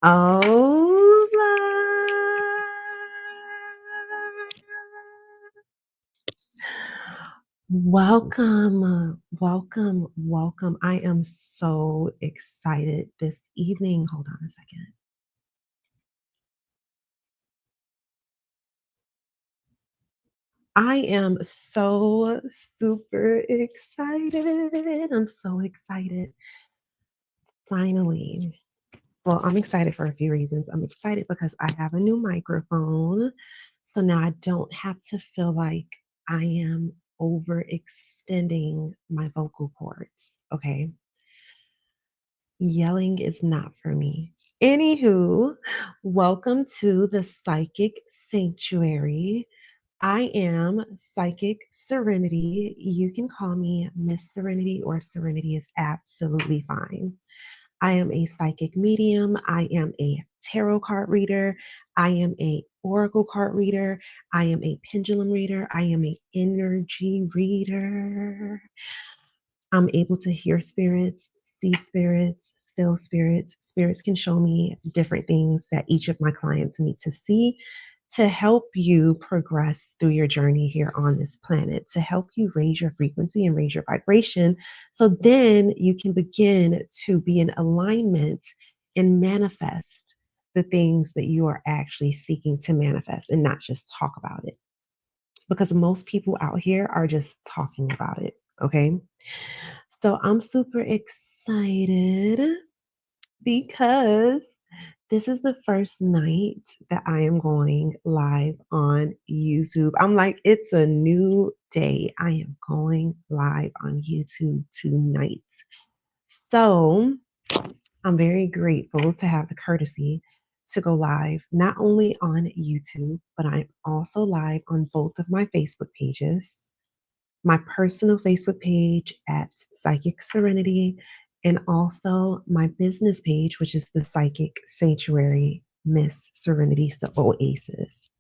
Oh, welcome. I am so excited this evening. Hold on a second. I am so super excited. I'm so excited. Finally. Well, I'm excited for a few reasons. I'm excited because I have a new microphone. So now I don't have to feel like I am overextending my vocal cords. Okay. Yelling is not for me. Anywho, welcome to the Psychic Sanctuary. I am Psychic Serenity. You can call me Miss Serenity, or Serenity is absolutely fine. I am a psychic medium. I am a tarot card reader. I am a oracle card reader. I am a pendulum reader. I am a energy reader. I'm able to hear spirits, see spirits, feel spirits. Spirits can show me different things that each of my clients need to see to help you progress through your journey here on this planet, to help you raise your frequency and raise your vibration. So then you can begin to be in alignment and manifest the things that you are actually seeking to manifest and not just talk about it. Because most people out here are just talking about it. Okay. So I'm super excited because this is the first night that I am going live on YouTube. I'm like, it's a new day. I am going live on YouTube tonight. So I'm very grateful to have the courtesy to go live, not only on YouTube, but I'm also live on both of my Facebook pages, my personal Facebook page at Psychic Serenity, and also my business page, which is the Psychic Sanctuary Miss Serenity Oasis.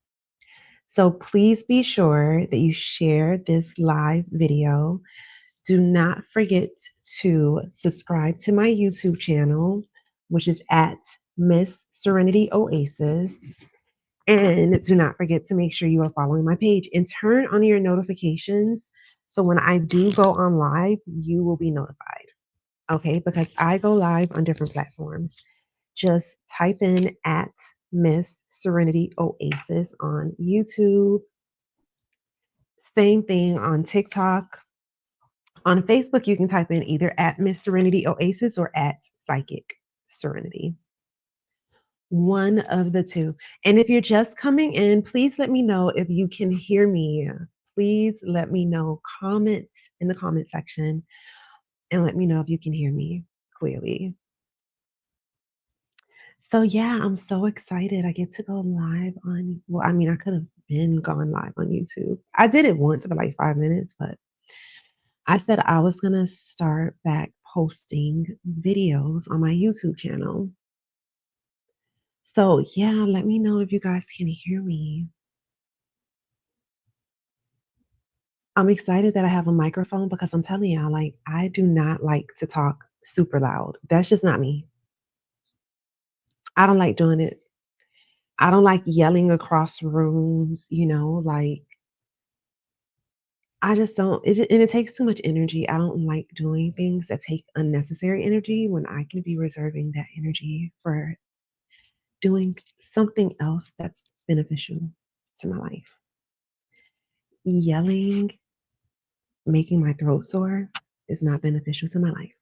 So please be sure that you share this live video. Do not forget to subscribe to my YouTube channel, which is at Miss Serenity Oasis. And do not forget to make sure you are following my page and turn on your notifications. So when I do go on live, you will be notified. Okay. Because I go live on different platforms. Just type in at Miss Serenity Oasis on YouTube. Same thing on TikTok. On Facebook, you can type in either at Miss Serenity Oasis or at Psychic Serenity. One of the two. And if you're just coming in, please let me know if you can hear me. Please let me know. Comment in the comment section and let me know if you can hear me clearly. So yeah, I'm so excited. I get to go live on, well, I mean, I could have been gone live on YouTube. I did it once for like 5 minutes, but I said I was gonna start back posting videos on my YouTube channel. So yeah, let me know if you guys can hear me. I'm excited that I have a microphone because I'm telling y'all, like, I do not like to talk super loud. That's just not me. I don't like doing it. I don't like yelling across rooms, like I just don't. And it takes too much energy. I don't like doing things that take unnecessary energy when I can be reserving that energy for doing something else that's beneficial to my life. Yelling, making my throat sore is not beneficial to my life.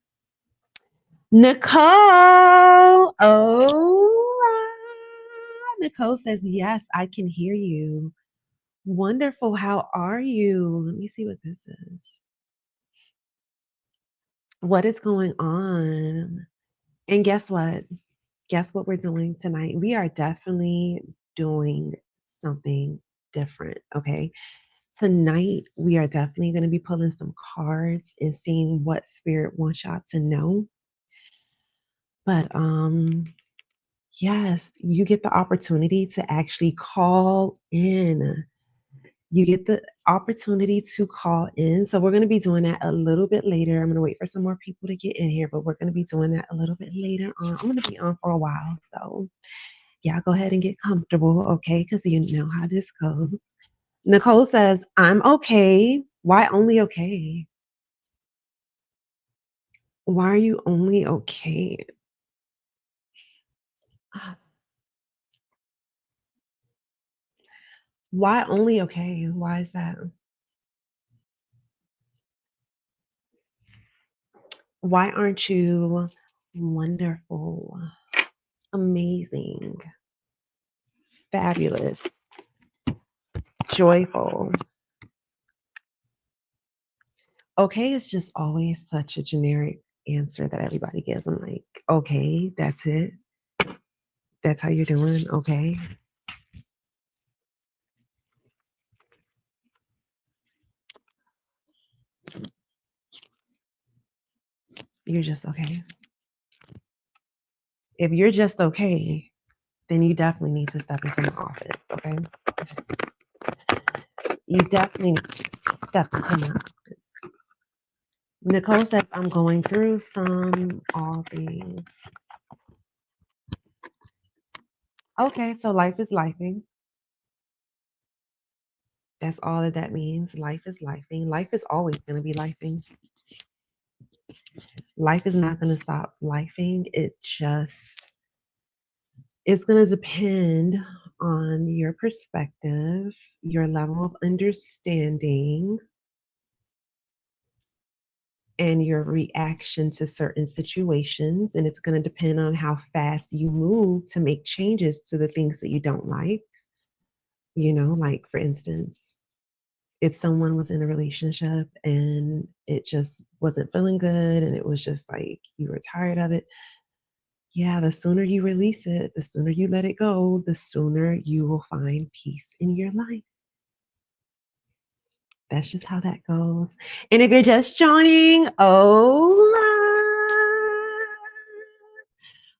Nicole. Nicole says, yes, I can hear you. Wonderful. How are you? Let me see what this is. What is going on? And guess what? Guess what we're doing tonight? We are definitely doing something different. Okay. Tonight, we are definitely going to be pulling some cards and seeing what spirit wants y'all to know. But yes, you get the opportunity to actually call in. You get the opportunity to call in. So we're going to be doing that a little bit later. I'm going to wait for some more people to get in here, but we're going to be doing that a little bit later on. I'm going to be on for a while. So yeah, go ahead and get comfortable, okay? Because you know how this goes. Nicole says, I'm okay. Why only okay? Why are you only okay? Why only okay? Why is that? Why aren't you wonderful, amazing, fabulous, joyful? Okay is just always such a generic answer that everybody gives. I'm like, okay, that's it. That's how you're doing. Okay. You're just okay. If you're just okay, then you definitely need to step into my office. Okay. You definitely need to step into my office. Nicole says, I'm going through some all things. Okay, so life is lifing. That's all that means. Life is lifing. Life is always going to be lifing. Life is not going to stop lifing. It's going to depend on your perspective, your level of understanding, and your reaction to certain situations. And it's going to depend on how fast you move to make changes to the things that you don't like. Like for instance, if someone was in a relationship and it just wasn't feeling good and it was just like you were tired of it, yeah, the sooner you release it, the sooner you let it go, the sooner you will find peace in your life. That's just how that goes. And if you're just joining,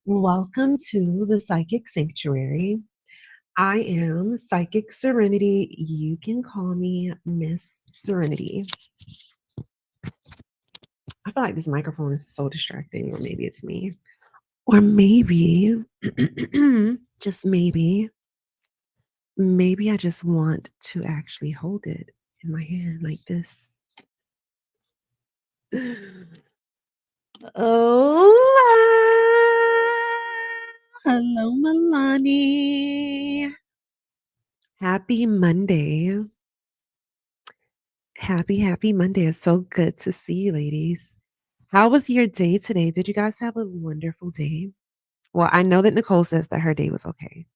welcome to the Psychic Sanctuary. I am Psychic Serenity. You can call me Miss Serenity. I feel like this microphone is so distracting, or maybe it's me. Or maybe, just maybe I just want to actually hold it in my hand like this. Hello, Milani. Happy Monday. Happy Monday. It's so good to see you, ladies. How was your day today? Did you guys have a wonderful day? Well, I know that Nicole says that her day was okay.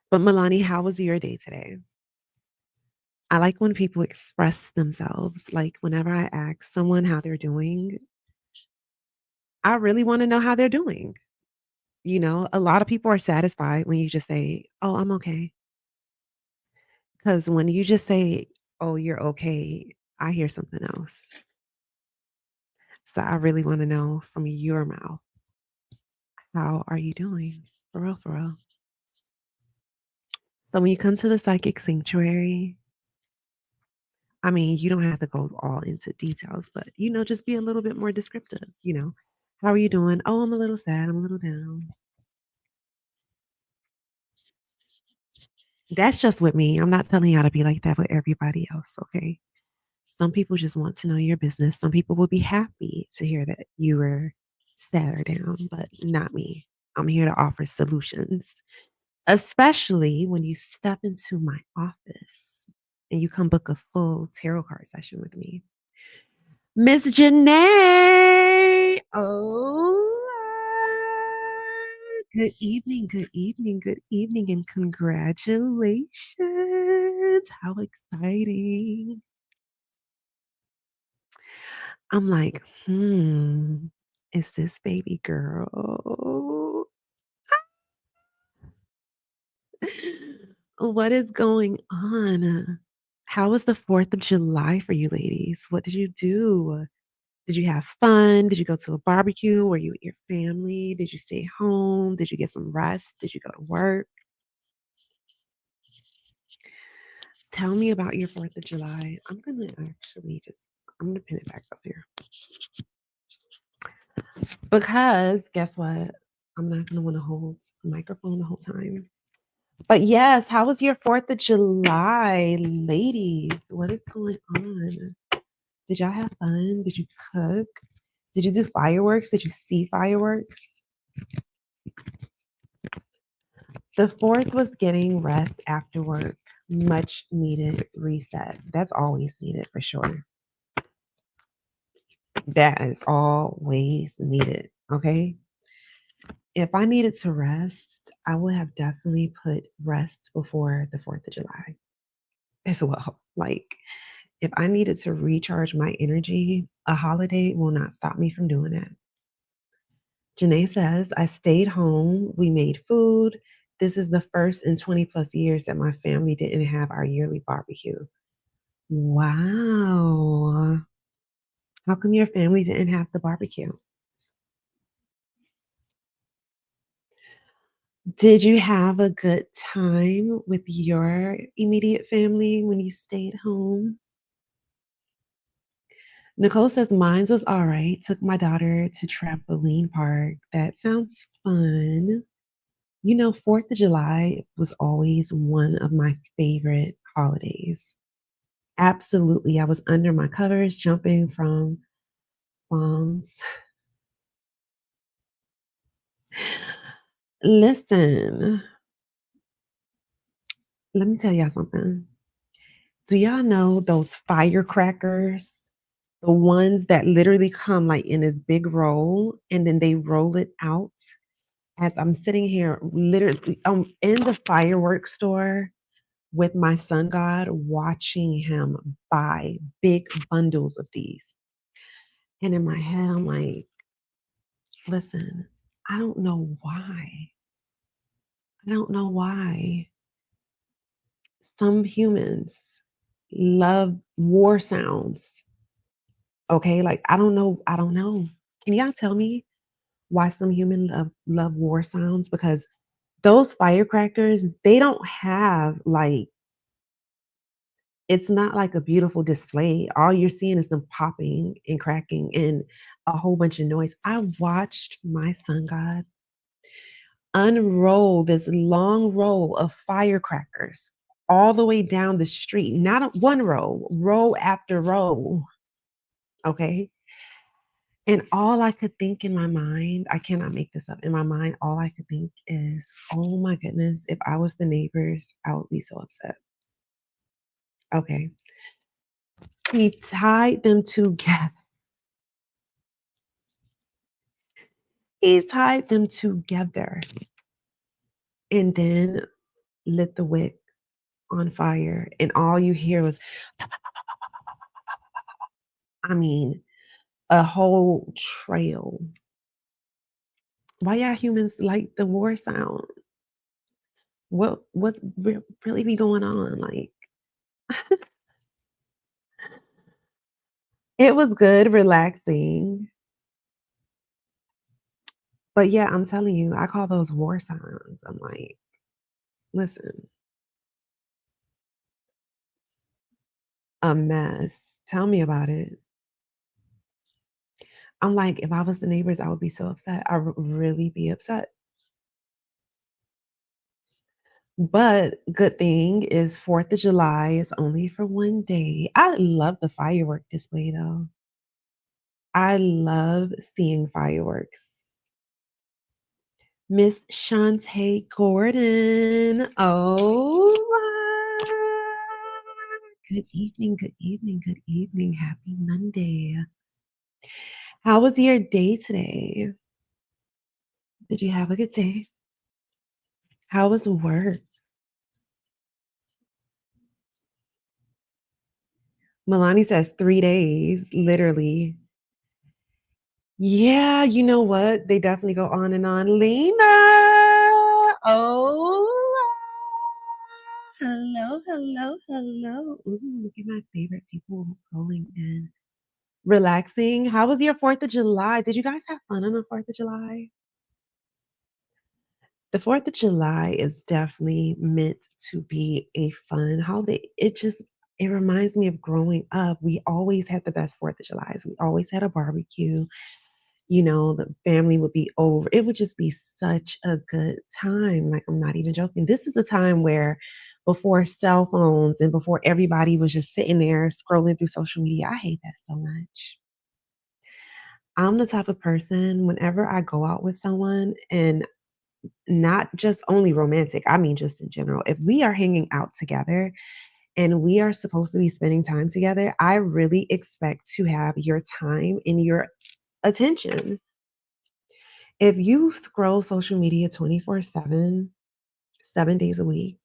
But Milani, how was your day today? I like when people express themselves. Like whenever I ask someone how they're doing, I really want to know how they're doing. A lot of people are satisfied when you just say, "Oh, I'm okay." Because when you just say, "Oh, you're okay," I hear something else. So I really want to know from your mouth, how are you doing? For real, for real. So when you come to the psychic sanctuary, I mean, you don't have to go all into details, but just be a little bit more descriptive. How are you doing? Oh, I'm a little sad. I'm a little down. That's just with me. I'm not telling y'all to be like that with everybody else, okay? Some people just want to know your business. Some people will be happy to hear that you were sad or down, but not me. I'm here to offer solutions, especially when you step into my office and you come book a full tarot card session with me. Miss Janae. Good evening, good evening, good evening, and congratulations. How exciting. I'm like, is this baby girl? What is going on? How was the 4th of July for you ladies? What did you do? Did you have fun? Did you go to a barbecue? Were you with your family? Did you stay home? Did you get some rest? Did you go to work? Tell me about your 4th of July. I'm gonna pin it back up here because guess what? I'm not gonna want to hold the microphone the whole time. But yes, how was your 4th of July, ladies? What is going on? Did y'all have fun? Did you cook? Did you do fireworks? Did you see fireworks? The 4th was getting rest after work. Much needed reset. That's always needed for sure. That is always needed. Okay. If I needed to rest, I would have definitely put rest before the 4th of July as well. Like, if I needed to recharge my energy, a holiday will not stop me from doing that. Janae says, I stayed home. We made food. This is the first in 20 plus years that my family didn't have our yearly barbecue. Wow. How come your family didn't have the barbecue? Did you have a good time with your immediate family when you stayed home? Nicole says mine was all right. Took my daughter to trampoline park. That sounds fun. 4th of July was always one of my favorite holidays. Absolutely. I was under my covers jumping from bombs. Listen, let me tell y'all something. Do y'all know those firecrackers? The ones that literally come like in this big roll and then they roll it out as I'm sitting here literally in the fireworks store with my son God watching him buy big bundles of these. And in my head, I'm like, listen, I don't know why. I don't know why some humans love war sounds. Okay, like I don't know. I don't know. Can y'all tell me why some humans love war sounds? Because those firecrackers, they don't have like it's not like a beautiful display. All you're seeing is them popping and cracking and a whole bunch of noise. I watched my son God unroll this long row of firecrackers all the way down the street, not one row, row after row. Okay. And all I could think in my mind, I cannot make this up. In my mind, all I could think is, oh my goodness, if I was the neighbors, I would be so upset. Okay. He tied them together. He tied them together and then lit the wick on fire. And all you hear was, I mean, a whole trail. Why y'all humans like the war sound? What really be going on? Like it was good, relaxing. But yeah, I'm telling you, I call those war sounds. I'm like, listen, a mess. Tell me about it. I'm like, if I was the neighbors, I would be so upset. I would really be upset. But good thing is 4th of July is only for one day. I love the firework display though. I love seeing fireworks. Miss Shantae Gordon. Oh, good evening, good evening, good evening. Happy Monday. How was your day today? Did you have a good day? How was work? Milani says 3 days, literally. Yeah, you know what? They definitely go on and on. Lena. Oh, hello, hello, hello. Ooh, look at my favorite people rolling in. Relaxing. How was your 4th of July? Did you guys have fun on the 4th of July? The 4th of July is definitely meant to be a fun holiday. It reminds me of growing up. We always had the best 4th of Julys. We always had a barbecue. The family would be over. It would just be such a good time. Like, I'm not even joking. This is a time where before cell phones and before everybody was just sitting there scrolling through social media. I hate that so much. I'm the type of person, whenever I go out with someone, and not just only romantic, I mean just in general. If we are hanging out together and we are supposed to be spending time together, I really expect to have your time and your attention. If you scroll social media 24/7, 7 days a week,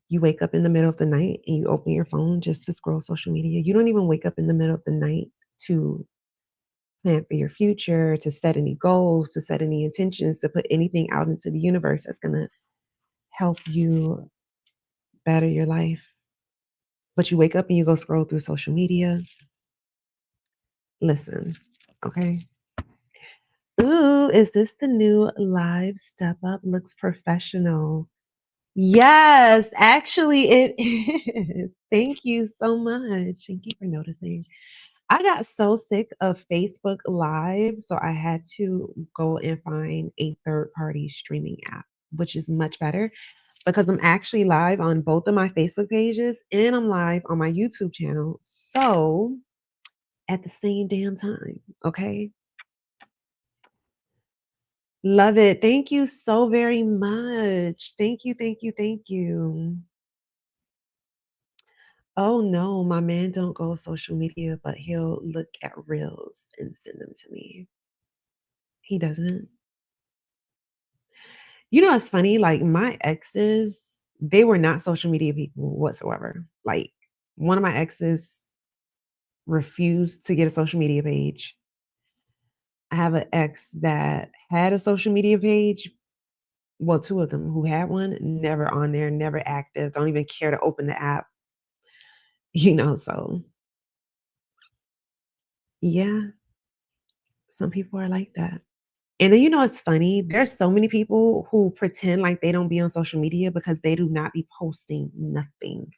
you wake up in the middle of the night and you open your phone just to scroll social media. You don't even wake up in the middle of the night to plan for your future, to set any goals, to set any intentions, to put anything out into the universe that's going to help you better your life. But you wake up and you go scroll through social media. Listen, okay? Ooh, is this the new live step up? Looks professional. Yes, actually, it is. Thank you so much. Thank you for noticing. I got so sick of Facebook Live, so I had to go and find a third party streaming app, which is much better because I'm actually live on both of my Facebook pages and I'm live on my YouTube channel. So at the same damn time, okay? Love it. Thank you so very much. Thank you, thank you, thank you. Oh no, my man don't go social media, but he'll look at reels and send them to me. He doesn't. It's funny, like my exes, they were not social media people whatsoever. Like one of my exes refused to get a social media page. I have an ex that had a social media page. Well, two of them who had one, never on there, never active, don't even care to open the app, so yeah, some people are like that. And then it's funny, there's so many people who pretend like they don't be on social media because they do not be posting nothing.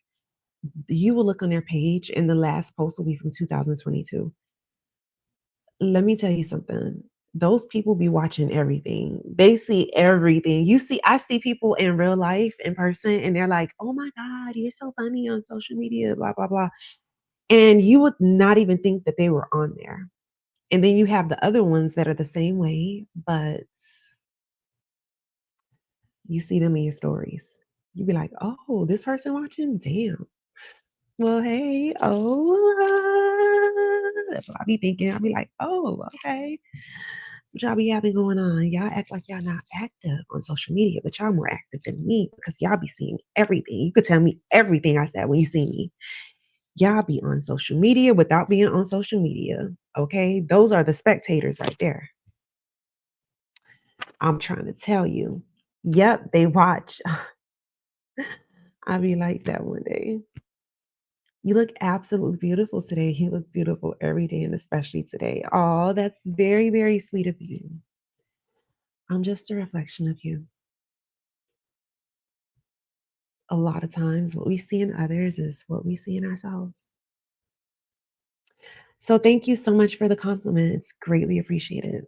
You will look on their page and the last post will be from 2022. Let me tell you something. Those people be watching everything. They see everything. I see people in real life, in person, and they're like, oh my God, you're so funny on social media, blah, blah, blah. And you would not even think that they were on there. And then you have the other ones that are the same way, but you see them in your stories. You be like, oh, this person watching? Damn. Well, hey, that's what I be thinking. I'll be like, oh, okay. What y'all be having going on? Y'all act like y'all not active on social media, but y'all more active than me because y'all be seeing everything. You could tell me everything I said when you see me. Y'all be on social media without being on social media. Okay. Those are the spectators right there. I'm trying to tell you. Yep, they watch. I'll be like that one day. You look absolutely beautiful today. You look beautiful every day and especially today. Oh, that's very, very sweet of you. I'm just a reflection of you. A lot of times, what we see in others is what we see in ourselves. So, thank you so much for the compliment. It's greatly appreciated.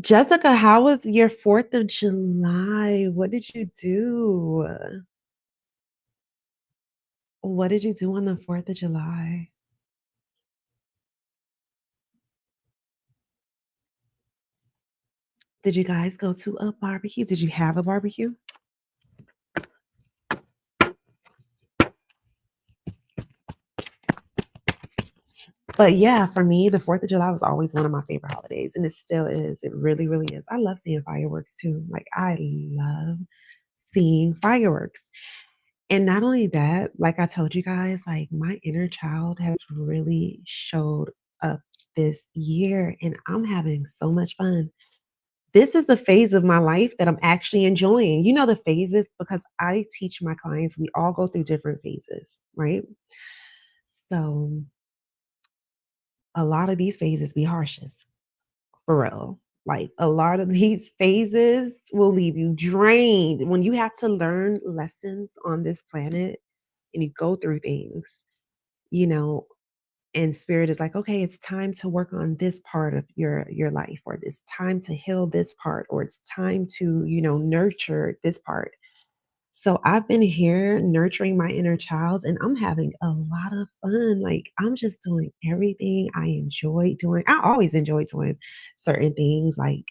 Jessica, how was your 4th of July? What did you do? What did you do on the 4th of July? Did you guys go to a barbecue? Did you have a barbecue? But yeah, for me, the 4th of July was always one of my favorite holidays, and it still is. It really, really is. I love seeing fireworks too. Like, I love seeing fireworks. And not only that, like I told you guys, like my inner child has really showed up this year, and I'm having so much fun. This is the phase of my life that I'm actually enjoying. The phases, because I teach my clients, we all go through different phases, right? So a lot of these phases be harshest. for real. Like a lot of these phases will leave you drained when you have to learn lessons on this planet and you go through things, you know, and spirit is like, okay, it's time to work on this part of your life, or it's time to heal this part, or it's time to, nurture this part. So I've been here nurturing my inner child and I'm having a lot of fun. Like I'm just doing everything I enjoy doing. I always enjoy doing certain things. Like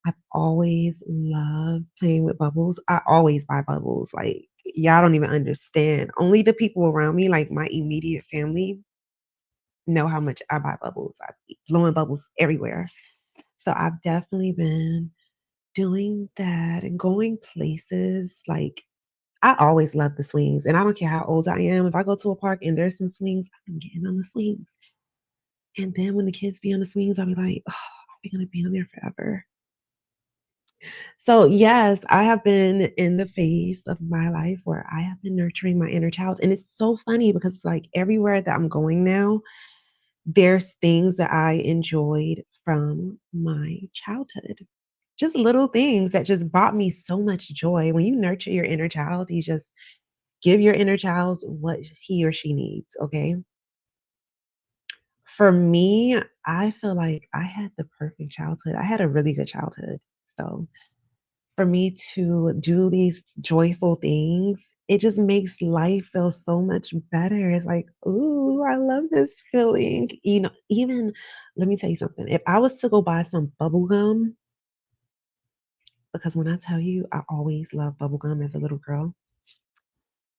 I've always loved playing with bubbles. I always buy bubbles. Like y'all don't even understand. Only the people around me, like my immediate family, know how much I buy bubbles. I be blowing bubbles everywhere. So I've definitely been doing that and going places. Like I always love the swings, and I don't care how old I am. If I go to a park and there's some swings, I'm getting on the swings. And then when the kids be on the swings, I'll be like, oh, I'm gonna be on there forever. So yes, I have been in the phase of my life where I have been nurturing my inner child. And it's so funny because it's like everywhere that I'm going now, there's things that I enjoyed from my childhood. Just little things that just brought me so much joy. When you nurture your inner child, you just give your inner child what he or she needs, okay? For me, I feel like I had the perfect childhood. I had a really good childhood. So for me to do these joyful things, it just makes life feel so much better. It's like, ooh, I love this feeling. Even let me tell you something. If I was to go buy some bubble gum, because when I tell you, I always loved bubble gum as a little girl.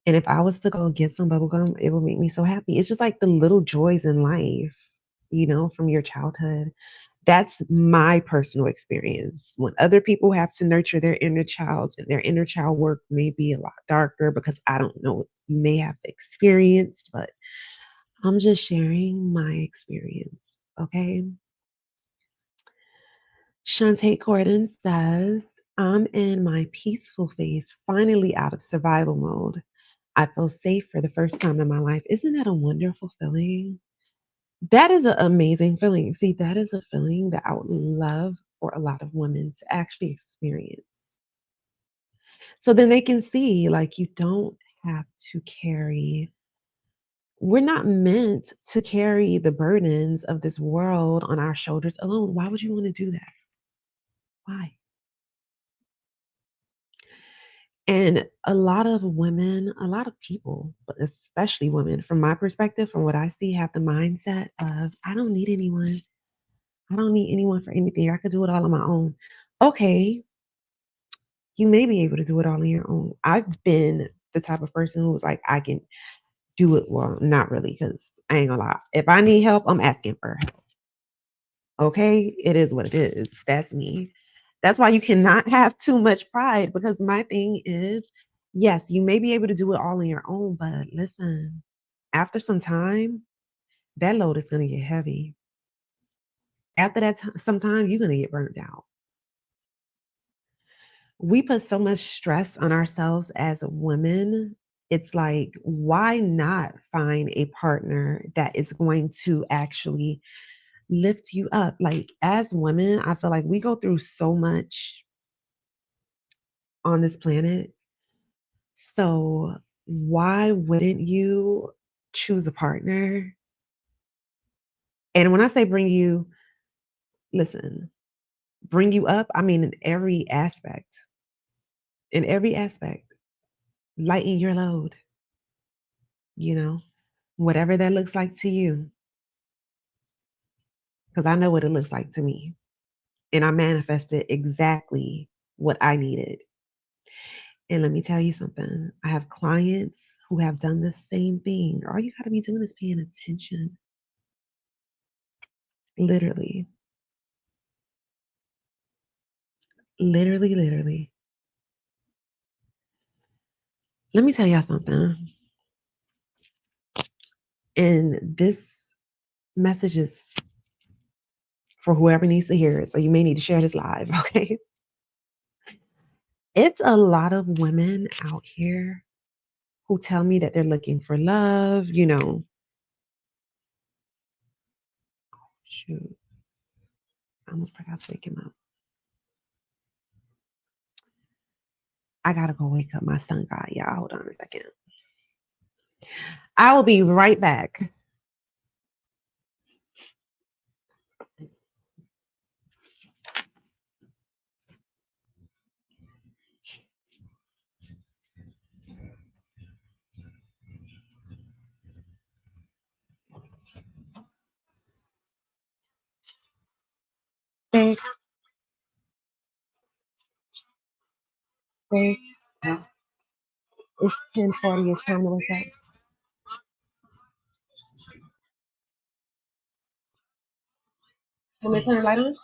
And if I was to go get some bubble gum, it would make me so happy. It's just like the little joys in life, from your childhood. That's my personal experience. When other people have to nurture their inner child, and their inner child work may be a lot darker because I don't know what you may have experienced, but I'm just sharing my experience. Okay. Shantae Corden says, I'm in my peaceful phase, finally out of survival mode. I feel safe for the first time in my life. Isn't that a wonderful feeling? That is an amazing feeling. See, that is a feeling that I would love for a lot of women to actually experience. So then they can see, like, you don't have to carry, we're not meant to carry the burdens of this world on our shoulders alone. Why would you want to do that? Why? And a lot of women, a lot of people, but especially women, from my perspective, from what I see, have the mindset of, I don't need anyone. I don't need anyone for anything. I could do it all on my own. Okay, you may be able to do it all on your own. I've been the type of person who was like, I can do it. Well, not really, because I ain't gonna lie. If I need help, I'm asking for help. Okay, it is what it is. That's me. That's why you cannot have too much pride, because my thing is, yes, you may be able to do it all on your own, but listen, after some time, that load is going to get heavy. After that, some time, you're going to get burnt out. We put so much stress on ourselves as women. It's like, why not find a partner that is going to actually lift you up? Like, as women, I feel like we go through so much on this planet. So, why wouldn't you choose a partner? And when I say bring you, listen, bring you up, I mean in every aspect, lighten your load, you know, whatever that looks like to you, because I know what it looks like to me. And I manifested exactly what I needed. And let me tell you something, I have clients who have done the same thing. All you got to be doing is paying attention, literally, literally, literally. Let me tell y'all something. And this message is for whoever needs to hear it. So you may need to share this live, okay? It's a lot of women out here who tell me that they're looking for love, shoot. I almost forgot to wake him up. I gotta go wake up my sun god. Y'all, hold on a second. I will be right back. Babe, babe, it's 10:40. It's time to wake up. Let me turn the light on.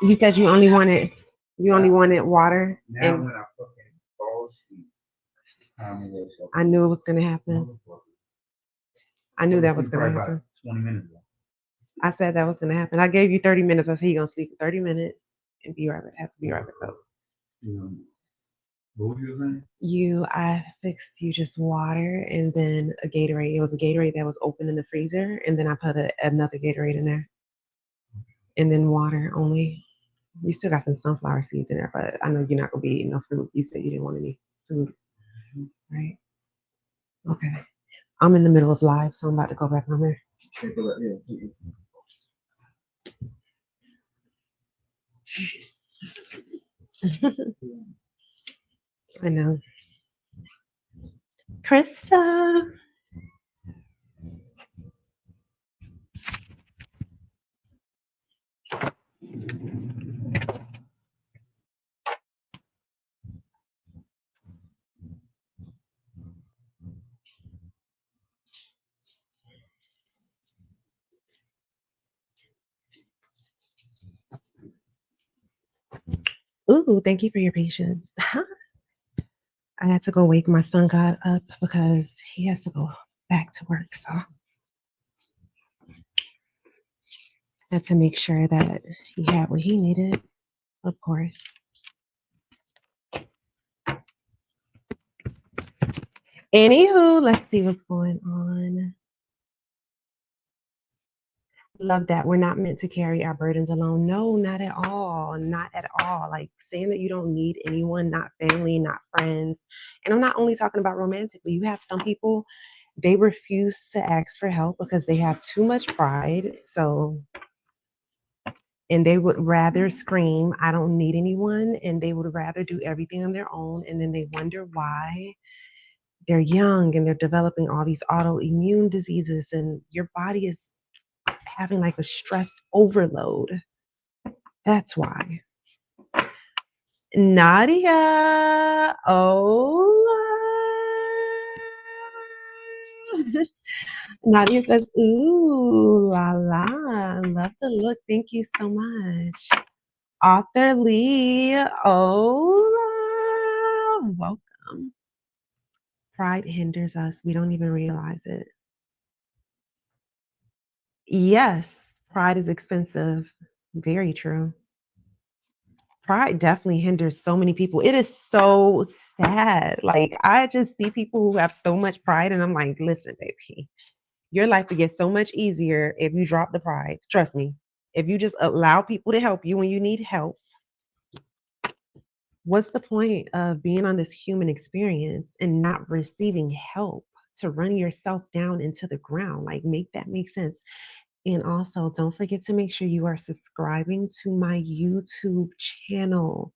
You said you only wanted water. Now and when I fucking fall asleep, I knew it was gonna happen. I knew that was gonna happen. 20 minutes ago. I said that was gonna happen. I gave you 30 minutes. I said you're gonna sleep for 30 minutes and be right back. Have to be right back up. What were you saying? I fixed you just water and then a Gatorade. It was a Gatorade that was open in the freezer, and then I put another Gatorade in there, and then water only. You still got some sunflower seeds in there, but I know you're not gonna be eating no fruit. You said you didn't want any food, right? Okay. I'm in the middle of live, so I'm about to go back on there. I know. Krista. Ooh, thank you for your patience. I had to go wake my son god up because he has to go back to work. So I had to make sure that he had what he needed, of course. Anywho, let's see what's going on. Love that. We're not meant to carry our burdens alone. No, not at all. Not at all. Like saying that you don't need anyone, not family, not friends. And I'm not only talking about romantically. You have some people, they refuse to ask for help because they have too much pride. So, and they would rather scream, I don't need anyone. And they would rather do everything on their own. And then they wonder why they're young and they're developing all these autoimmune diseases, and your body is having like a stress overload. That's why. Nadia, Nadia says, ooh la la. Love the look. Thank you so much. Author Lee, welcome. Pride hinders us. We don't even realize it. Yes, pride is expensive. Very true. Pride definitely hinders so many people. It is so sad. Like, I just see people who have so much pride, and I'm like, listen, baby, your life would get so much easier if you drop the pride. Trust me. If you just allow people to help you when you need help, what's the point of being on this human experience and not receiving help to run yourself down into the ground? Like, make that make sense. And also, don't forget to make sure you are subscribing to my YouTube channel.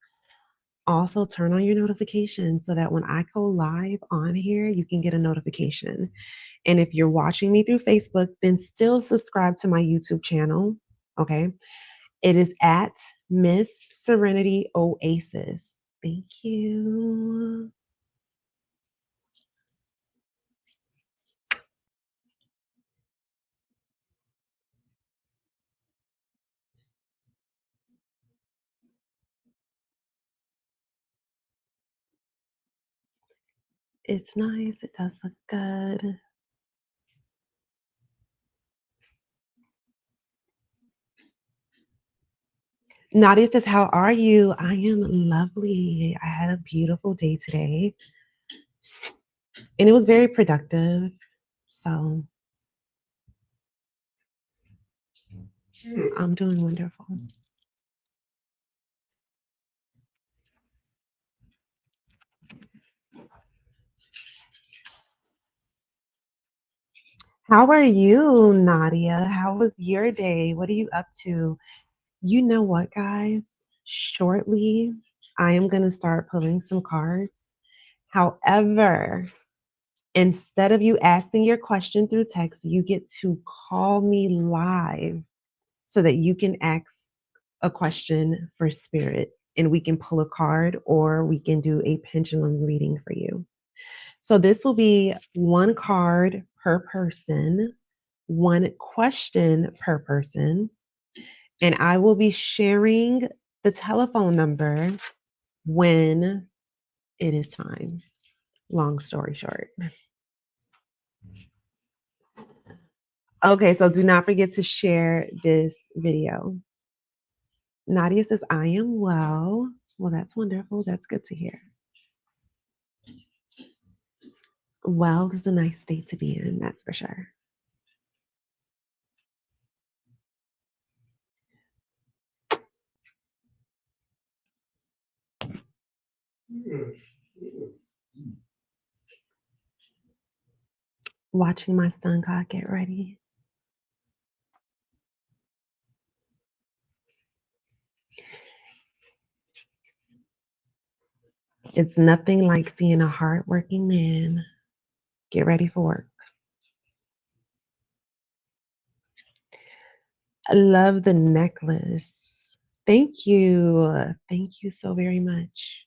Also, turn on your notifications so that when I go live on here, you can get a notification. And if you're watching me through Facebook, then still subscribe to my YouTube channel. Okay. It is at Miss Serenity Oasis. Thank you. It's nice. It does look good. Nadia says, how are you? I am lovely. I had a beautiful day today, and it was very productive. So I'm doing wonderful. How are you, Nadia? How was your day? What are you up to? You know what, guys? Shortly, I am going to start pulling some cards. However, instead of you asking your question through text, you get to call me live so that you can ask a question for spirit, and we can pull a card or we can do a pendulum reading for you. So this will be one card per person, one question per person, and I will be sharing the telephone number when it is time. Long story short. Okay, so do not forget to share this video. Nadia says, I am well. Well, that's wonderful. That's good to hear. Well is a nice state to be in, that's for sure. Watching my sun god get ready. It's nothing like seeing a hardworking man get ready for work. I love the necklace. Thank you. Thank you so very much.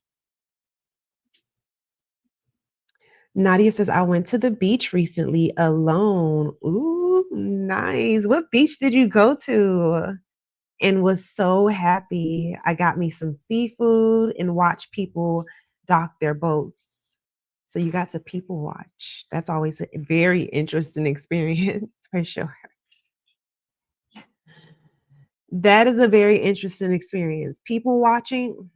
Nadia says, I went to the beach recently alone. Ooh, nice. What beach did you go to? And was so happy. I got me some seafood and watched people dock their boats. So you got to people watch. That's always a very interesting experience for sure. That is a very interesting experience. People watching,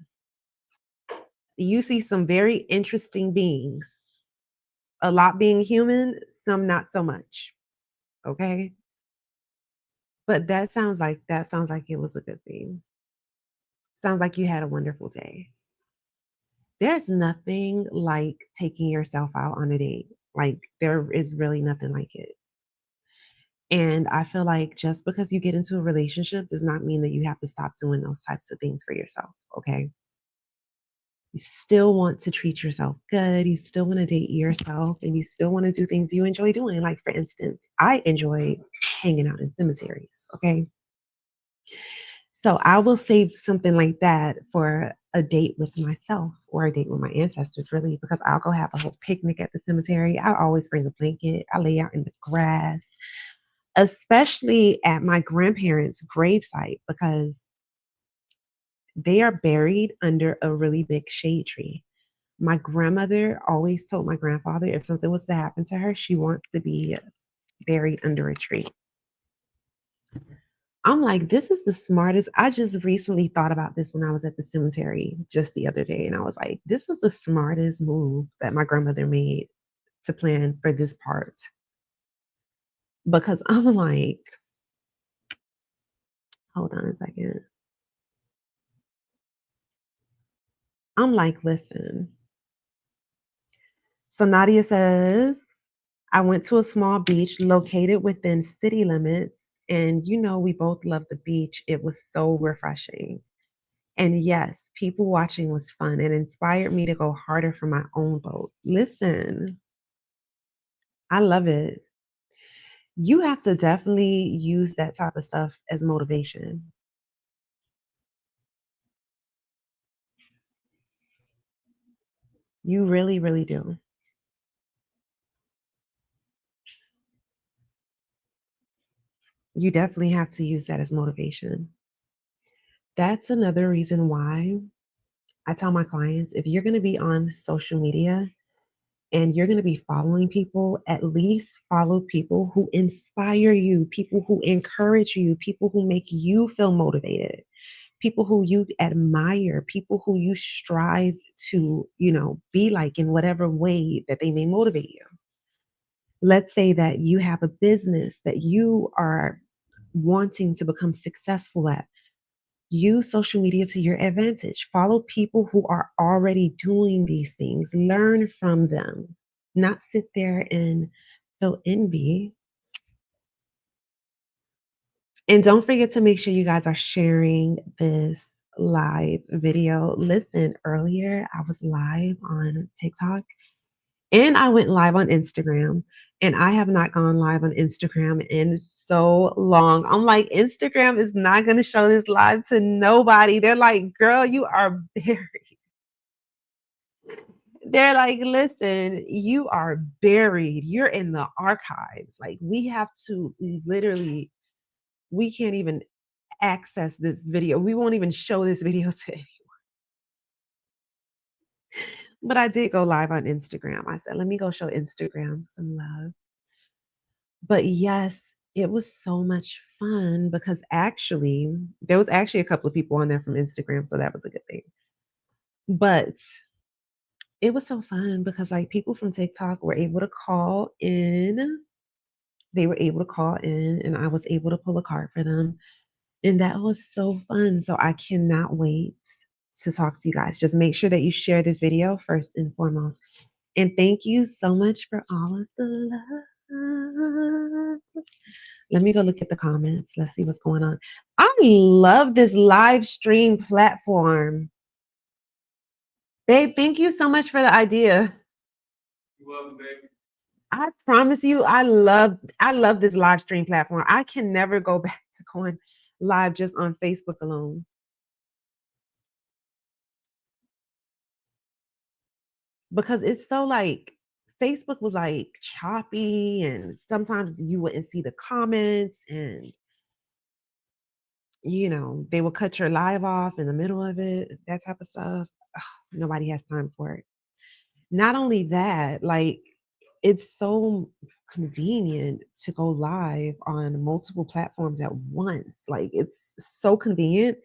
you see some very interesting beings. A lot being human, some not so much. Okay. But that sounds like it was a good thing. Sounds like you had a wonderful day. There's nothing like taking yourself out on a date. Like, there is really nothing like it. And I feel like just because you get into a relationship does not mean that you have to stop doing those types of things for yourself, okay? You still want to treat yourself good. You still want to date yourself and you still want to do things you enjoy doing. Like, for instance, I enjoy hanging out in cemeteries, okay? So I will save something like that for a date with myself or a date with my ancestors, really, because I'll go have a whole picnic at the cemetery. I always bring a blanket. I lay out in the grass, especially at my grandparents' gravesite, because they are buried under a really big shade tree. My grandmother always told my grandfather if something was to happen to her, she wants to be buried under a tree. I'm like, this is the smartest. I just recently thought about this when I was at the cemetery just the other day. And I was like, this is the smartest move that my grandmother made to plan for this part. Because I'm like, hold on a second. I'm like, listen. So Nadia says, I went to a small beach located within city limits. And we both love the beach. It was so refreshing. And yes, people watching was fun. It inspired me to go harder for my own boat. Listen, I love it. You have to definitely use that type of stuff as motivation. You really, really do. You definitely have to use that as motivation. That's another reason why I tell my clients if you're going to be on social media and you're going to be following people, at least follow people who inspire you, people who encourage you, people who make you feel motivated, people who you admire, people who you strive to, be like in whatever way that they may motivate you. Let's say that you have a business that you are wanting to become successful at. Use social media to your advantage. Follow people who are already doing these things. Learn from them. Not sit there and feel envy. And don't forget to make sure you guys are sharing this live video. Listen, earlier I was live on TikTok and I went live on Instagram. And I have not gone live on Instagram in so long. I'm like, Instagram is not going to show this live to nobody. They're like, girl, you are buried. They're like, listen, you are buried. You're in the archives. Like, we have to literally, we can't even access this video. We won't even show this video to anyone. But I did go live on Instagram. I said, let me go show Instagram some love. But yes, it was so much fun because actually, there was actually a couple of people on there from Instagram, so that was a good thing. But it was so fun because like people from TikTok were able to call in. They were able to call in and I was able to pull a card for them. And that was so fun. So I cannot wait to talk to you guys. Just make sure that you share this video first and foremost. And thank you so much for all of the love. Let me go look at the comments. Let's see what's going on. I love this live stream platform. Babe, thank you so much for the idea. You're welcome, baby. I promise you, I love this live stream platform. I can never go back to going live just on Facebook alone because it's so like Facebook was like choppy and sometimes you wouldn't see the comments and they will cut your live off in the middle of it, that type of stuff. Ugh, nobody has time for it. Not only that, like it's so convenient to go live on multiple platforms at once. Like it's so convenient.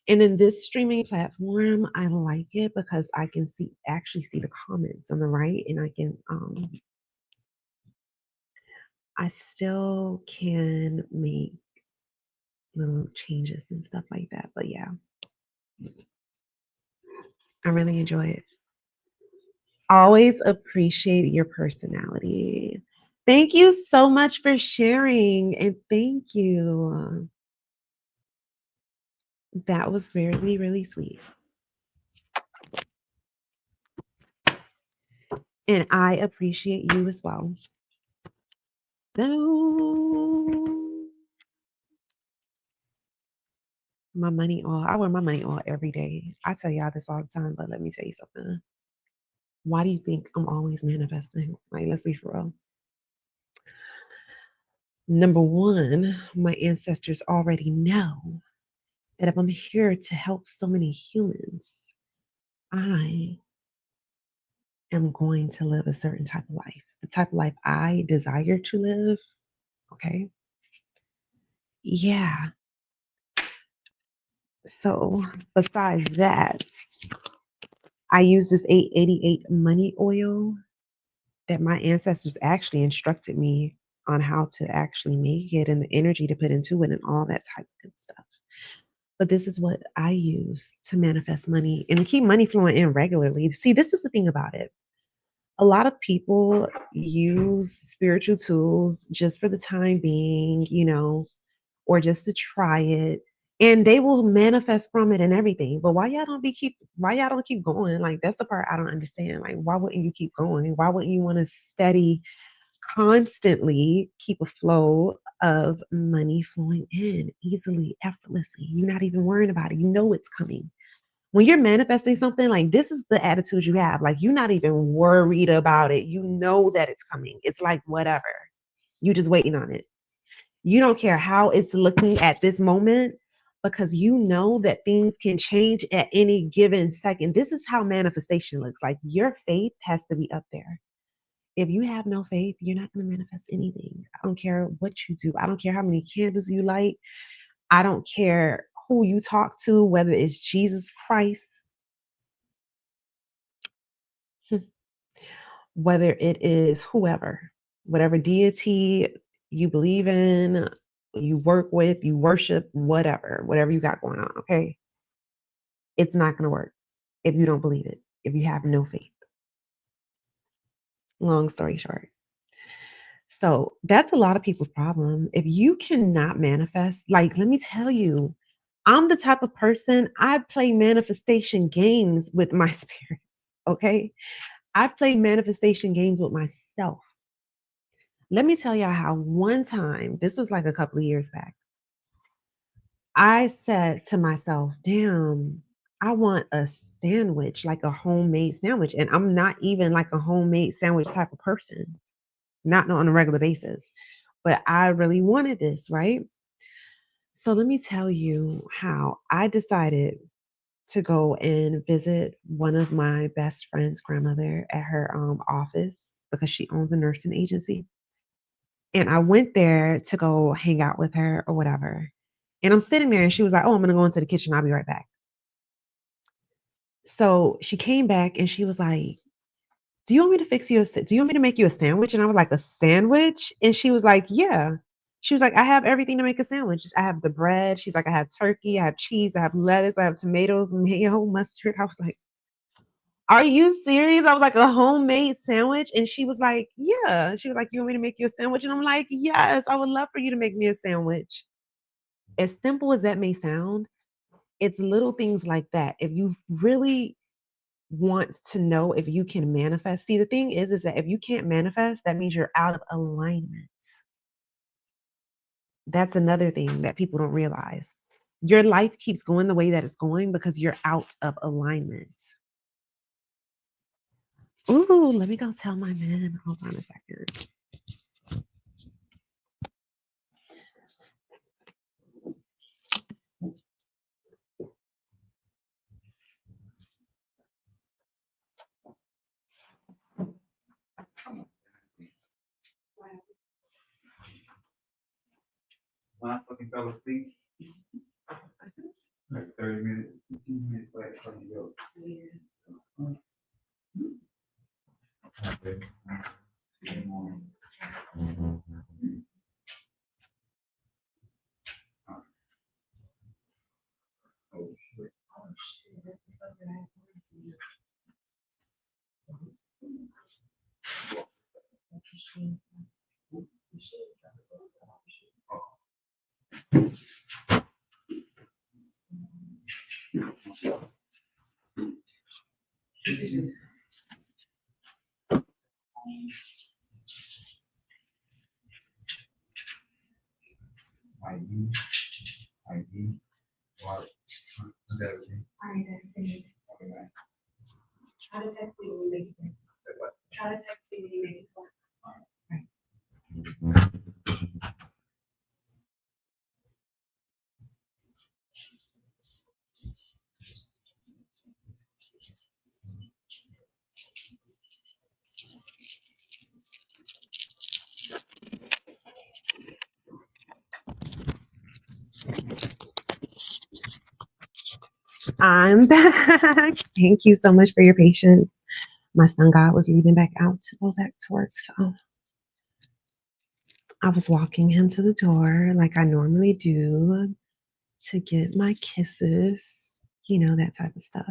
And in this streaming platform, I like it because I can actually see the comments on the right and I still can make little changes and stuff like that. But yeah, I really enjoy it. Always appreciate your personality. Thank you so much for sharing, and thank you. That was really, really sweet. And I appreciate you as well. So, my money oil. I wear my money oil every day. I tell y'all this all the time, but let me tell you something. Why do you think I'm always manifesting? Like, let's be for real. Number one, my ancestors already know that if I'm here to help so many humans, I am going to live a certain type of life, the type of life I desire to live. Okay. Yeah. So, besides that, I use this 888 money oil that my ancestors actually instructed me on how to actually make it and the energy to put into it and all that type of good stuff. But this is what I use to manifest money and keep money flowing in regularly. See, this is the thing about it. A lot of people use spiritual tools just for the time being, or just to try it. And they will manifest from it and everything. But why y'all don't keep going? Like that's the part I don't understand. Like, why wouldn't you keep going? Why wouldn't you want to steady, constantly keep a flow of money flowing in easily, effortlessly? You're not even worrying about it. You know it's coming. When you're manifesting something, like this is the attitude you have. Like you're not even worried about it. You know that it's coming. It's like whatever. You just waiting on it. You don't care how it's looking at this moment because you know that things can change at any given second. This is how manifestation looks like. Your faith has to be up there. If you have no faith, you're not going to manifest anything. I don't care what you do. I don't care how many candles you light. I don't care who you talk to, whether it's Jesus Christ, whether it is whoever, whatever deity you believe in, you work with, you worship, whatever you got going on, okay? It's not going to work if you don't believe it, if you have no faith. Long story short. So that's a lot of people's problem. If you cannot manifest, like, let me tell you, I'm the type of person, I play manifestation games with my spirit, okay? I play manifestation games with myself. Let me tell y'all how one time, this was like a couple of years back, I said to myself, damn, I want a sandwich, like a homemade sandwich. And I'm not even like a homemade sandwich type of person, not on a regular basis. But I really wanted this, right? So let me tell you how I decided to go and visit one of my best friend's grandmother at her office because she owns a nursing agency. And I went there to go hang out with her or whatever. And I'm sitting there and she was like, "Oh, I'm going to go into the kitchen. I'll be right back." So she came back and she was like, "Do you want me to do you want me to make you a sandwich?" And I was like, "A sandwich?" And she was like, "Yeah." She was like, "I have everything to make a sandwich. I have the bread." She's like, "I have turkey, I have cheese, I have lettuce, I have tomatoes, mayo, mustard." I was like, "Are you serious?" I was like, "A homemade sandwich?" And she was like, "Yeah." She was like, "You want me to make you a sandwich?" And I'm like, "Yes, I would love for you to make me a sandwich." As simple as that may sound, it's little things like that. If you really want to know if you can manifest, see, the thing is that if you can't manifest, that means you're out of alignment. That's another thing that people don't realize. Your life keeps going the way that it's going because you're out of alignment. Ooh, let me go tell my man. Hold on a second. When I fucking fell asleep, like 30 minutes, 15 minutes later, I fucking go. Yeah. Okay. See you tomorrow. I'm back. Thank you so much for your patience. My son God was leaving back out to go back to work. So I was walking him to the door like I normally do to get my kisses, that type of stuff.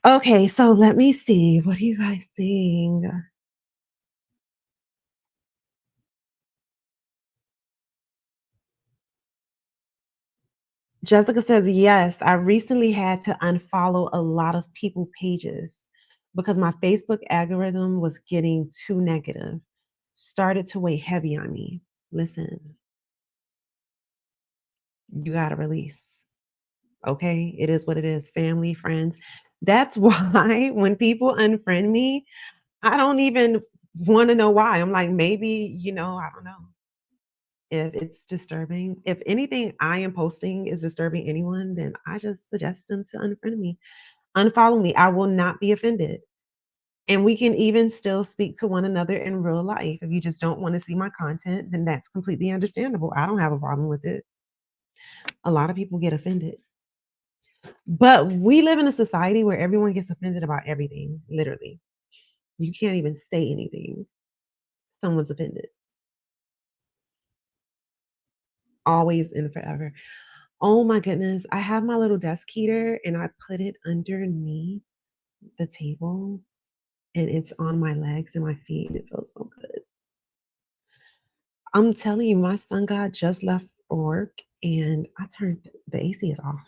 Okay, so let me see. What are you guys seeing? Jessica says, yes, I recently had to unfollow a lot of people pages because my Facebook algorithm was getting too negative. Started to weigh heavy on me. Listen, you got to release. Okay? It is what it is. Family, friends. That's why when people unfriend me, I don't even want to know why. I'm like, maybe, I don't know. If it's disturbing, if anything I am posting is disturbing anyone, then I just suggest them to unfriend me, unfollow me. I will not be offended. And we can even still speak to one another in real life. If you just don't want to see my content, then that's completely understandable. I don't have a problem with it. A lot of people get offended. But we live in a society where everyone gets offended about everything, literally. You can't even say anything. Someone's offended. Always and forever. Oh my goodness. I have my little desk heater and I put it underneath the table and it's on my legs and my feet and it feels so good. I'm telling you, my son God just left for work and I turned the AC is off.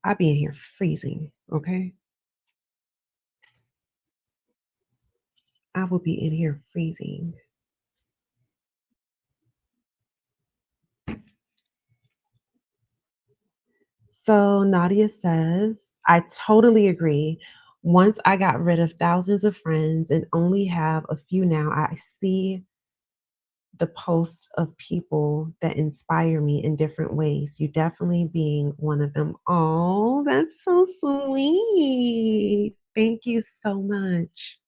I be in here freezing, okay? I will be in here freezing. So Nadia says, I totally agree. Once I got rid of thousands of friends and only have a few now, I see the posts of people that inspire me in different ways. You definitely being one of them. Oh, that's so sweet. Thank you so much.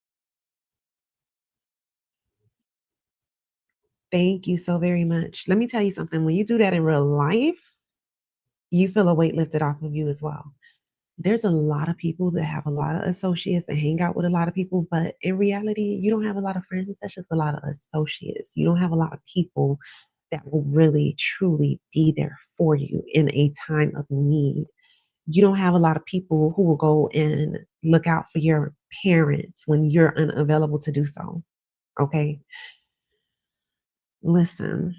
Thank you so very much. Let me tell you something. When you do that in real life, you feel a weight lifted off of you as well. There's a lot of people that have a lot of associates that hang out with a lot of people, but in reality, you don't have a lot of friends. That's just a lot of associates. You don't have a lot of people that will really truly be there for you in a time of need. You don't have a lot of people who will go and look out for your parents when you're unavailable to do so. Okay. Listen,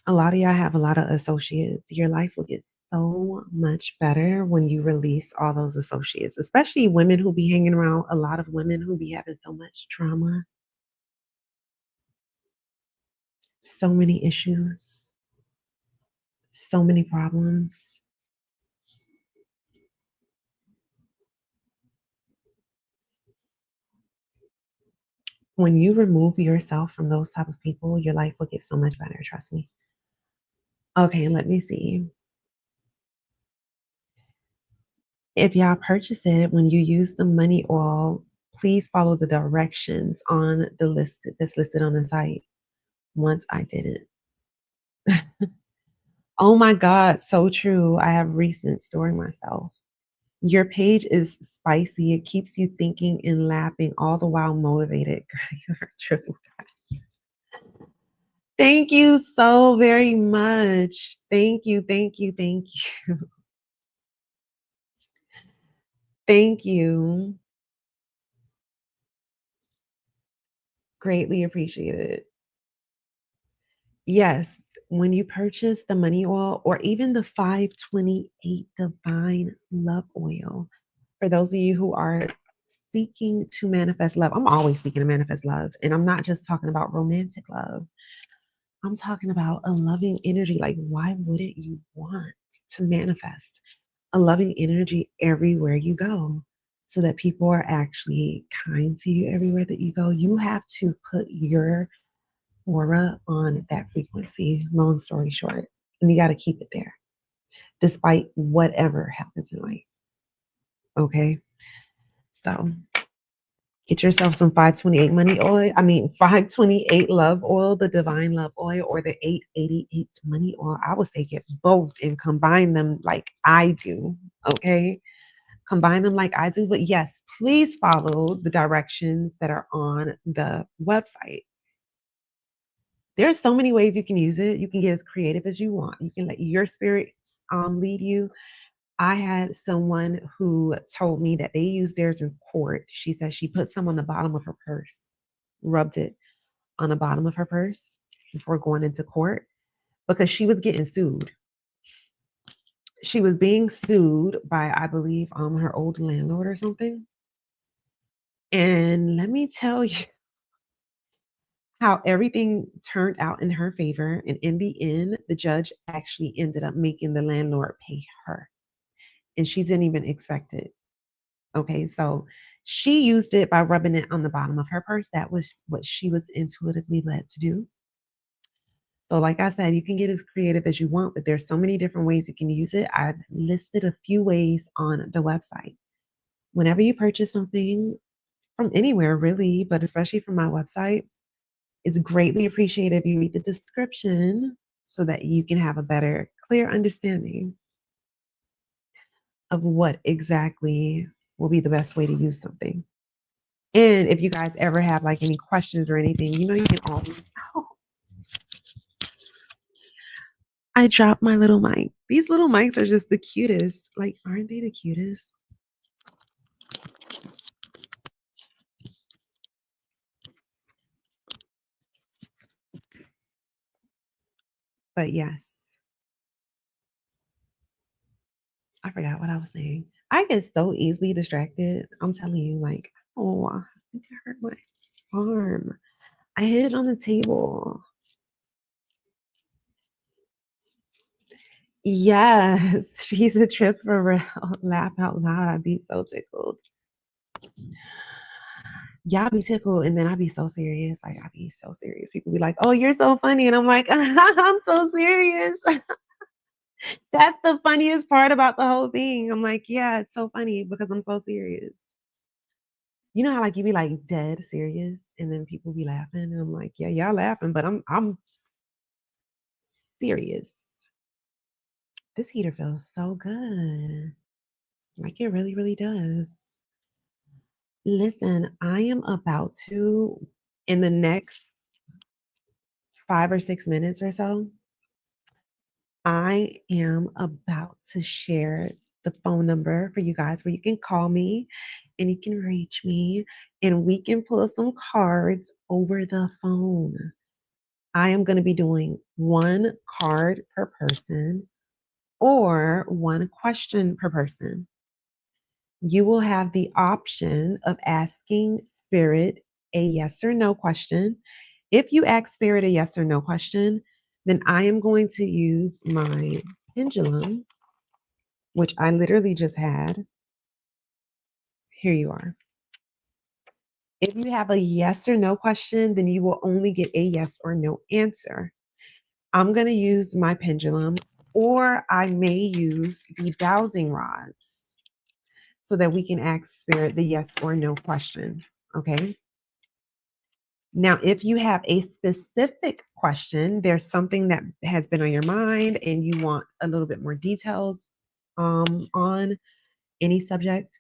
a lot of y'all have a lot of associates. Your life will get so much better when you release all those associates, especially women who be hanging around a lot of women who be having so much trauma, so many issues, so many problems. When you remove yourself from those type of people, your life will get so much better, trust me. Okay, let me see. If y'all purchase it, when you use the money oil, please follow the directions on the list that's listed on the site. Once I did it. Oh my God, so true. I have recent story myself. Your page is spicy. It keeps you thinking and laughing, all the while motivated. Girl, you are true. Thank you so very much. Thank you, thank you, thank you. Thank you. Greatly appreciated. Yes, when you purchase the money oil or even the 528 divine love oil, for those of you who are seeking to manifest love, I'm always seeking to manifest love. And I'm not just talking about romantic love, I'm talking about a loving energy. Like, why wouldn't you want to manifest a loving energy everywhere you go so that people are actually kind to you everywhere that you go? You have to put your aura on that frequency, long story short. And you got to keep it there despite whatever happens in life. Okay. So get yourself some 528 money oil. 528 love oil, the divine love oil, or the 888 money oil. I would say get both and combine them like I do. Okay. Combine them like I do. But yes, please follow the directions that are on the website. There's so many ways you can use it. You can get as creative as you want. You can let your spirit lead you. I had someone who told me that they use theirs in court. She said she put some on the bottom of her purse, rubbed it on the bottom of her purse before going into court because she was getting sued. She was being sued by, I believe, her old landlord or something. And let me tell you how everything turned out in her favor. And in the end, the judge actually ended up making the landlord pay her. And she didn't even expect it. Okay, so she used it by rubbing it on the bottom of her purse. That was what she was intuitively led to do. So, like I said, you can get as creative as you want, but there's so many different ways you can use it. I've listed a few ways on the website. Whenever you purchase something from anywhere, really, but especially from my website, it's greatly appreciated if you read the description so that you can have a better, clear understanding of what exactly will be the best way to use something. And if you guys ever have like any questions or anything, you can always. Oh, I dropped my little mic. These little mics are just the cutest. Like, aren't they the cutest? But yes, I forgot what I was saying. I get so easily distracted. I'm telling you, like, oh, I think I hurt my arm. I hit it on the table. Yes, she's a trip for real. Laugh out loud. I'd be so tickled. Y'all be tickled, and then I'd be so serious. Like, I'd be so serious. People be like, oh, you're so funny. And I'm like, I'm so serious. That's the funniest part about the whole thing. I'm like, yeah, it's so funny because I'm so serious. You know how like you be like dead serious and then people be laughing and I'm like, yeah, y'all laughing, but I'm serious. This heater feels so good. Like it really, really does. Listen, I am about to in the next 5 or 6 minutes or so, I am about to share the phone number for you guys where you can call me and you can reach me and we can pull some cards over the phone. I am going to be doing one card per person or one question per person. You will have the option of asking Spirit a yes or no question. If you ask Spirit a yes or no question, then I am going to use my pendulum, which I literally just had. Here you are. If you have a yes or no question, then you will only get a yes or no answer. I'm going to use my pendulum, or I may use the dowsing rods so that we can ask Spirit the yes or no question. Okay. Now, if you have a specific question, there's something that has been on your mind and you want a little bit more details on any subject,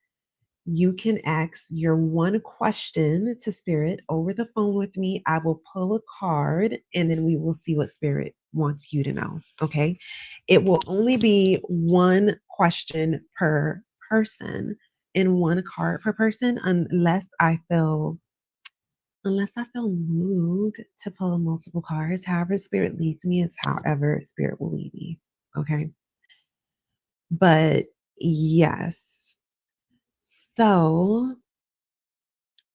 you can ask your one question to Spirit over the phone with me. I will pull a card and then we will see what Spirit wants you to know. Okay. It will only be one question per person and one card per person unless I feel moved to pull multiple cards, however spirit leads me is however spirit will lead me. Okay. But yes. So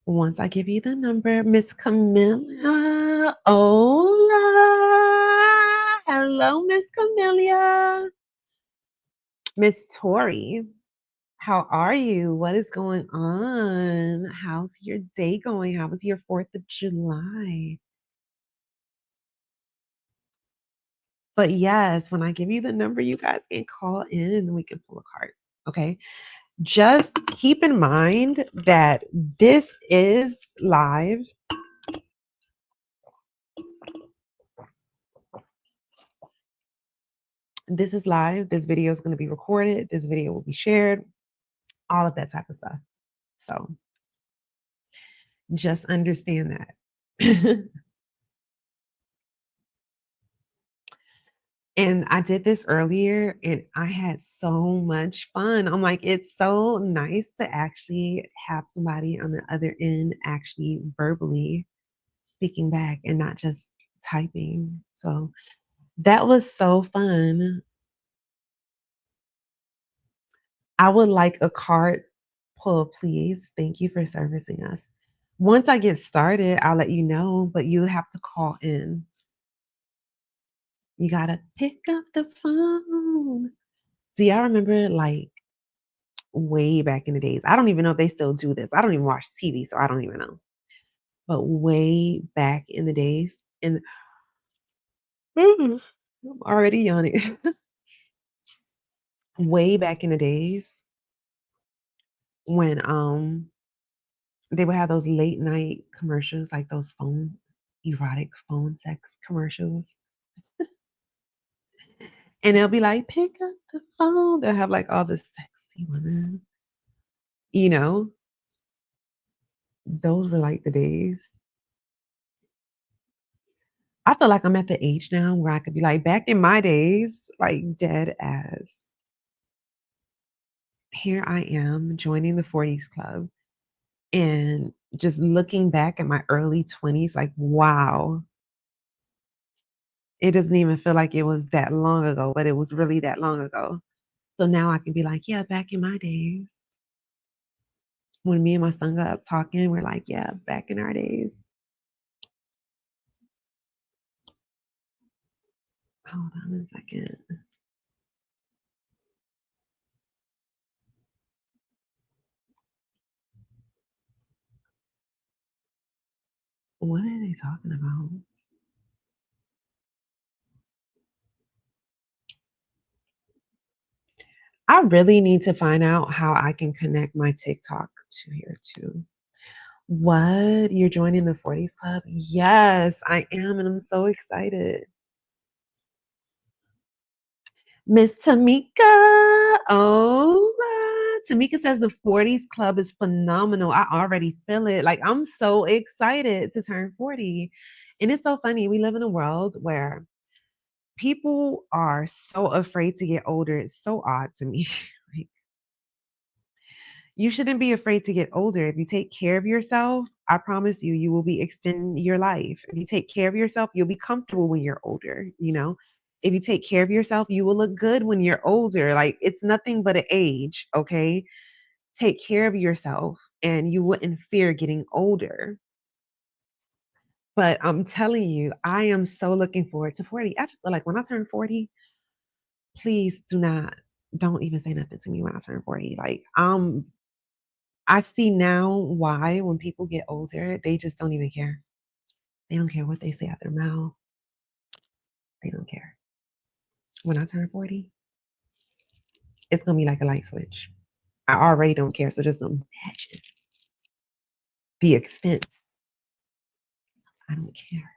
once I give you the number, Miss Camellia. Hola. Hello, Miss Camellia. Miss Tori. How are you? What is going on? How's your day going? How was your 4th of July? But yes, when I give you the number, you guys can call in and we can pull a card. Okay. Just keep in mind that this is live. This is live. This video is going to be recorded. This video will be shared, all of that type of stuff. So just understand that. And I did this earlier and I had so much fun. I'm like, it's so nice to actually have somebody on the other end actually verbally speaking back and not just typing. So that was so fun. I would like a card pull, please. Thank you for servicing us. Once I get started, I'll let you know, but you have to call in. You gotta pick up the phone. Do y'all remember like way back in the days? I don't even know if they still do this. I don't even watch TV, so I don't even know. But way back in the days, and I'm already yawning. Way back in the days when they would have those late night commercials, like those erotic phone sex commercials. And they'll be like, pick up the phone. They'll have like all the sexy women, you know, those were like the days. I feel like I'm at the age now where I could be like, back in my days, like dead as. Here I am joining the 40s club and just looking back at my early 20s, like, wow, it doesn't even feel like it was that long ago, but it was really that long ago. So now I can be like, yeah, back in my days, when me and my son got up talking, we're like, yeah, back in our days. Hold on a second. What are they talking about? I really need to find out how I can connect my TikTok to here too. What? You're joining the 40s club? Yes, I am, and I'm so excited. Miss Tamika. Oh, Tamika says the 40s club is phenomenal. I already feel it. Like, I'm so excited to turn 40. And it's so funny. We live in a world where people are so afraid to get older. It's so odd to me. Like, you shouldn't be afraid to get older. If you take care of yourself, I promise you, you will be extending your life. If you take care of yourself, you'll be comfortable when you're older, you know? If you take care of yourself, you will look good when you're older. Like, it's nothing but an age, okay? Take care of yourself and you wouldn't fear getting older. But I'm telling you, I am so looking forward to 40. I just feel like when I turn 40, please don't even say nothing to me when I turn 40. Like, I see now why when people get older, they just don't even care. They don't care what they say out their mouth. They don't care. When I turn 40, it's gonna be like a light switch. I already don't care. So just imagine the extent. I don't care.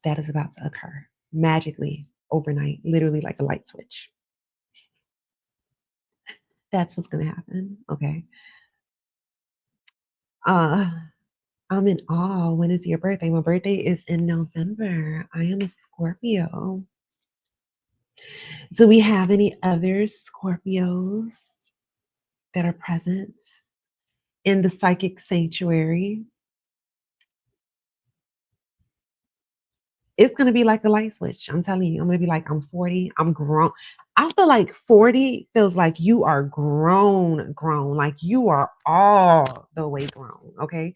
That is about to occur magically overnight, literally like a light switch. That's what's gonna happen. Okay. Uh I'm in awe. When is your birthday? My birthday is in November. I am a Scorpio. Do we have any other Scorpios that are present in the psychic sanctuary? It's gonna be like a light switch. I'm telling you, I'm gonna be like, I'm 40, I'm grown. I feel like 40 feels like you are grown, like you are all the way grown. Okay.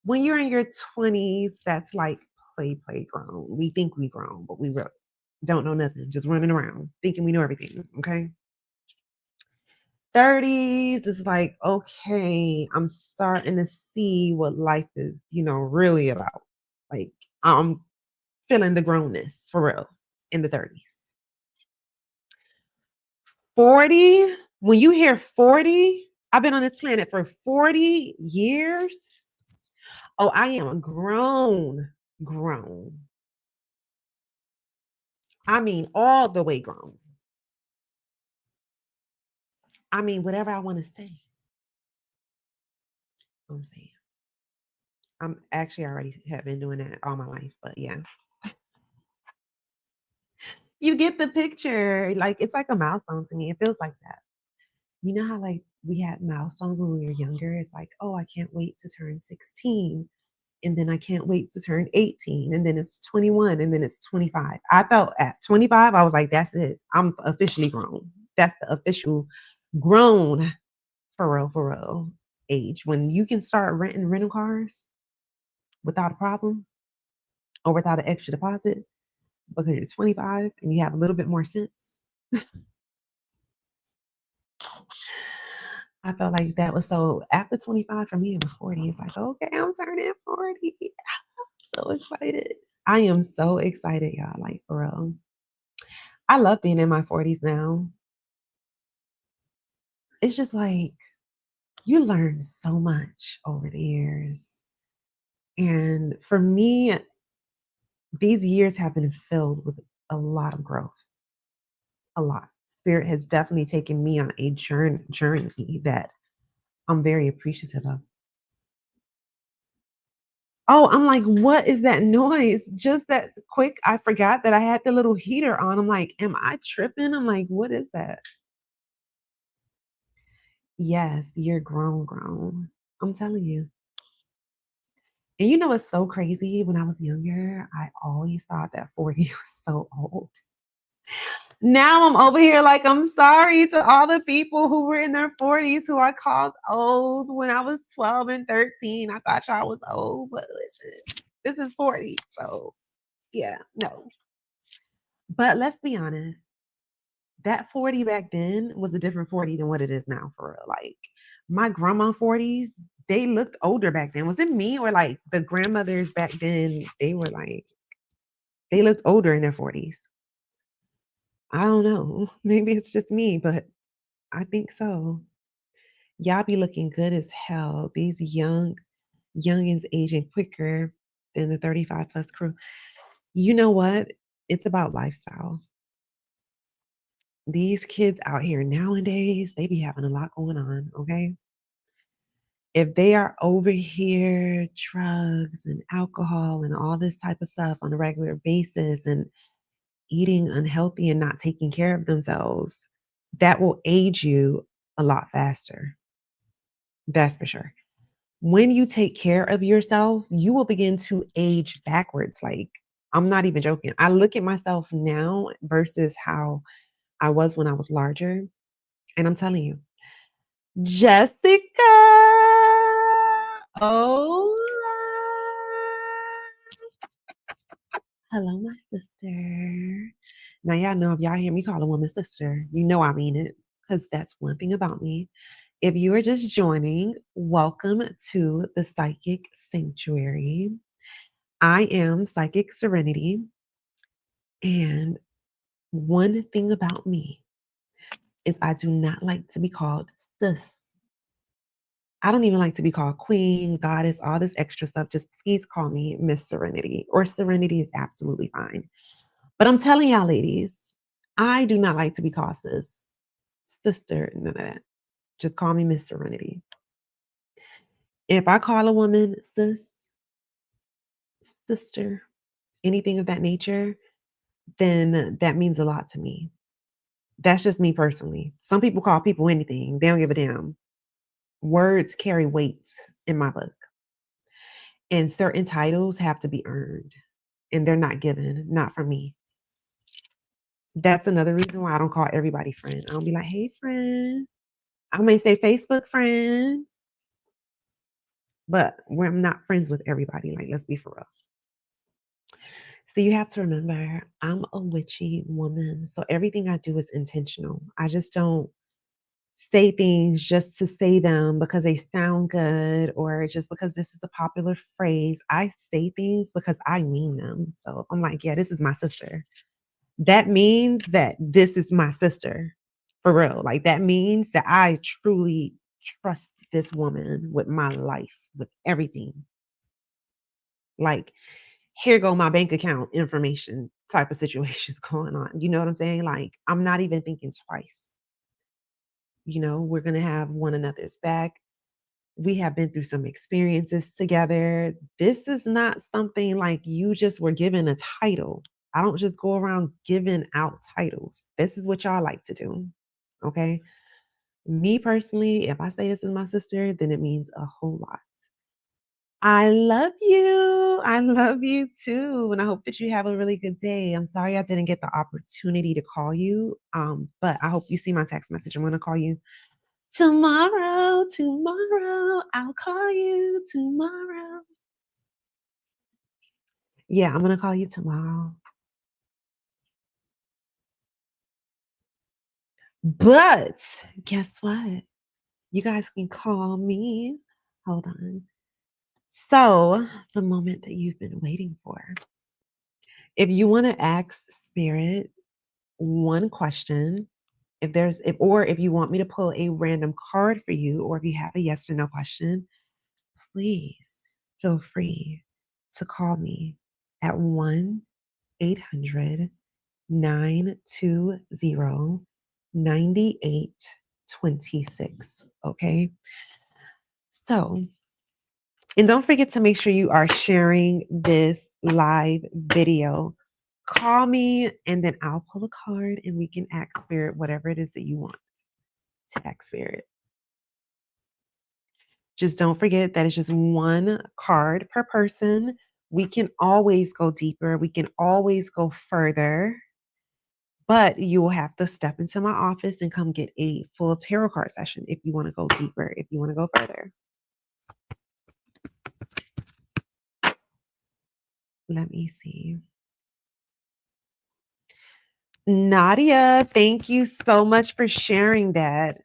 When you're in your 20s, that's like play grown. We think we grown, but we really don't know nothing, just running around thinking we know everything. Okay. 30s is like, okay, I'm starting to see what life is, really about. Like, I'm feeling the grownness for real in the 30s. 40, when you hear 40, I've been on this planet for 40 years. Oh, I am grown. I mean, all the way grown. I mean, whatever I want to say, I'm saying. I'm actually already have been doing that all my life, but yeah. You get the picture. Like, it's like a milestone to me. It feels like that. You know how like we had milestones when we were younger? It's like, oh, I can't wait to turn 16. And then I can't wait to turn 18. And then it's 21. And then it's 25. I felt at 25, I was like, that's it. I'm officially grown. That's the official grown for real age. When you can start renting rental cars without a problem or without an extra deposit because you're 25 and you have a little bit more sense. I felt like that was so after 25 for me, it was 40. It's like, okay, I'm turning 40. I'm so excited. I am so excited, y'all. Like, for real. I love being in my 40s now. It's just like you learn so much over the years. And for me, these years have been filled with a lot of growth. A lot. Spirit has definitely taken me on a journey that I'm very appreciative of. Oh, I'm like, what is that noise? Just that quick, I forgot that I had the little heater on. I'm like, am I tripping? I'm like, what is that? Yes, you're grown. I'm telling you. And you know what's so crazy? When I was younger, I always thought that 40 was so old. Now I'm over here like, I'm sorry to all the people who were in their 40s who are called old. When I was 12 and 13, I thought y'all was old, but listen, this is 40. So yeah, no. But let's be honest, that 40 back then was a different 40 than what it is now for real. Like my grandma 40s, they looked older back then. Was it me or like the grandmothers back then? They were like, they looked older in their 40s. I don't know. Maybe it's just me, but I think so. Y'all be looking good as hell. These youngins aging quicker than the 35 plus crew. You know what? It's about lifestyle. These kids out here nowadays, they be having a lot going on, okay? If they are over here, drugs and alcohol and all this type of stuff on a regular basis and eating unhealthy and not taking care of themselves, that will age you a lot faster. That's for sure. When you take care of yourself, you will begin to age backwards. Like, I'm not even joking. I look at myself now versus how I was when I was larger. And I'm telling you, Jessica. Oh, hello, my sister. Now, y'all know if y'all hear me call a woman sister, you know I mean it because that's one thing about me. If you are just joining, welcome to the Psychic Sanctuary. I am Psychic Serenity. And one thing about me is I do not like to be called sis. I don't even like to be called queen, goddess, all this extra stuff. Just please call me Miss Serenity, or Serenity is absolutely fine. But I'm telling y'all, ladies, I do not like to be called sis, sister, none of that. Just call me Miss Serenity. If I call a woman sis, sister, anything of that nature, then that means a lot to me. That's just me personally. Some people call people anything, they don't give a damn. Words carry weight in my book, and certain titles have to be earned. and they're not given, not from me. That's another reason why I don't call everybody friend. I don't be like, hey, friend. I may say Facebook friend, but I'm not friends with everybody. Like, let's be for real. So you have to remember, I'm a witchy woman. So everything I do is intentional. I just don't say things just to say them because they sound good or just because this is a popular phrase. I say things because I mean them. So I'm like, yeah, this is my sister. That means that this is my sister for real. Like that means that I truly trust this woman with my life, with everything. Like, here go my bank account information type of situations going on. You know what I'm saying? Like, I'm not even thinking twice. We're going to have one another's back. We have been through some experiences together. This is not something like you just were given a title. I don't just go around giving out titles. This is what y'all like to do. Okay. Me personally, if I say this is my sister, then it means a whole lot. I love you. I love you too. And I hope that you have a really good day. I'm sorry I didn't get the opportunity to call you. But I hope you see my text message. I'm gonna call you tomorrow. Tomorrow. I'll call you tomorrow. Yeah, I'm gonna call you tomorrow. But guess what? You guys can call me. Hold on. So, the moment that you've been waiting for. If you want to ask Spirit one question, if you want me to pull a random card for you, or if you have a yes or no question, please feel free to call me at 1-800-920-9826. Okay. So, and don't forget to make sure you are sharing this live video. Call me and then I'll pull a card and we can ask Spirit whatever it is that you want to ask Spirit. Just don't forget that it's just one card per person. We can always go deeper. We can always go further. But you will have to step into my office and come get a full tarot card session if you want to go deeper, if you want to go further. Let me see. Nadia, thank you so much for sharing that.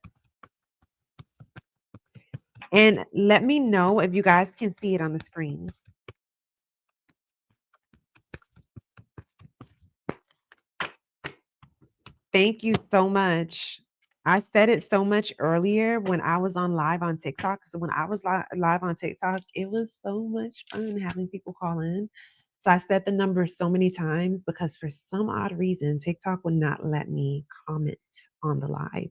And let me know if you guys can see it on the screen. Thank you so much. I said it so much earlier when I was on live on TikTok. So when I was live on TikTok, it was so much fun having people call in. So I said the number so many times because for some odd reason, TikTok would not let me comment on the live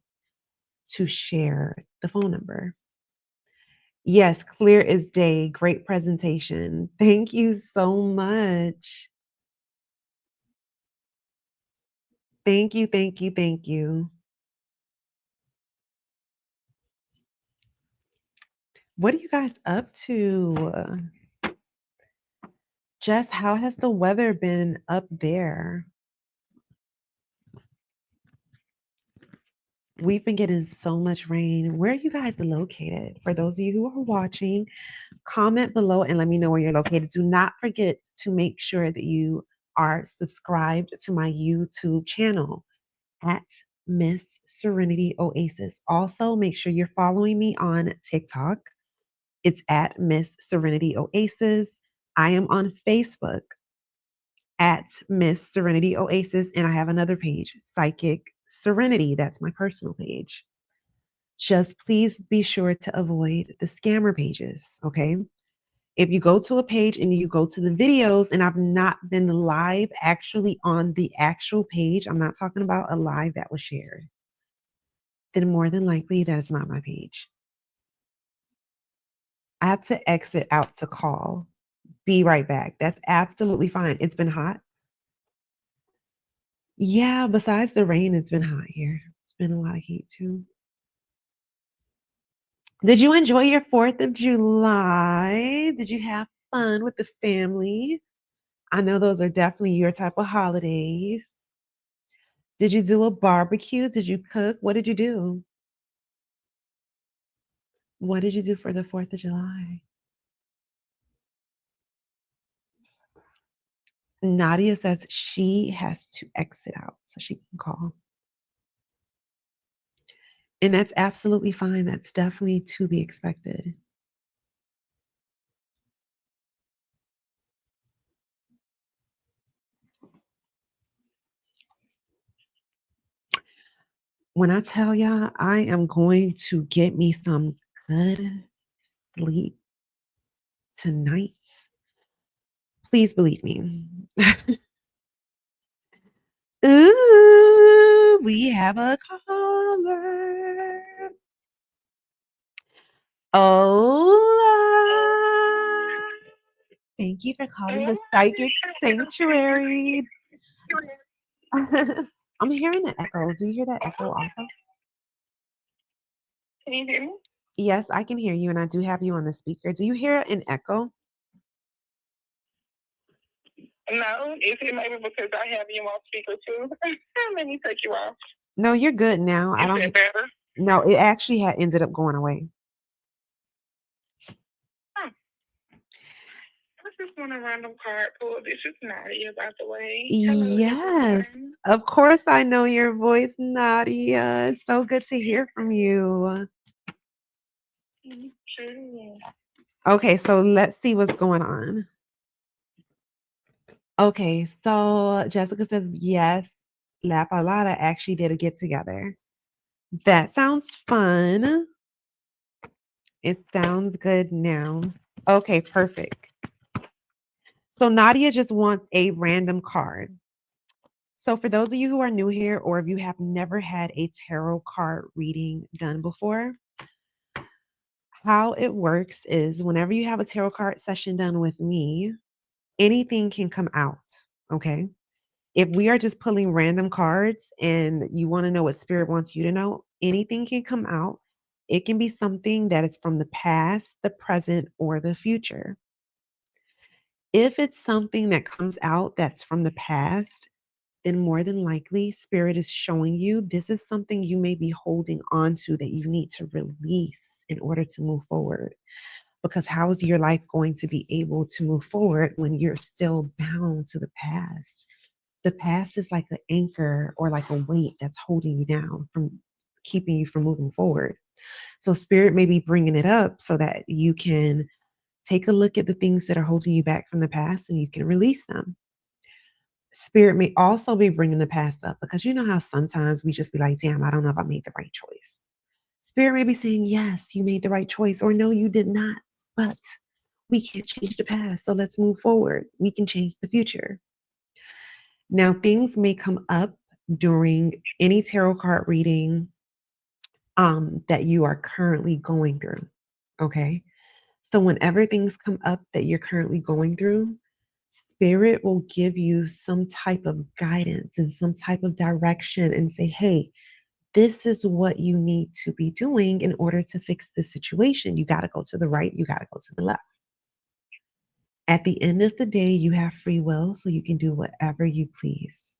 to share the phone number. Yes, clear as day. Great presentation. Thank you so much. Thank you, thank you, thank you. What are you guys up to? Jess, how has the weather been up there? We've been getting so much rain. Where are you guys located? For those of you who are watching, comment below and let me know where you're located. Do not forget to make sure that you are subscribed to my YouTube channel at Miss Serenity Oasis. Also, make sure you're following me on TikTok. It's at Miss Serenity Oasis. I am on Facebook at Miss Serenity Oasis, and I have another page, Psychic Serenity. That's my personal page. Just please be sure to avoid the scammer pages, okay? If you go to a page and you go to the videos, and I've not been live actually on the actual page, I'm not talking about a live that was shared, then more than likely that is not my page. I have to exit out to call. Be right back. That's absolutely fine. It's been hot. Yeah, besides the rain, it's been hot here. It's been a lot of heat too. Did you enjoy your 4th of July? Did you have fun with the family? I know those are definitely your type of holidays. Did you do a barbecue? Did you cook? What did you do? What did you do for the 4th of July? Nadia says she has to exit out so she can call. And that's absolutely fine. That's definitely to be expected. When I tell y'all, I am going to get me some good sleep tonight. Please believe me. Ooh, we have a caller. Hola. Thank you for calling the Psychic Sanctuary. I'm hearing an echo. Do you hear that echo also? Can you hear me? Yes, I can hear you, and I do have you on the speaker. Do you hear an echo? No, is it maybe because I have you on speaker too? Let me take you off. No, you're good now. I Is don't. that better? No, it actually had ended up going away. Huh. I just want a random card pull. This is Nadia, by the way. Hello, Yes, everyone. of course I know your voice, Nadia. It's so good to hear from you. Sure. Okay, so let's see what's going on. Okay, so Jessica says yes, La Palada actually did a get together. That sounds fun. It sounds good now. Okay, perfect. So Nadia just wants a random card. So for those of you who are new here, or if you have never had a tarot card reading done before, how it works is whenever you have a tarot card session done with me, anything can come out. Okay. If we are just pulling random cards and you want to know what spirit wants you to know, anything can come out. It can be something that is from the past, the present, or the future. If it's something that comes out that's from the past, then more than likely, spirit is showing you this is something you may be holding on to that you need to release in order to move forward. Because how is your life going to be able to move forward when you're still bound to the past? The past is like an anchor or like a weight that's holding you down from keeping you from moving forward. So, spirit may be bringing it up so that you can take a look at the things that are holding you back from the past and you can release them. Spirit may also be bringing the past up because you know how sometimes we just be like, damn, I don't know if I made the right choice. Spirit may be saying, yes, you made the right choice, or no, you did not. But we can't change the past. So let's move forward. We can change the future. Now, things may come up during any tarot card reading that you are currently going through. Okay. So, whenever things come up that you're currently going through, spirit will give you some type of guidance and some type of direction and say, hey, this is what you need to be doing in order to fix this situation. You got to go to the right, you got to go to the left. At the end of the day, you have free will, so you can do whatever you please.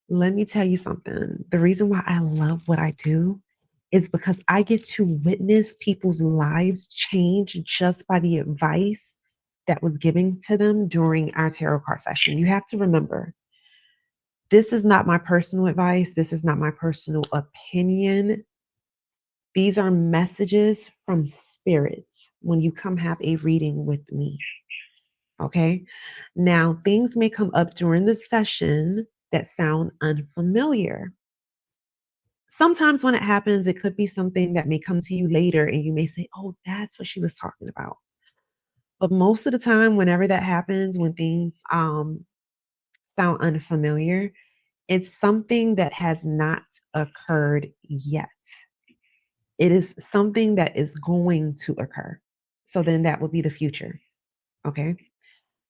Let me tell you something. The reason why I love what I do is because I get to witness people's lives change just by the advice that was given to them during our tarot card session. You have to remember, this is not my personal advice. This is not my personal opinion. These are messages from spirit when you come have a reading with me. Okay. Now, things may come up during the session that sound unfamiliar. Sometimes when it happens, it could be something that may come to you later and you may say, oh, that's what she was talking about. But most of the time, whenever that happens, when things sound unfamiliar, it's something that has not occurred yet. It is something that is going to occur. So then that would be the future. Okay.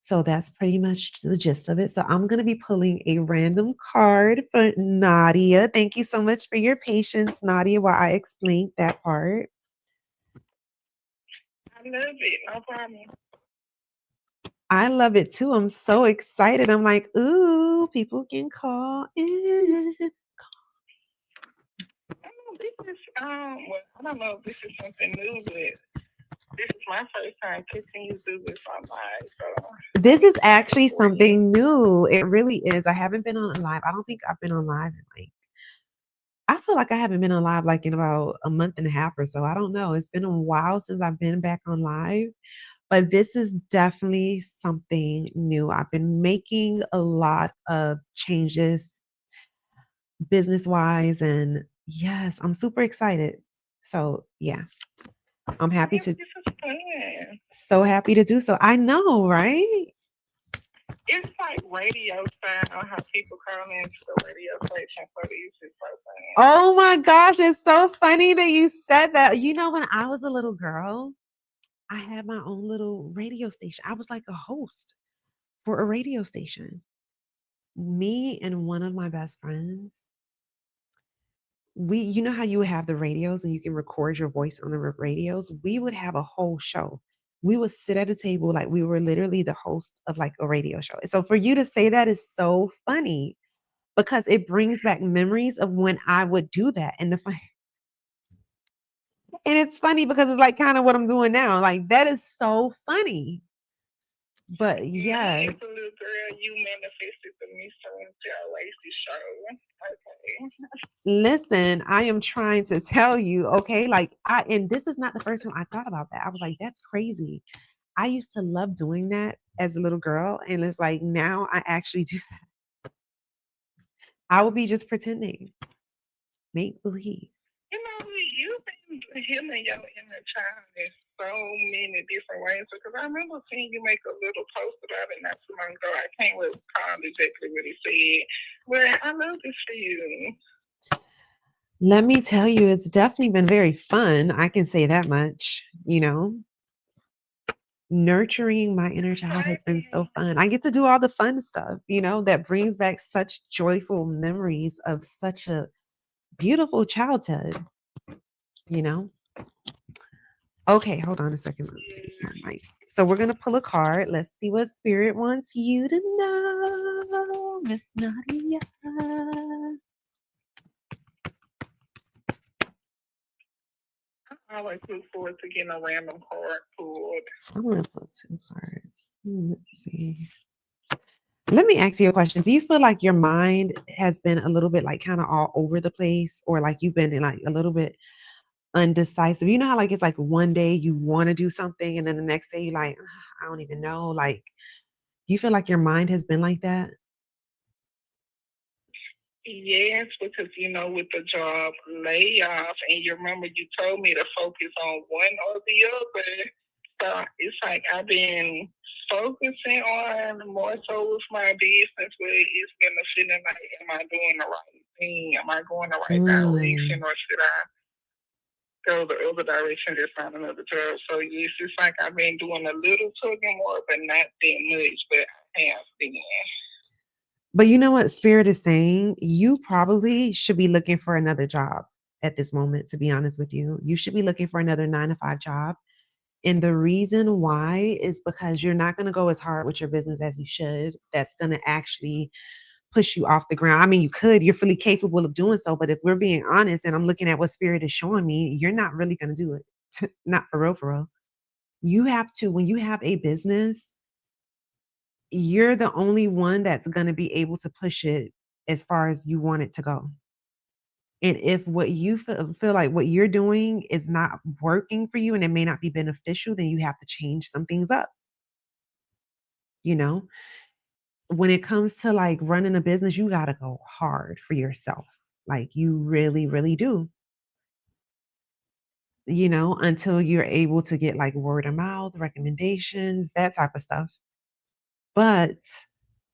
So that's pretty much the gist of it. So I'm going to be pulling a random card for Nadia. Thank you so much for your patience, Nadia, while I explained that part. I love it. No problem. I love it too. I'm so excited. I'm like, ooh, people can call in. This is well, I don't know if this is something new, but this is my first time catching you do this online, so This I'm is excited actually for you. something new. It really is. I haven't been on live. I don't think I've been on live in like, I feel like I haven't been on live like in about a month and a half or so. I don't know. It's been a while since I've been back on live, but this is definitely something new. I've been making a lot of changes business wise, and yes, I'm super excited. So, yeah, I'm happy Yeah, to, this is fun. so happy to do so. I know, right? It's like radio style, how people call into the radio station for these. It's so fun. Oh my gosh, it's so funny that you said that. You know, when I was a little girl, I had my own little radio station. I was like a host for a radio station. Me and one of my best friends, you know how you would have the radios and you can record your voice on the radios? We would have a whole show. We would sit at a table like we were literally the host of like a radio show. So for you to say that is so funny because it brings back memories of when I would do that. And it's funny because it's like kind of what I'm doing now. Like that is so funny. But Me yes, as a little girl, you manifested the Mr. Oasis show. Okay. listen, I am trying to tell you, okay? Like and this is not the first time I thought about that. I was like, that's crazy. I used to love doing that as a little girl. And it's like now I actually do that. I would be just pretending, make believe. You know, you've been healing your inner child in so many different ways because I remember seeing you make a little post about it not too long ago. I can't recall exactly what it said, but I love this for you. Let me tell you, it's definitely been very fun. I can say that much, nurturing my inner child has been so Exciting. fun. I get to do all the fun stuff, that brings back such joyful memories of such a beautiful childhood, you know? Okay, hold on a second. Let me fix Yeah. my mic. So we're gonna pull a card. Let's see what spirit wants you to know, Miss Nadia. I always look forward to getting a random card pulled. I'm gonna pull two cards. Let's see. Let me ask you a question. Do you feel like your mind has been a little bit like kind of all over the place, or like you've been in like a little bit undecisive? You know how like it's like one day you want to do something and then the next day you're like, "Ugh, I don't even know." Like, do you feel like your mind has been like that? Yes, because with the job layoff, and you remember you told me to focus on one or the other. So it's like I've been focusing on more so with my business, but it's been a feeling like, am I doing the right thing? Am I going the right Mm. direction, or should I go the other direction and find another job? So yes, it's like I've been doing a little tugging more, but not that much. But I have been. But you know what Spirit is saying? You probably should be looking for another job at this moment, to be honest with you. You should be looking for another 9 to 5 job. And the reason why is because you're not going to go as hard with your business as you should. That's going to actually push you off the ground. I mean, you could, you're fully capable of doing so. But if we're being honest and I'm looking at what Spirit is showing me, you're not really going to do it. Not for real, for real. You have to, when you have a business, you're the only one that's going to be able to push it as far as you want it to go. And if what you feel like what you're doing is not working for you and it may not be beneficial, then you have to change some things up. You know, when it comes to like running a business, you got to go hard for yourself. Like you really, really do, until you're able to get like word of mouth, recommendations, that type of stuff. But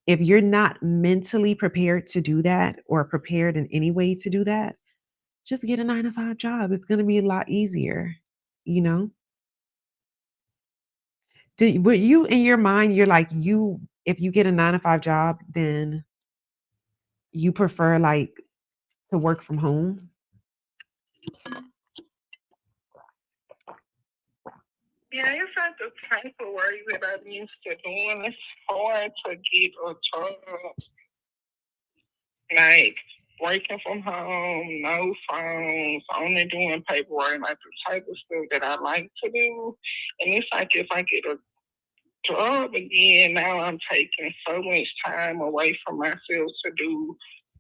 if you're not mentally prepared to do that or prepared in any way to do that, just get a 9 to 5 job. It's going to be a lot easier, you know? What you in your mind, you're like, if you get a 9 to 5 job, then you prefer like to work from home? Yeah, it's like the type of work that I'm used to doing. It's hard to get a job like working from home, no phones, only doing paperwork, like the type of stuff that I like to do. And it's like if I get a job again, now I'm taking so much time away from myself to do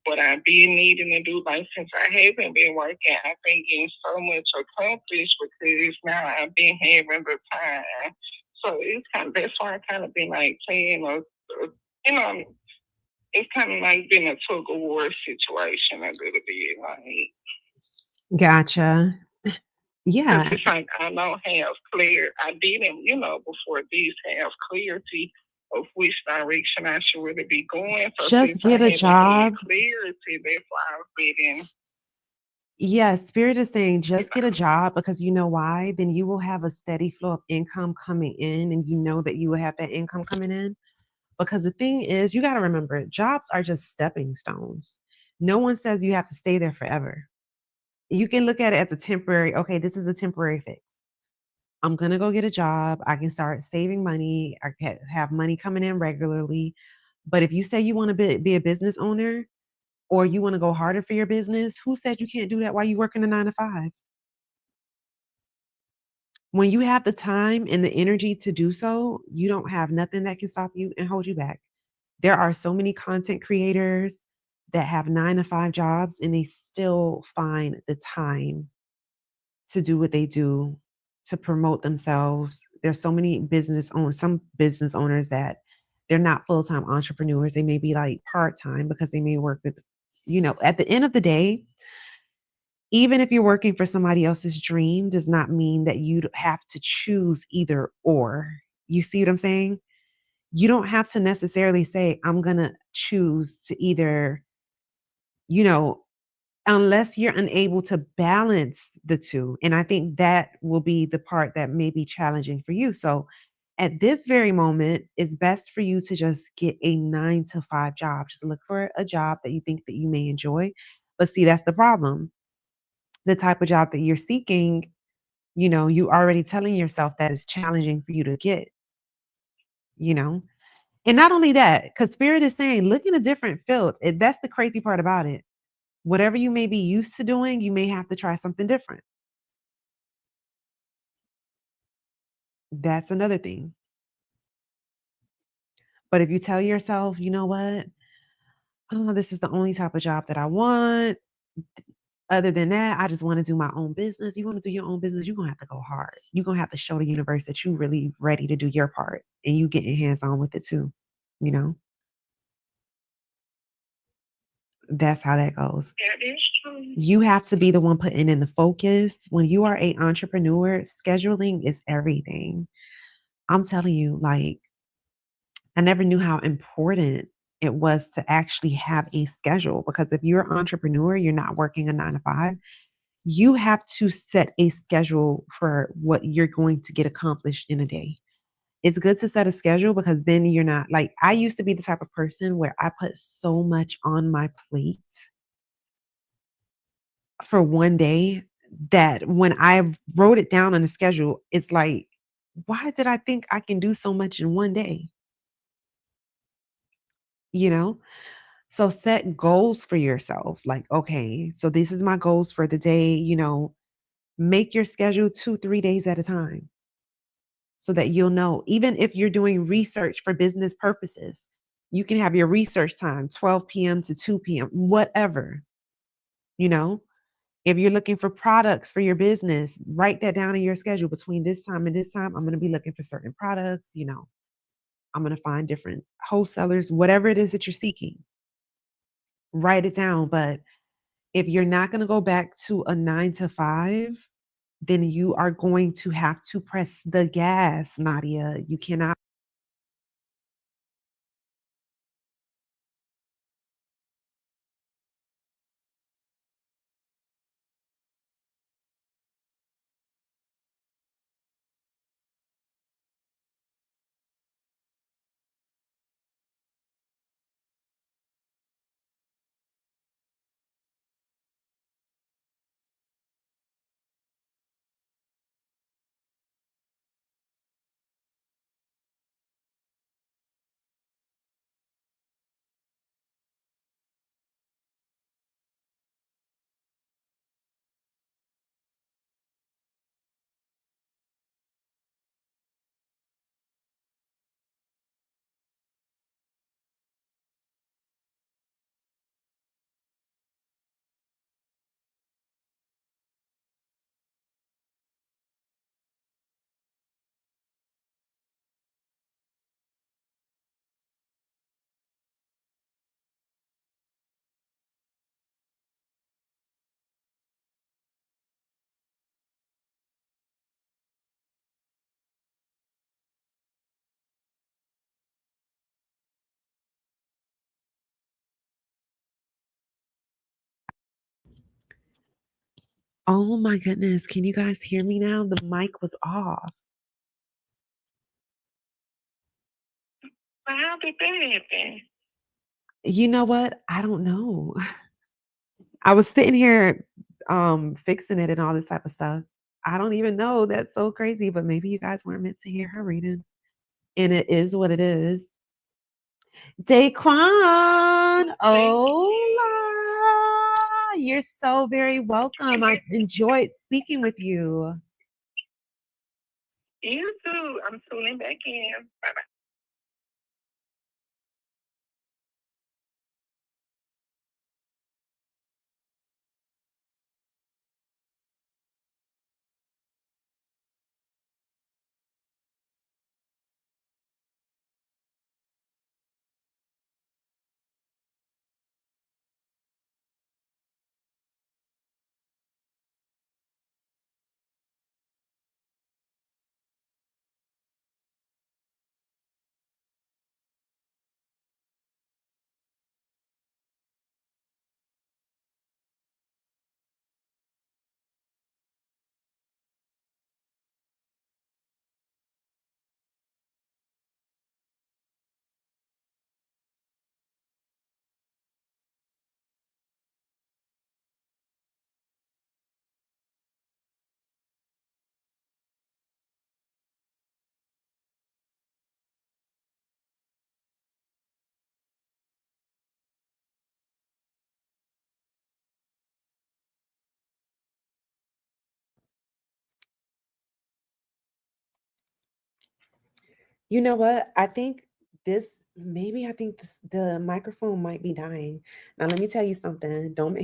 what I've been needing to do. Like since I haven't been working, I've been getting so much accomplished because now I've been having the time. So it's kind of that's why I kind of been like playing you know, it's kind of like been a tug of war situation a little bit, like Gotcha. because Yeah. it's like I don't have clear. I didn't, before this have clarity of which direction I should really be going. So Just since I get a haven't had job. clarity, that's why I've been, Yes, Spirit is saying you just get a know, job because you know why? Then you will have a steady flow of income coming in, and you know that you will have that income coming in. Because the thing is, you got to remember, jobs are just stepping stones. No one says you have to stay there forever. You can look at it as a temporary, okay, this is a temporary fix. I'm going to go get a job. I can start saving money. I can have money coming in regularly. But if you say you want to be a business owner or you want to go harder for your business, who said you can't do that while you work in a 9 to 5? When you have the time and the energy to do so, you don't have nothing that can stop you and hold you back. There are so many content creators that have 9 to 5 jobs and they still find the time to do what they do to promote themselves. There's so many some business owners that they're not full-time entrepreneurs. They may be like part-time because they may work with, at the end of the day, even if you're working for somebody else's dream, does not mean that you have to choose either or. You see what I'm saying? You don't have to necessarily say, I'm going to choose to either, you know, unless you're unable to balance the two. And I think that will be the part that may be challenging for you. So at this very moment, it's best for you to just get a 9 to 5 job. Just look for a job that you think that you may enjoy. But see, that's the problem. The type of job that you're seeking, you already telling yourself that it's challenging for you to get, you know. And not only that, because Spirit is saying, look in a different field. That's the crazy part about it. Whatever you may be used to doing, you may have to try something different. That's another thing. But if you tell yourself, you know what? Oh, this is the only type of job that I want. Other than that, I just want to do my own business. You want to do your own business, you're going to have to go hard. You're going to have to show the universe that you're really ready to do your part and you getting hands on with it too. You know, that's how that goes. that is true. You have to be the one putting in the focus. When you are a entrepreneur, scheduling is everything. I'm telling you, like, I never knew how important it was to actually have a schedule because if you're an entrepreneur, you're not working a 9 to 5, you have to set a schedule for what you're going to get accomplished in a day. It's good to set a schedule because then you're not like, I used to be the type of person where I put so much on my plate for one day that when I wrote it down on a schedule, it's like, why did I think I can do so much in one day? You know? So set goals for yourself. Like, okay, so this is my goals for the day, make your schedule 2, 3 days at a time so that you'll know. Even if you're doing research for business purposes, you can have your research time 12 p.m. to 2 p.m., whatever, you know. If you're looking for products for your business, write that down in your schedule. Between this time and this time, I'm going to be looking for certain products, I'm going to find different wholesalers, whatever it is that you're seeking. Write it down. But if you're not going to go back to a 9 to 5, then you are going to have to press the gas, Nadia. You cannot. Oh my goodness. Can you guys hear me now? The mic was off. How did that happen? You know what? I don't know. I was sitting here fixing it and all this type of stuff. I don't even know. That's so crazy, but maybe you guys weren't meant to hear her reading. And it is what it is. Daquan, Well, thank hola. You're so very welcome. I enjoyed speaking with you. you too. I'm tuning back in. Bye bye. You know what? I think the microphone might be dying. Now let me tell you something. Don't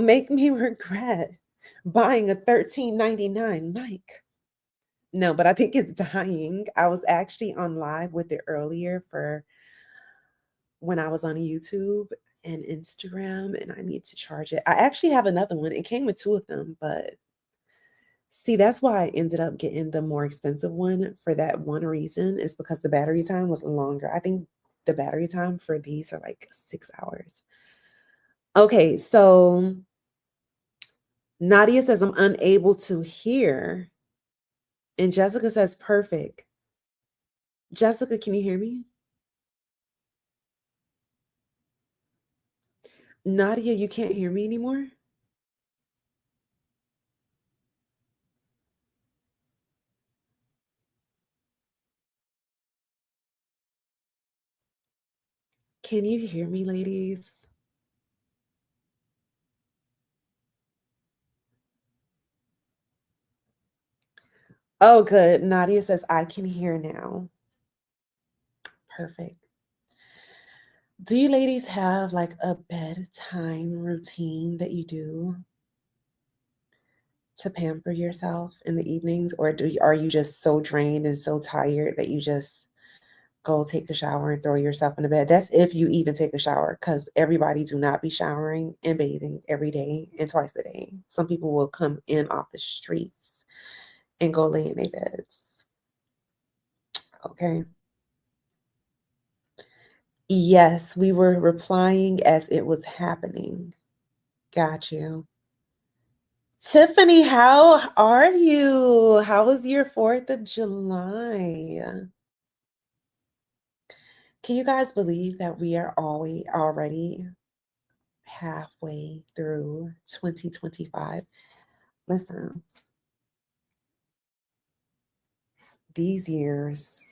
make me regret buying a $13.99 mic. No, but I think it's dying. I was actually on live with it earlier for when I was on YouTube and Instagram, and I need to charge it. I actually have another one. It came with two of them, but see, that's why I ended up getting the more expensive one for that one reason, is because the battery time was longer. I think the battery time for these are like 6 hours. Okay, so Nadia says I'm unable to hear, and Jessica says perfect. Jessica, can you hear me? Nadia, you can't hear me anymore? Can you hear me, ladies? Oh, good. Nadia says I can hear now. Perfect. Do you ladies have like a bedtime routine that you do to pamper yourself in the evenings, or are you just so drained and so tired that you just go take a shower and throw yourself in the bed? That's if you even take a shower, because everybody do not be showering and bathing every day and twice a day. Some people will come in off the streets and go lay in their beds. Okay. Yes, we were replying as it was happening. Got you. Tiffany, how are you? How was your 4th of July? Can you guys believe that we are already halfway through 2025? Listen, these years,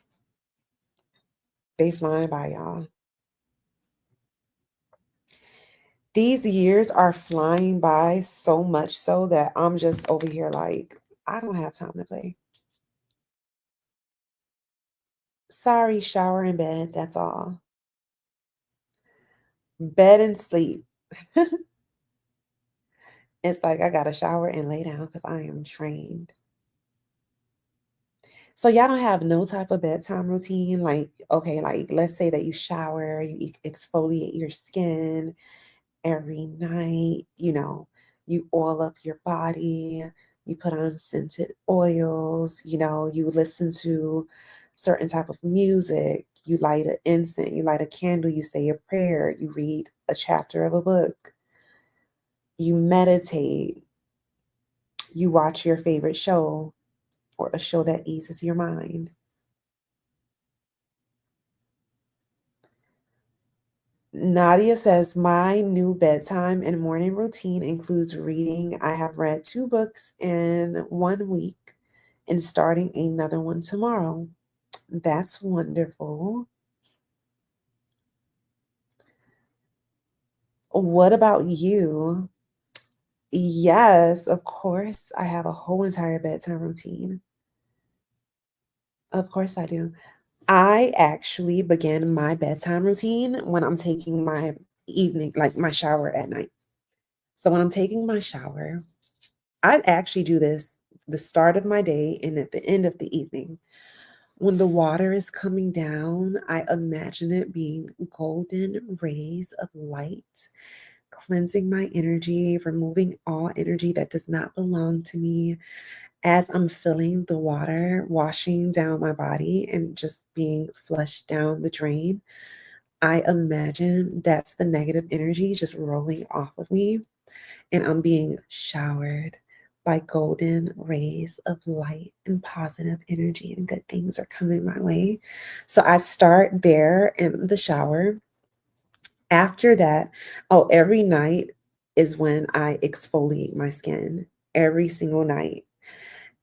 they flying by, y'all. These years are flying by so much so that I'm just over here like, I don't have time to play. Sorry, shower and bed, that's all. Bed and sleep. It's like I gotta shower and lay down because I am drained. So y'all don't have no type of bedtime routine? Like, okay, like let's say that you shower, you exfoliate your skin every night, you oil up your body, you put on scented oils, you listen to certain type of music, you light an incense, you light a candle, you say a prayer, you read a chapter of a book, you meditate. You watch your favorite show or a show that eases your mind. Nadia says, my new bedtime and morning routine includes reading. I have read 2 books in 1 week and starting another one tomorrow. That's wonderful. What about you? Yes, of course. I have a whole entire bedtime routine. Of course I do. I actually begin my bedtime routine when I'm taking my evening, like my shower at night. So when I'm taking my shower, I actually do this the start of my day and at the end of the evening. When the water is coming down, I imagine it being golden rays of light, cleansing my energy, removing all energy that does not belong to me. As I'm feeling the water washing down my body and just being flushed down the drain, I imagine that's the negative energy just rolling off of me, and I'm being showered by golden rays of light and positive energy, and good things are coming my way. So I start there in the shower. After that, oh, every night is when I exfoliate my skin, every single night.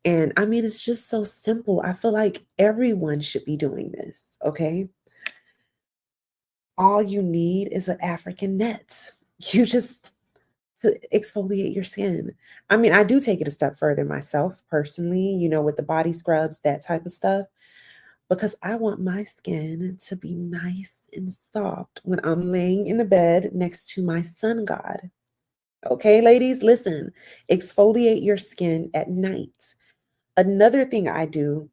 And I mean, it's just so simple. I feel like everyone should be doing this, okay? All you need is an African net. You just to exfoliate your skin. I mean, I do take it a step further myself personally, with the body scrubs, that type of stuff, because I want my skin to be nice and soft when I'm laying in the bed next to my sun god. Okay, ladies, listen, exfoliate your skin at night. Another thing I do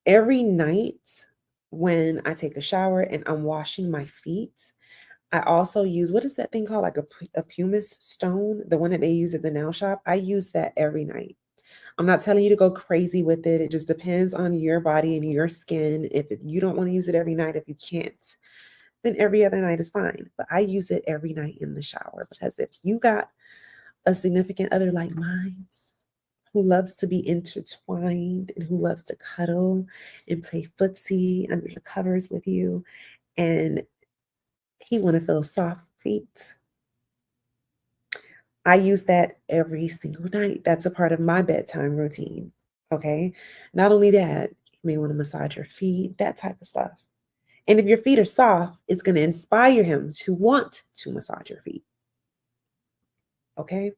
every night when I take a shower and I'm washing my feet, I also use, what is that thing called? Like a pumice stone, the one that they use at the nail shop. I use that every night. I'm not telling you to go crazy with it. It just depends on your body and your skin. You don't want to use it every night, if you can't, then every other night is fine. But I use it every night in the shower, because if you got a significant other like mine who loves to be intertwined and who loves to cuddle and play footsie under the covers with you, and he want to feel soft feet, I use that every single night. That's a part of my bedtime routine. Okay. Not only that, you may want to massage your feet, that type of stuff. And if your feet are soft, it's going to inspire him to want to massage your feet. Okay.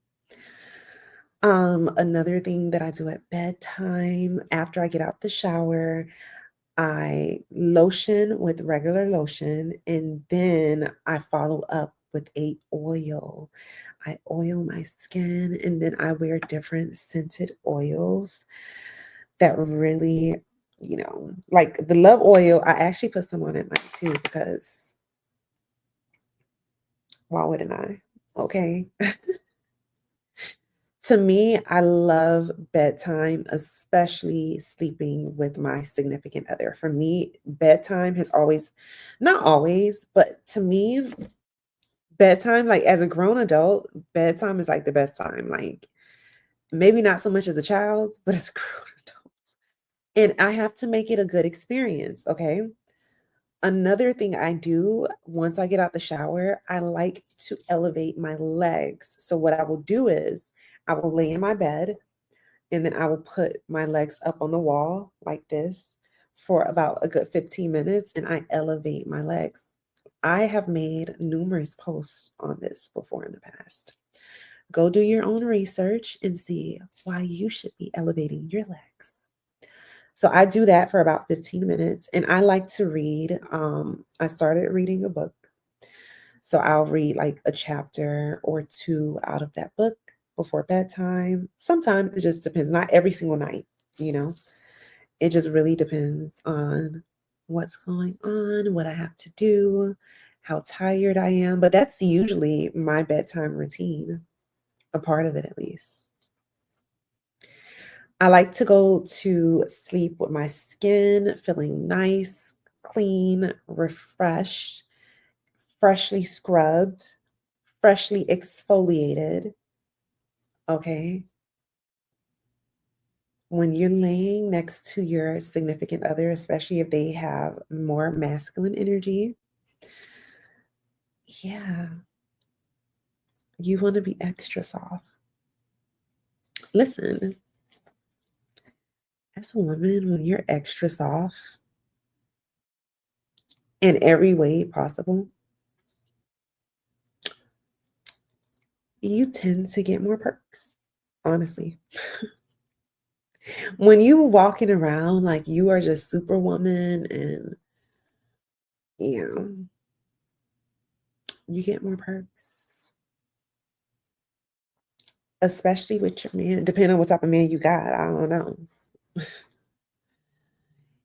Another thing that I do at bedtime after I get out the shower, I lotion with regular lotion, and then I follow up with a oil. I oil my skin, and then I wear different scented oils that really, like the love oil. I actually put some on at night too, because why wouldn't I? Okay. To me, I love bedtime, especially sleeping with my significant other. For me, bedtime has always, not always, but to me, bedtime, like as a grown adult, bedtime is like the best time. Like maybe not so much as a child, but as a grown adult. And I have to make it a good experience. Okay. Another thing I do once I get out the shower, I like to elevate my legs. So what I will do is I will lay in my bed, and then I will put my legs up on the wall like this for about a good 15 minutes, and I elevate my legs. I have made numerous posts on this before in the past. Go do your own research and see why you should be elevating your legs. So I do that for about 15 minutes, and I like to read. I started reading a book. So I'll read like a chapter or two out of that book before bedtime. Sometimes it just depends, not every single night, you know. It just really depends on what's going on, what I have to do, how tired I am. But that's usually my bedtime routine, a part of it at least. I like to go to sleep with my skin feeling nice, clean, refreshed, freshly scrubbed, freshly exfoliated. Okay. when you're laying next to your significant other, especially if they have more masculine energy, yeah, you want to be extra soft. Listen, as a woman, when you're extra soft in every way possible, you tend to get more perks, honestly. When you walking around like you are just superwoman and you know, you get more perks. Especially with your man, depending on what type of man you got. I don't know.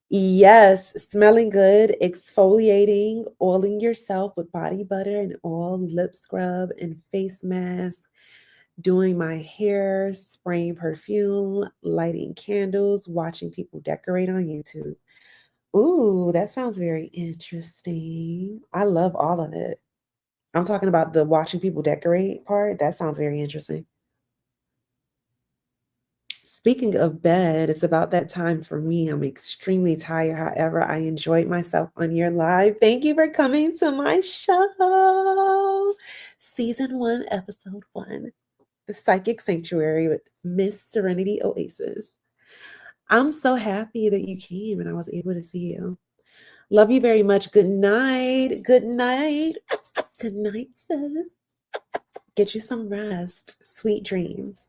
Yes, smelling good, exfoliating, oiling yourself with body butter and oil, lip scrub and face mask, doing my hair, spraying perfume, lighting candles, watching people decorate on YouTube. Ooh, that sounds very interesting. I love all of it. I'm talking about the watching people decorate part. That sounds very interesting. Speaking of bed, it's about that time for me. I'm extremely tired. However, I enjoyed myself on your live. Thank you for coming to my show. Season 1, Episode 1, The Psychic Sanctuary with Miss Serenity Oasis. I'm so happy that you came and I was able to see you. Love you very much. Good night. Good night. Good night, sis. Get you some rest. Sweet dreams.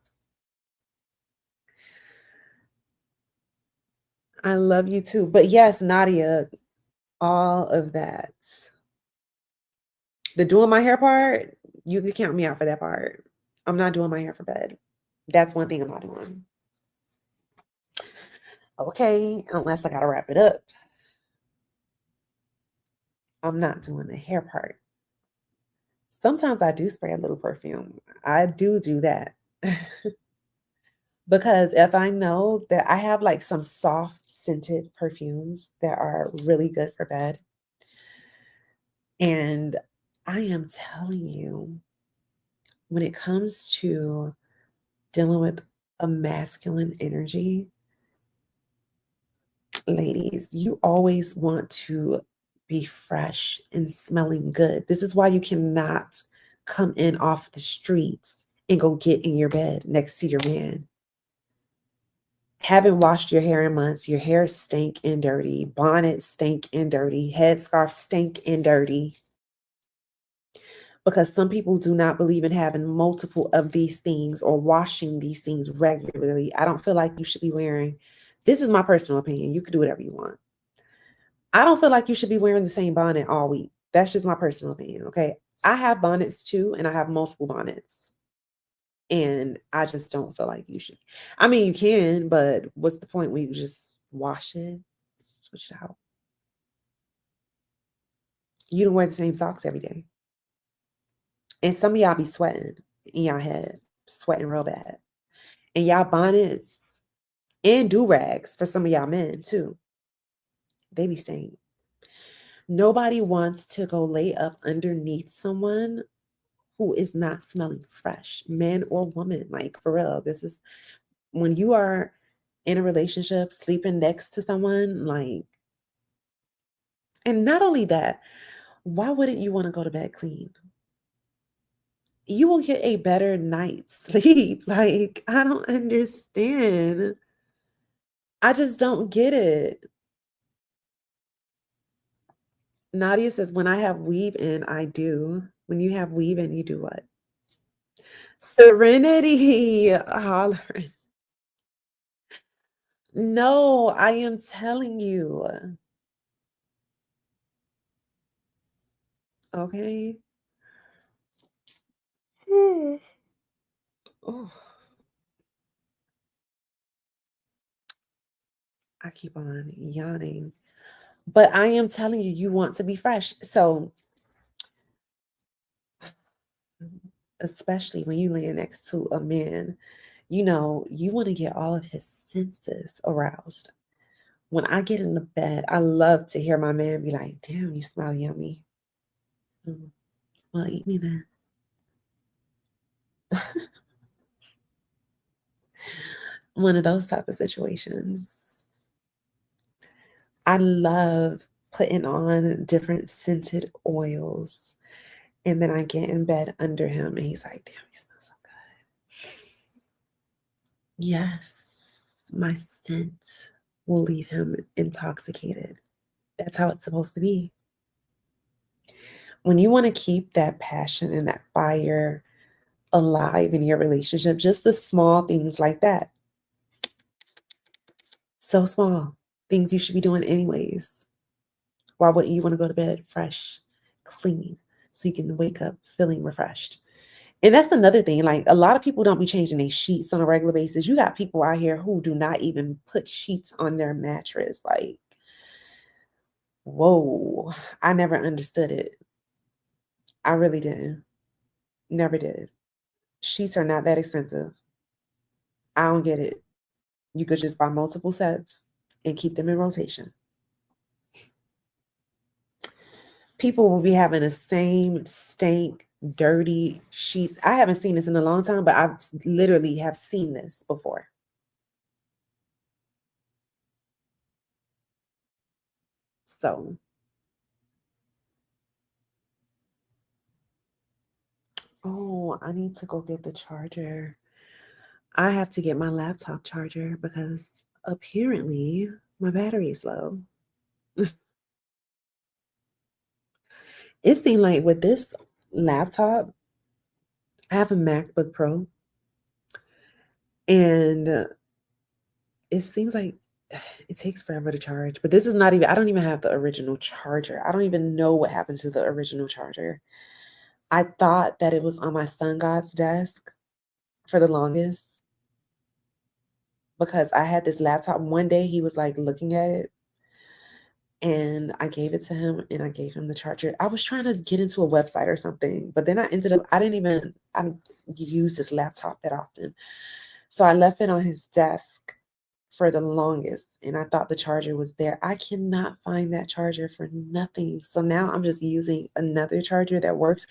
I love you too. But yes, Nadia, all of that. The doing my hair part, you can count me out for that part. I'm not doing my hair for bed. That's one thing I'm not doing. Okay, unless I gotta wrap it up. I'm not doing the hair part. Sometimes I do spray a little perfume. I do that. Because if I know that I have like some soft scented perfumes that are really good for bed, and I am telling you, when it comes to dealing with a masculine energy, ladies, you always want to be fresh and smelling good. This is why you cannot come in off the streets and go get in your bed next to your man. Haven't washed your hair in months, your hair stink and dirty, bonnet stink and dirty, headscarf stink and dirty. Because some people do not believe in having multiple of these things or washing these things regularly. I don't feel like you should be wearing, this is my personal opinion. You can do whatever you want. I don't feel like you should be wearing the same bonnet all week. That's just my personal opinion. Okay. I have bonnets too, and I have multiple bonnets. And I just don't feel like you should. I mean, you can, but what's the point when you just wash it, switch it out? You don't wear the same socks every day. And some of y'all be sweating in y'all head, sweating real bad. And y'all bonnets and do-rags for some of y'all men too. They be staying. Nobody wants to go lay up underneath someone who is not smelling fresh, man or woman. Like for real, this is when you are in a relationship, sleeping next to someone, like, and not only that, why wouldn't you want to go to bed clean? You will get a better night's sleep. Like, I don't understand. I just don't get it. Nadia says, when I have weave in, I do. When you have weave in, you do what? Serenity, hollering. No, I am telling you. Okay. Oh, I keep on yawning. But I am telling you, you want to be fresh. So, especially when you lay next to a man, you know, you want to get all of his senses aroused. When I get in the bed, I love to hear my man be like, damn, you smell yummy. Well, eat me then. One of those type of situations. I love putting on different scented oils. And then I get in bed under him and he's like, damn, you smell so good. Yes, my scent will leave him intoxicated. That's how it's supposed to be. When you want to keep that passion and that fire alive in your relationship, just the small things like that. So small. Things you should be doing anyways. Why wouldn't you want to go to bed fresh, clean, so you can wake up feeling refreshed? And that's another thing. Like a lot of people don't be changing their sheets on a regular basis. You got people out here who do not even put sheets on their mattress. Like, whoa, I never understood it. I really didn't. Never did. Sheets are not that expensive. I don't get it. You could just buy multiple sets and keep them in rotation. People will be having the same stank, dirty sheets. I haven't seen this in a long time, but I've literally have seen this before. So, oh, I need to go get the charger. I have to get my laptop charger because apparently my battery is low. It seemed like with this laptop, I have a MacBook Pro, and it seems like it takes forever to charge. But this is not even, I don't even have the original charger. I don't even know what happened to the original charger. I thought that it was on my son God's desk for the longest because I had this laptop. One day he was like looking at it and I gave it to him and I gave him the charger. I was trying to get into a website or something, but then I ended up, I didn't use this laptop that often. So I left it on his desk for the longest and I thought the charger was there. I cannot find that charger for nothing. So now I'm just using another charger that works,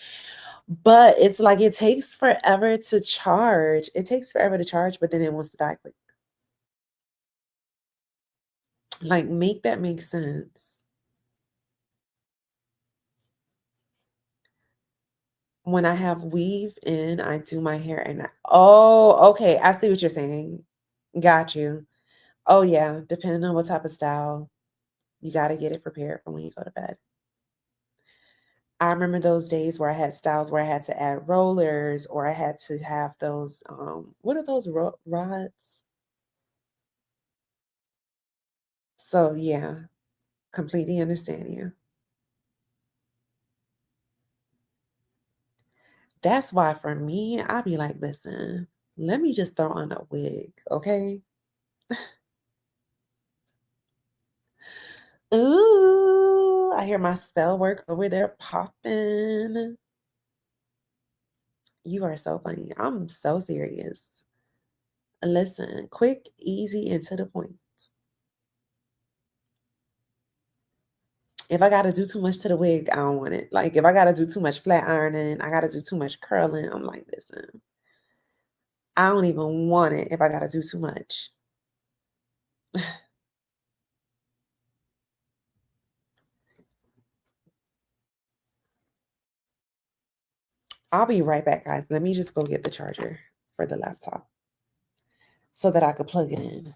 but it's like it takes forever to charge. It takes forever to charge, but then it wants to die quick. Like, make that make sense. When I have weave in, I do my hair and oh, okay. I see what you're saying. Got you. Oh yeah, depending on what type of style, you got to get it prepared for when you go to bed. I remember those days where I had styles where I had to add rollers or I had to have those what are those rods? So yeah, completely understand you. That's why for me, I'd be like, listen, let me just throw on a wig, okay? Ooh, I hear my spell work over there popping. You are so funny. I'm so serious. Listen, quick, easy, and to the point. If I gotta do too much to the wig, I don't want it. Like if I gotta do too much flat ironing, I gotta do too much curling. I'm like, listen, I don't even want it if I gotta do too much. I'll be right back, guys. Let me just go get the charger for the laptop so that I could plug it in.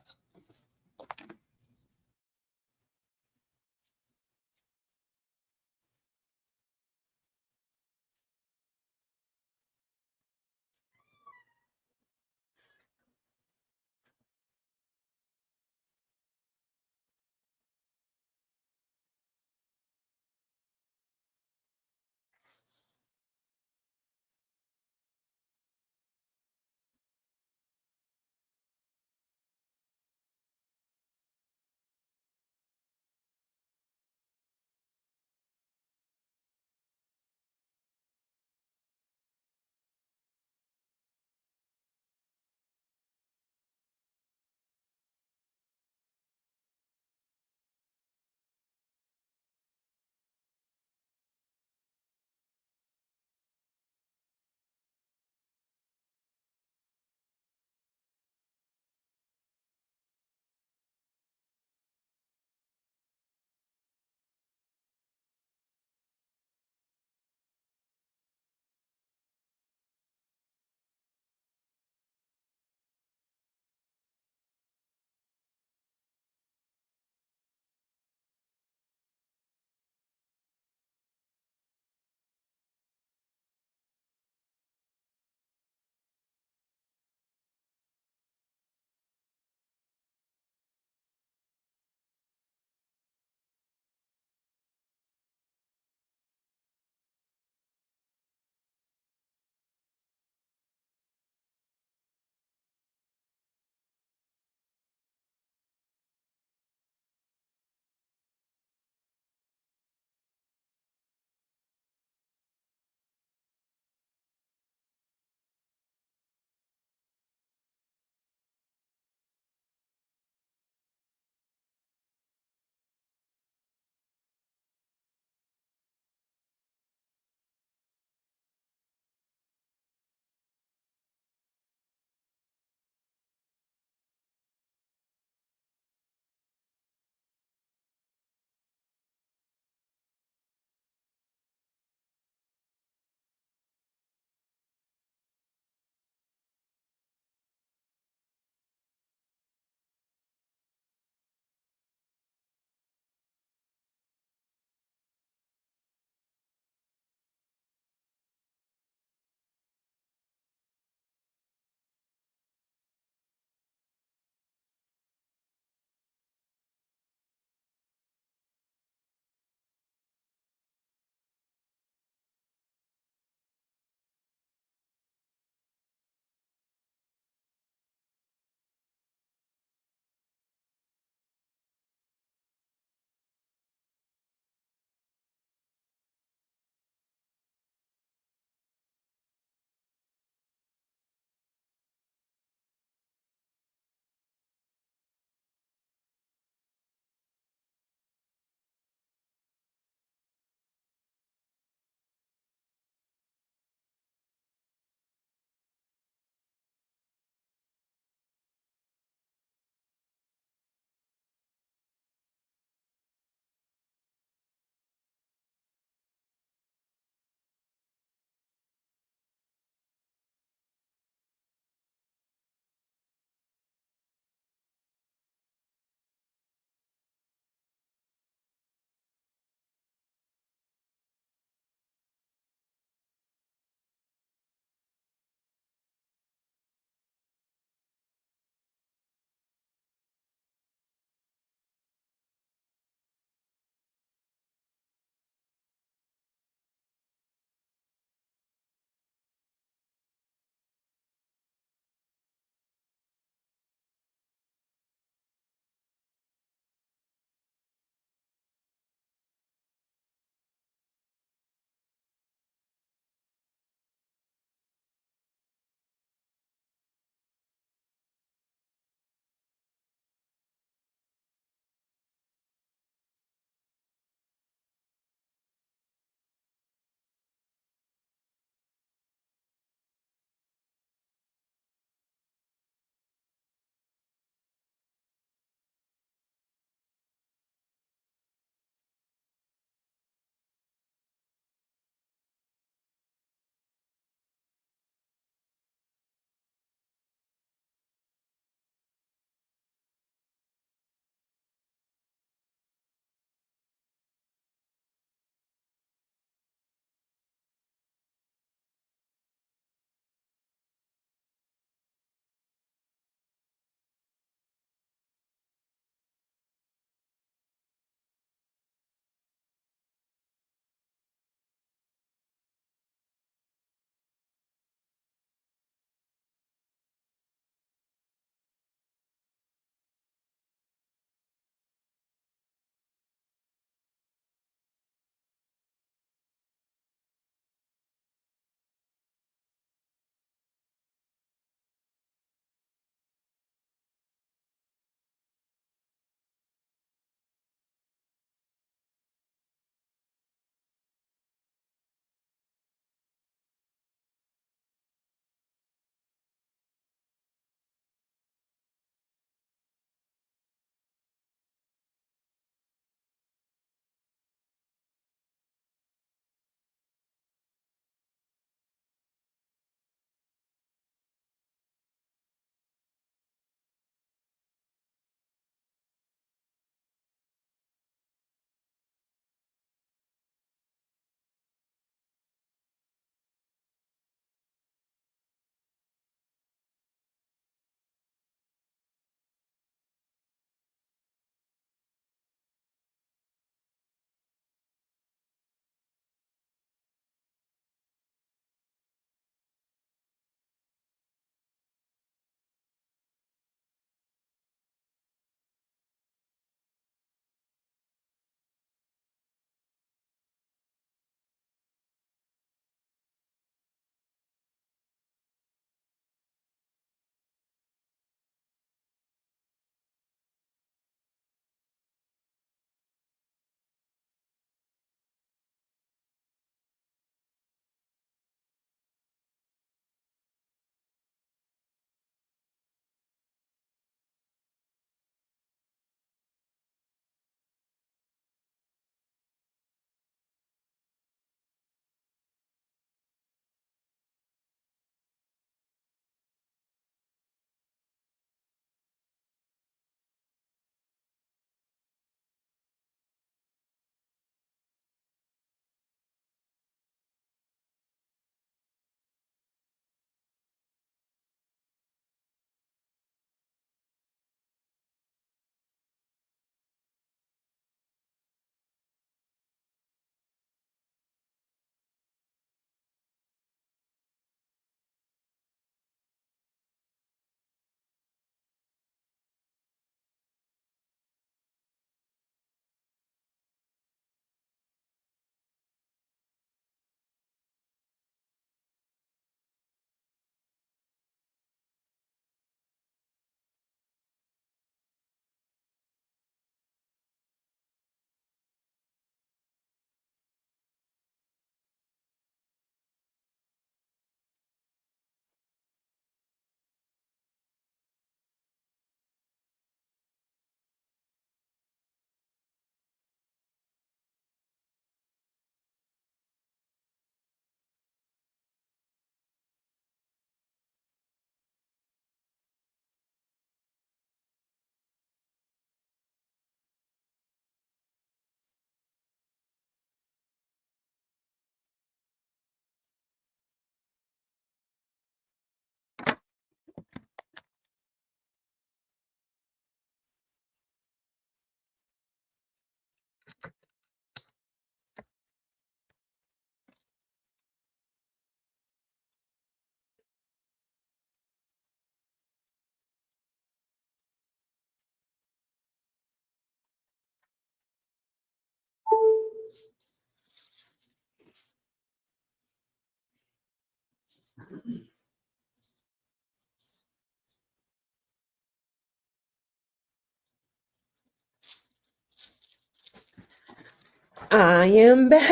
I am back.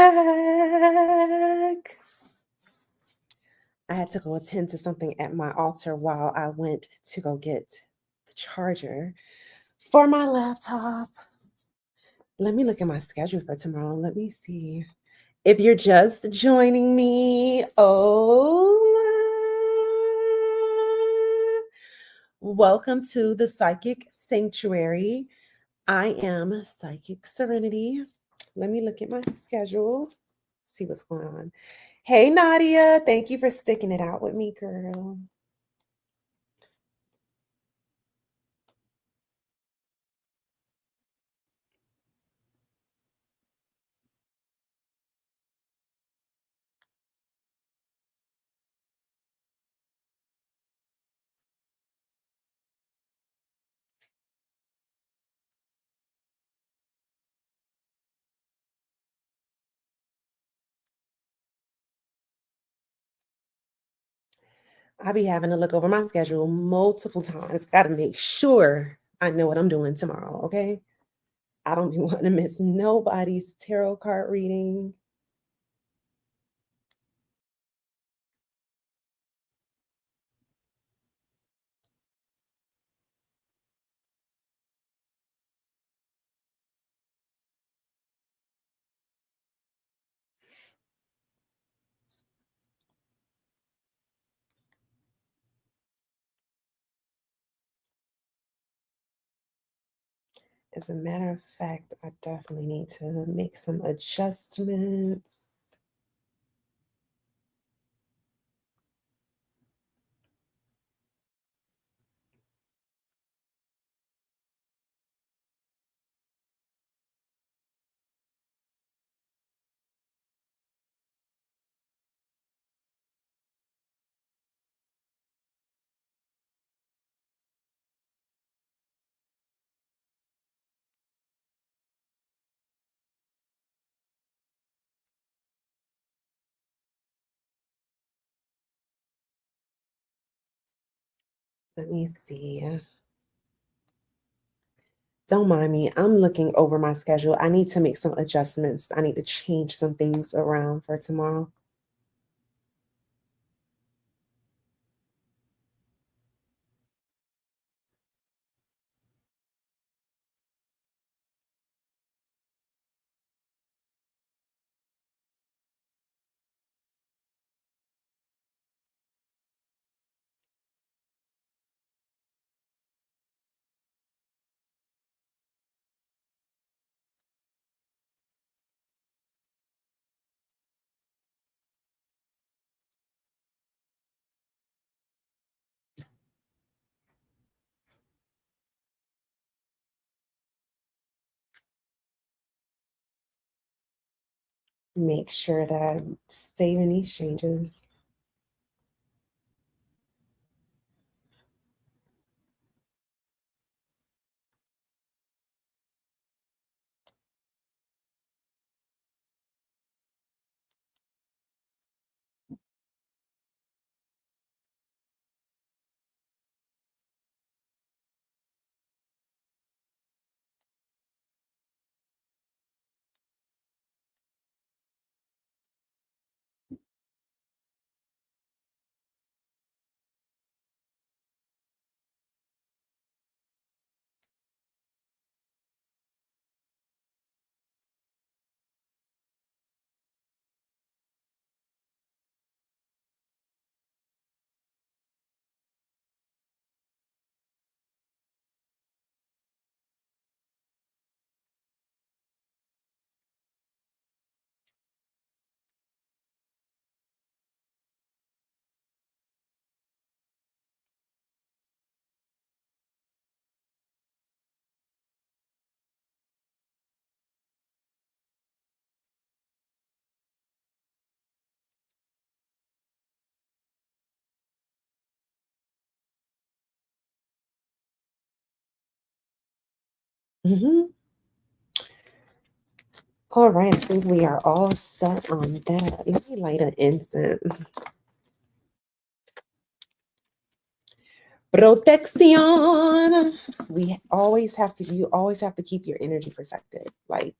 I had to go attend to something at my altar while I went to go get the charger for my laptop. Let me look at my schedule for tomorrow. Let me see. If you're just joining me, welcome to the Psychic Sanctuary. I am Psychic Serenity. Let me look at my schedule, see what's going on. Hey, Nadia, thank you for sticking it out with me, girl. I be having to look over my schedule multiple times. Got to make sure I know what I'm doing tomorrow, okay? I don't be wanting to miss nobody's tarot card reading. As a matter of fact, I definitely need to make some adjustments. Let me see. Don't mind me. I'm looking over my schedule. I need to make some adjustments. I need to change some things around for tomorrow. Make sure that I'm saving these changes. Mm-hmm. All right, I think we are all set on that. Let me light an incense. Protección. You always have to keep your energy protected. Like,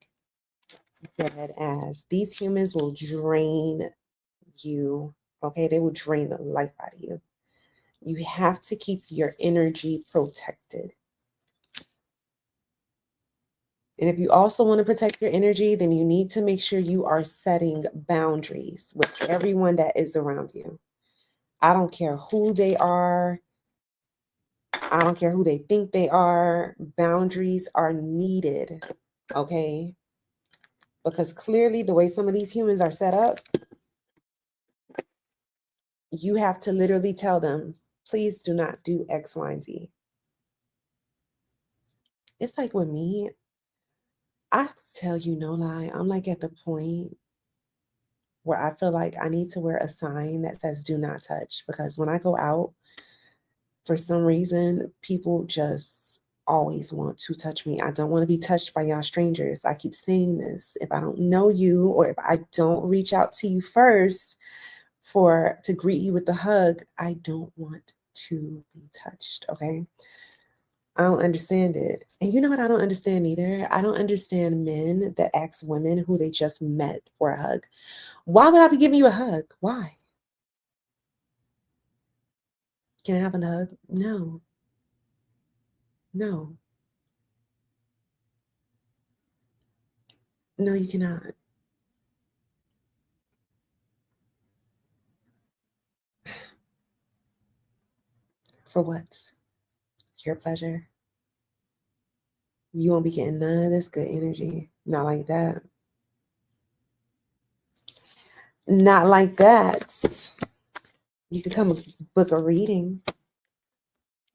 dead ass. These humans will drain you. Okay, they will drain the life out of you. You have to keep your energy protected. And if you also want to protect your energy, then you need to make sure you are setting boundaries with everyone that is around you. I don't care who they are. I don't care who they think they are. Boundaries are needed. Okay. Because clearly, the way some of these humans are set up, you have to literally tell them, please do not do X, Y, and Z. It's like with me, I tell you no lie, I'm like at the point where I feel like I need to wear a sign that says do not touch, because when I go out, for some reason, people just always want to touch me. I don't want to be touched by y'all strangers. I keep saying this. If I don't know you, or if I don't reach out to you first to greet you with a hug, I don't want to be touched. Okay. I don't understand it. And you know what I don't understand either? I don't understand men that ask women who they just met for a hug. Why would I be giving you a hug? Why? Can I have a hug? No. No. No, you cannot. For what? Your pleasure. You won't be getting none of this good energy. Not like that. Not like that. You could come book a reading.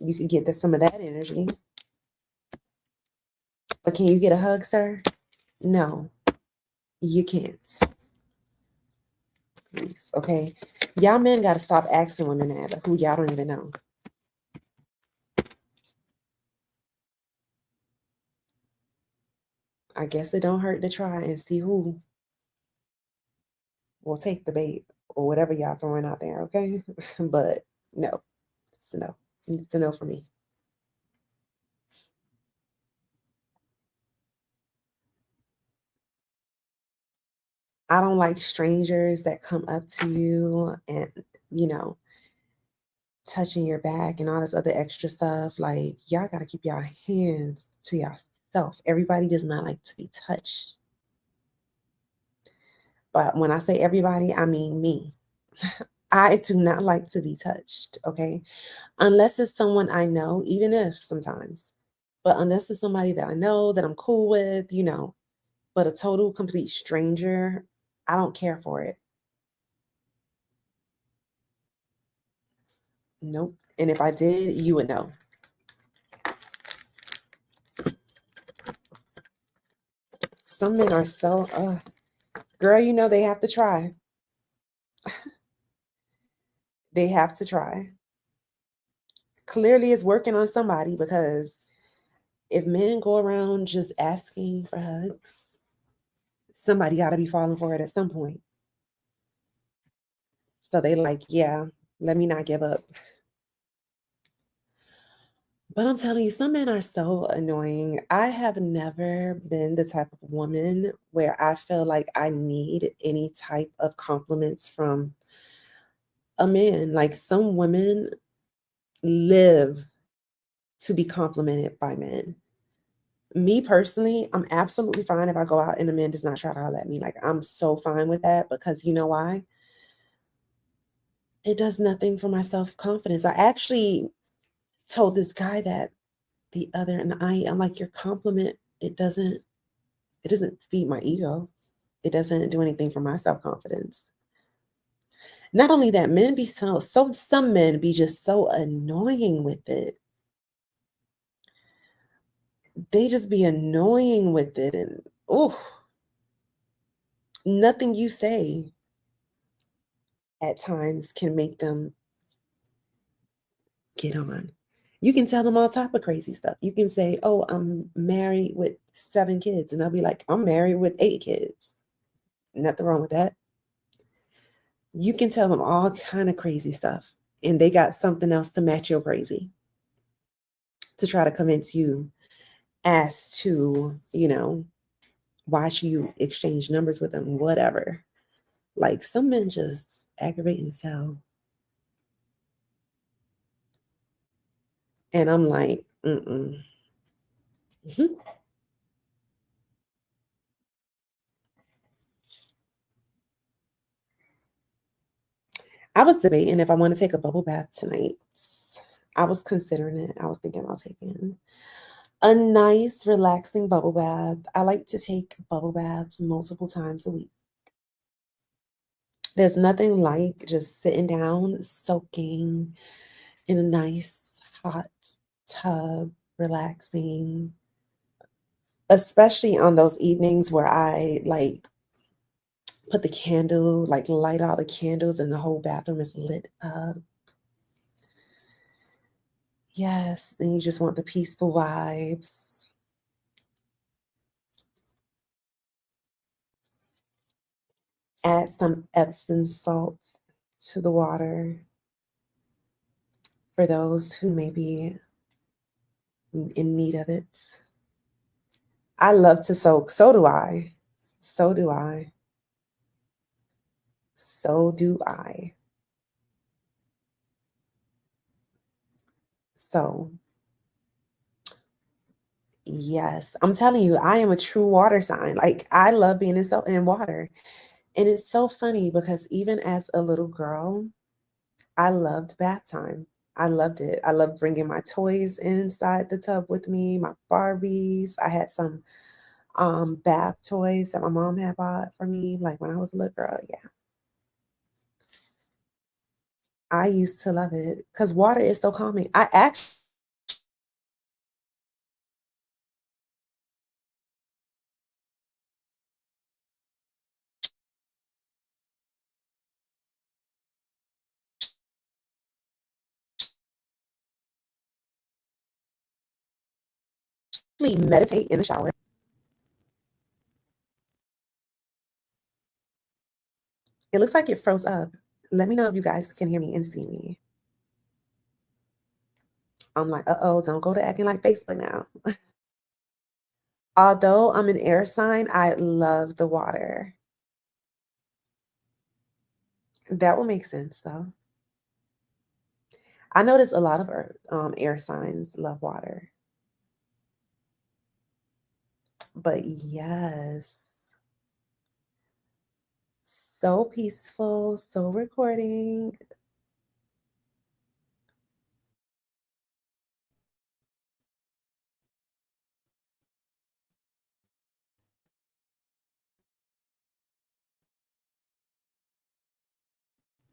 You could get some of that energy. But can you get a hug, sir? No, you can't. Please, okay? Y'all men got to stop asking women that who y'all don't even know. I guess it don't hurt to try and see who will take the bait or whatever y'all throwing out there, okay? But no, it's a no. It's a no for me. I don't like strangers that come up to you and, you know, touching your back and all this other extra stuff. Like, y'all got to keep y'all hands to yourself. Everybody does not like to be touched. But when I say everybody, I mean me. I do not like to be touched, okay? Unless it's someone I know, even if sometimes, but unless it's somebody that I know, that I'm cool with, but a total complete stranger, I don't care for it. Nope. And if I did, you would know. Some men are so, girl, they have to try. They have to try. Clearly, it's working on somebody, because if men go around just asking for hugs, somebody got to be falling for it at some point. So they like, yeah, let me not give up. But I'm telling you, some men are so annoying. I have never been the type of woman where I feel like I need any type of compliments from a man. Like, some women live to be complimented by men. Me personally, I'm absolutely fine if I go out and a man does not try to holler at me. Like, I'm so fine with that, because you know why? It does nothing for my self-confidence. I actually told this guy that the other night. I'm like, your compliment, it doesn't feed my ego. It doesn't do anything for my self-confidence. Not only that, men be some men be just so annoying with it. They just be annoying with it, and nothing you say at times can make them get on. You can tell them all type of crazy stuff. You can say, oh, I'm married with 7 kids. And they'll be like, I'm married with 8 kids. Nothing wrong with that. You can tell them all kind of crazy stuff, and they got something else to match your crazy. to try to convince you as to, why should you exchange numbers with them, whatever. Like some men just aggravating as hell. And I'm like, mm-mm. I was debating if I want to take a bubble bath tonight. I was considering it. I was thinking about taking a nice, relaxing bubble bath. I like to take bubble baths multiple times a week. There's nothing like just sitting down, soaking in a nice hot tub, relaxing, especially on those evenings where I like put the candle, like light all the candles and the whole bathroom is lit up. Yes, and you just want the peaceful vibes. Add some Epsom salt to the water for those who may be in need of it. I love to soak. So do I. So do I. So do I. So, yes, I'm telling you, I am a true water sign. Like I love being in water. And it's so funny because even as a little girl, I loved bath time. I loved it. I loved bringing my toys inside the tub with me, my Barbies. I had some bath toys that my mom had bought for me, like when I was a little girl. Yeah, I used to love it because water is so calming. I actually meditate in the shower. It looks like it froze up. Let me know if you guys can hear me and see me. I'm like, uh-oh, don't go to acting like Facebook now. Although I'm an air sign, I love the water. That will make sense though. I notice a lot of air signs love water. But yes, so peaceful, so recording.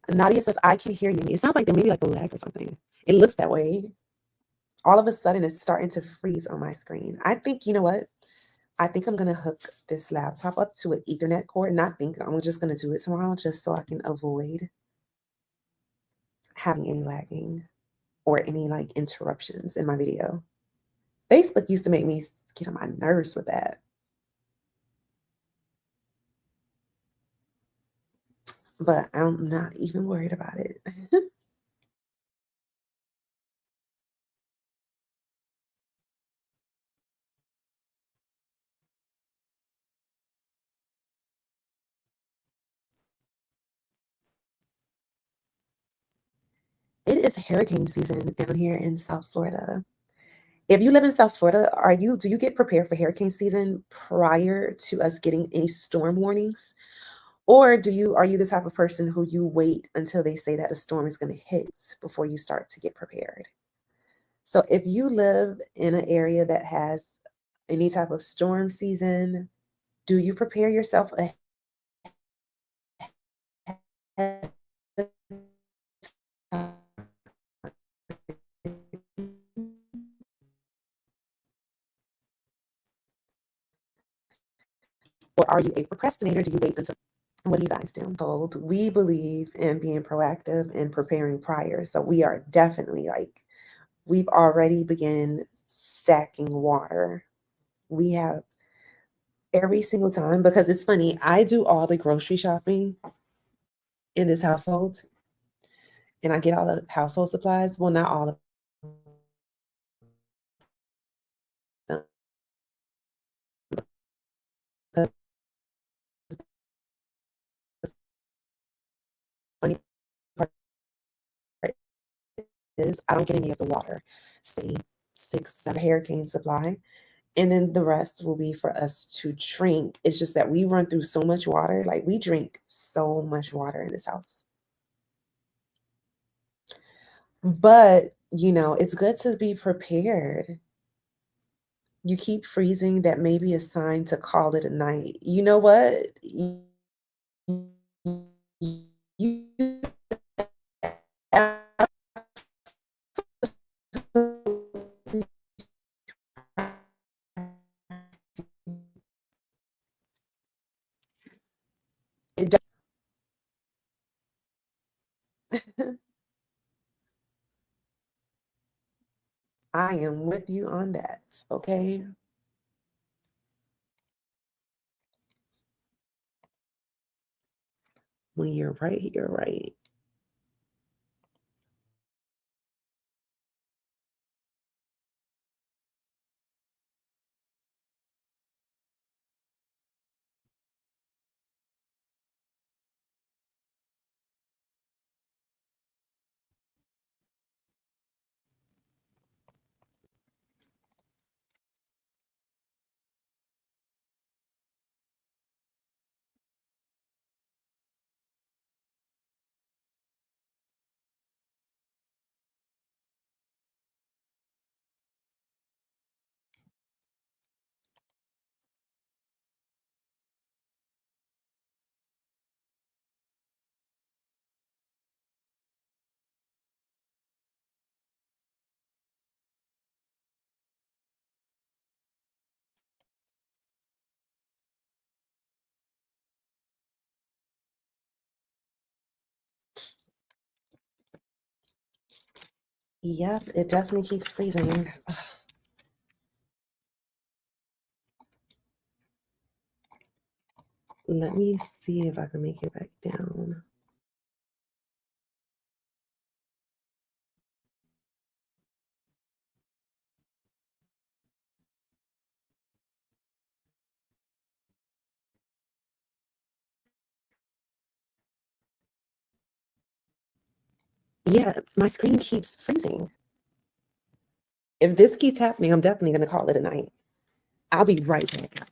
Nadia says, I can hear you. It sounds like there may be like a lag or something. It looks that way. All of a sudden, it's starting to freeze on my screen. I think, you know what? I think I'm going to hook this laptop up to an Ethernet cord. Not think, I'm just going to do it tomorrow just so I can avoid having any lagging or any like interruptions in my video. Facebook used to make me get on my nerves with that. But I'm not even worried about it. It is hurricane season down here in South Florida. If you live in South Florida, do you get prepared for hurricane season prior to us getting any storm warnings? Or are you the type of person who you wait until they say that a storm is going to hit before you start to get prepared? So if you live in an area that has any type of storm season, do you prepare yourself ahead of time? Or are you a procrastinator? Do you wait until what do you guys do? Bold. We believe in being proactive and preparing prior. So we are definitely like we've already begun stacking water. We have every single time because it's funny. I do all the grocery shopping in this household and I get all the household supplies. Well, not all of I don't get any of the water. Say 6, 7 hurricane supply. And then the rest will be for us to drink. It's just that we run through so much water. Like we drink so much water in this house. But, it's good to be prepared. You keep freezing, that may be a sign to call it a night. You know what? You it I am with you on that, okay? When you're right, you're right. Yep, it definitely keeps freezing. Let me see if I can make it back down. Yeah, my screen keeps freezing. If this keeps happening, I'm definitely going to call it a night. I'll be right back.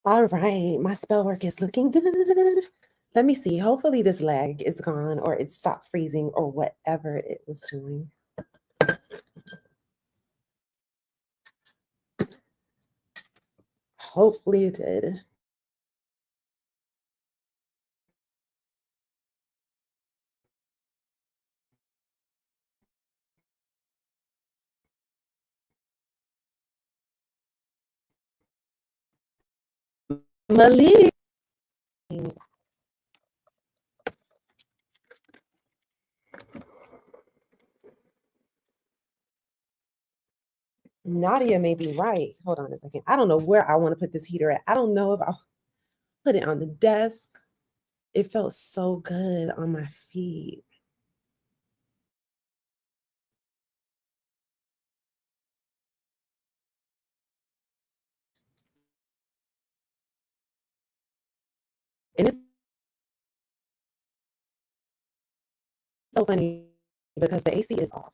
All right, my spell work is looking good. Let me see. Hopefully this lag is gone or it stopped freezing or whatever it was doing. Hopefully it did. Malik. Nadia may be right. Hold on a second. I don't know where I want to put this heater at. I don't know if I'll put it on the desk. It felt so good on my feet. And it's so funny because the AC is off.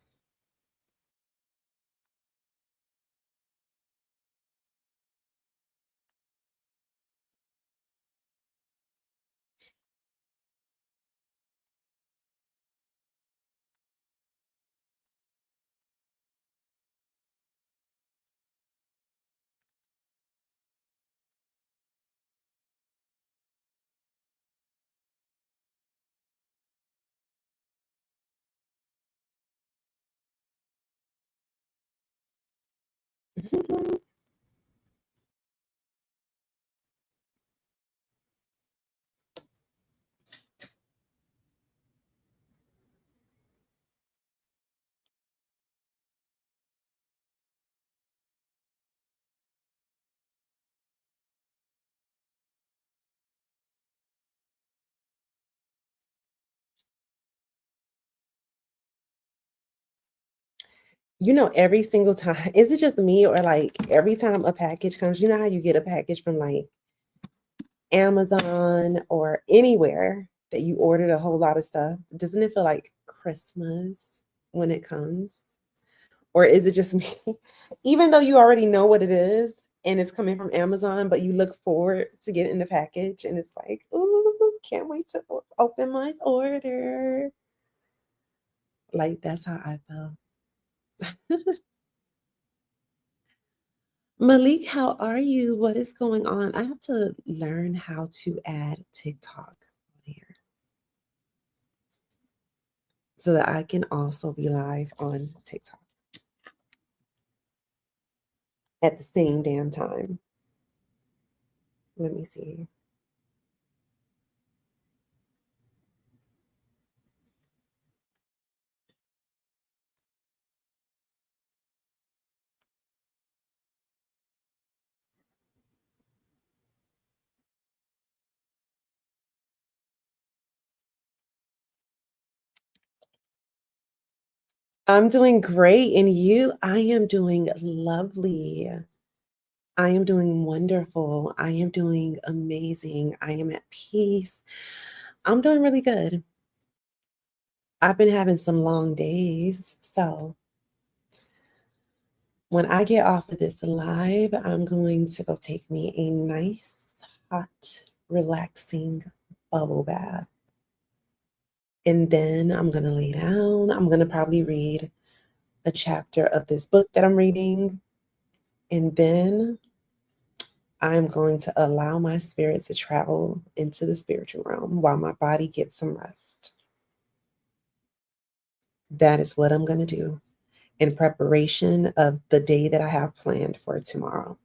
You know, every single time, is it just me or like every time a package comes, you know how you get a package from like Amazon or anywhere that you ordered a whole lot of stuff? Doesn't it feel like Christmas when it comes? Or is it just me? Even though you already know what it is and it's coming from Amazon, but you look forward to get in the package and it's like, ooh, can't wait to open my order. Like that's how I felt. Malik, how are you? What is going on? I have to learn how to add TikTok on here so that I can also be live on TikTok at the same damn time. Let me see. I'm doing great. And you? I am doing lovely. I am doing wonderful. I am doing amazing. I am at peace. I'm doing really good. I've been having some long days. So when I get off of this live, I'm going to go take me a nice, hot, relaxing bubble bath. And then I'm going to lay down. I'm going to probably read a chapter of this book that I'm reading. And then I'm going to allow my spirit to travel into the spiritual realm while my body gets some rest. That is what I'm going to do in preparation of the day that I have planned for tomorrow.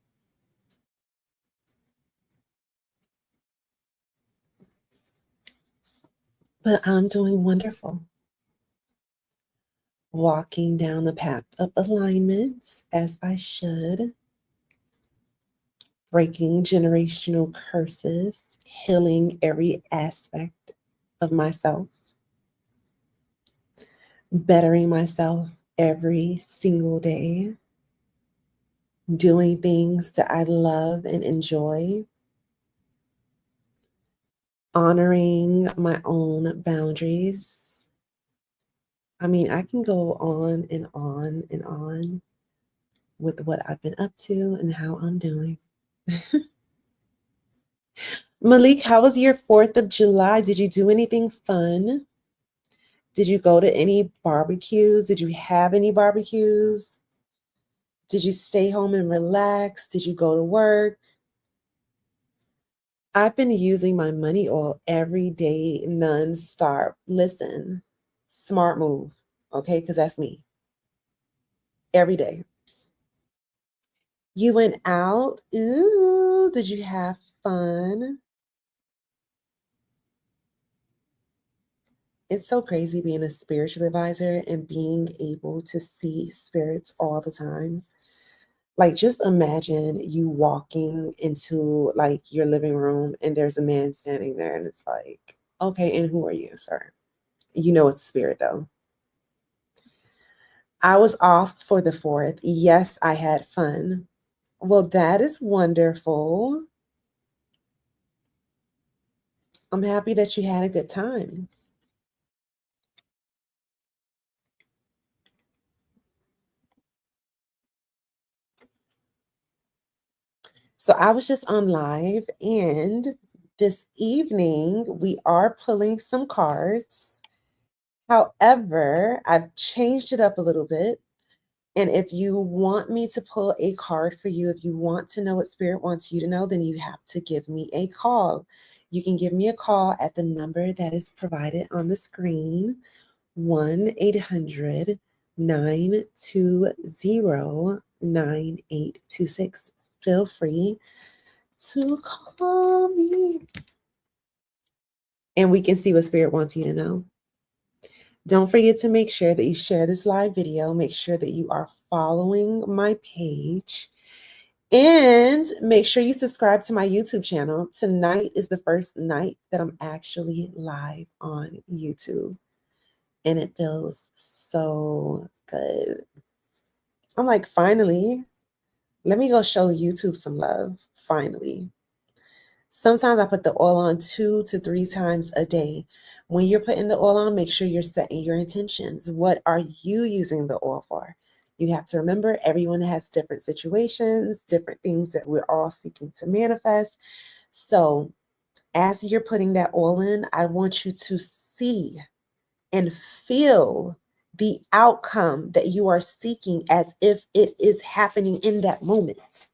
But I'm doing wonderful. Walking down the path of alignments as I should, breaking generational curses, healing every aspect of myself, bettering myself every single day, doing things that I love and enjoy, honoring my own boundaries. I mean, I can go on and on and on with what I've been up to and how I'm doing. Malik, how was your 4th of July? Did you do anything fun? Did you go to any barbecues? Did you have any barbecues? Did you stay home and relax? Did you go to work? I've been using my money oil every day, non-stop. Listen, smart move, okay? Because that's me every day. You went out. Ooh, did you have fun? It's so crazy being a spiritual advisor and being able to see spirits all the time. Like, just imagine you walking into like your living room and there's a man standing there and it's like, okay, and who are you, sir? You know it's a spirit though. I was off for the 4th. Yes, I had fun. Well, that is wonderful. I'm happy that you had a good time. So I was just on live, and this evening we are pulling some cards. However, I've changed it up a little bit. And if you want me to pull a card for you, if you want to know what Spirit wants you to know, then you have to give me a call. You can give me a call at the number that is provided on the screen, 1-800-920-9826. Feel free to call me and we can see what Spirit wants you to know. Don't forget to make sure that you share this live video. Make sure that you are following my page. And make sure you subscribe to my YouTube channel. Tonight is the first night that I'm actually live on YouTube. And it feels so good. I'm like, finally, let me go show YouTube some love. Finally. Sometimes I put the oil on 2 to 3 times a day. When you're putting the oil on, make sure you're setting your intentions. What are you using the oil for? You have to remember everyone has different situations, different things that we're all seeking to manifest. So as you're putting that oil in, I want you to see and feel the outcome that you are seeking as if it is happening in that moment.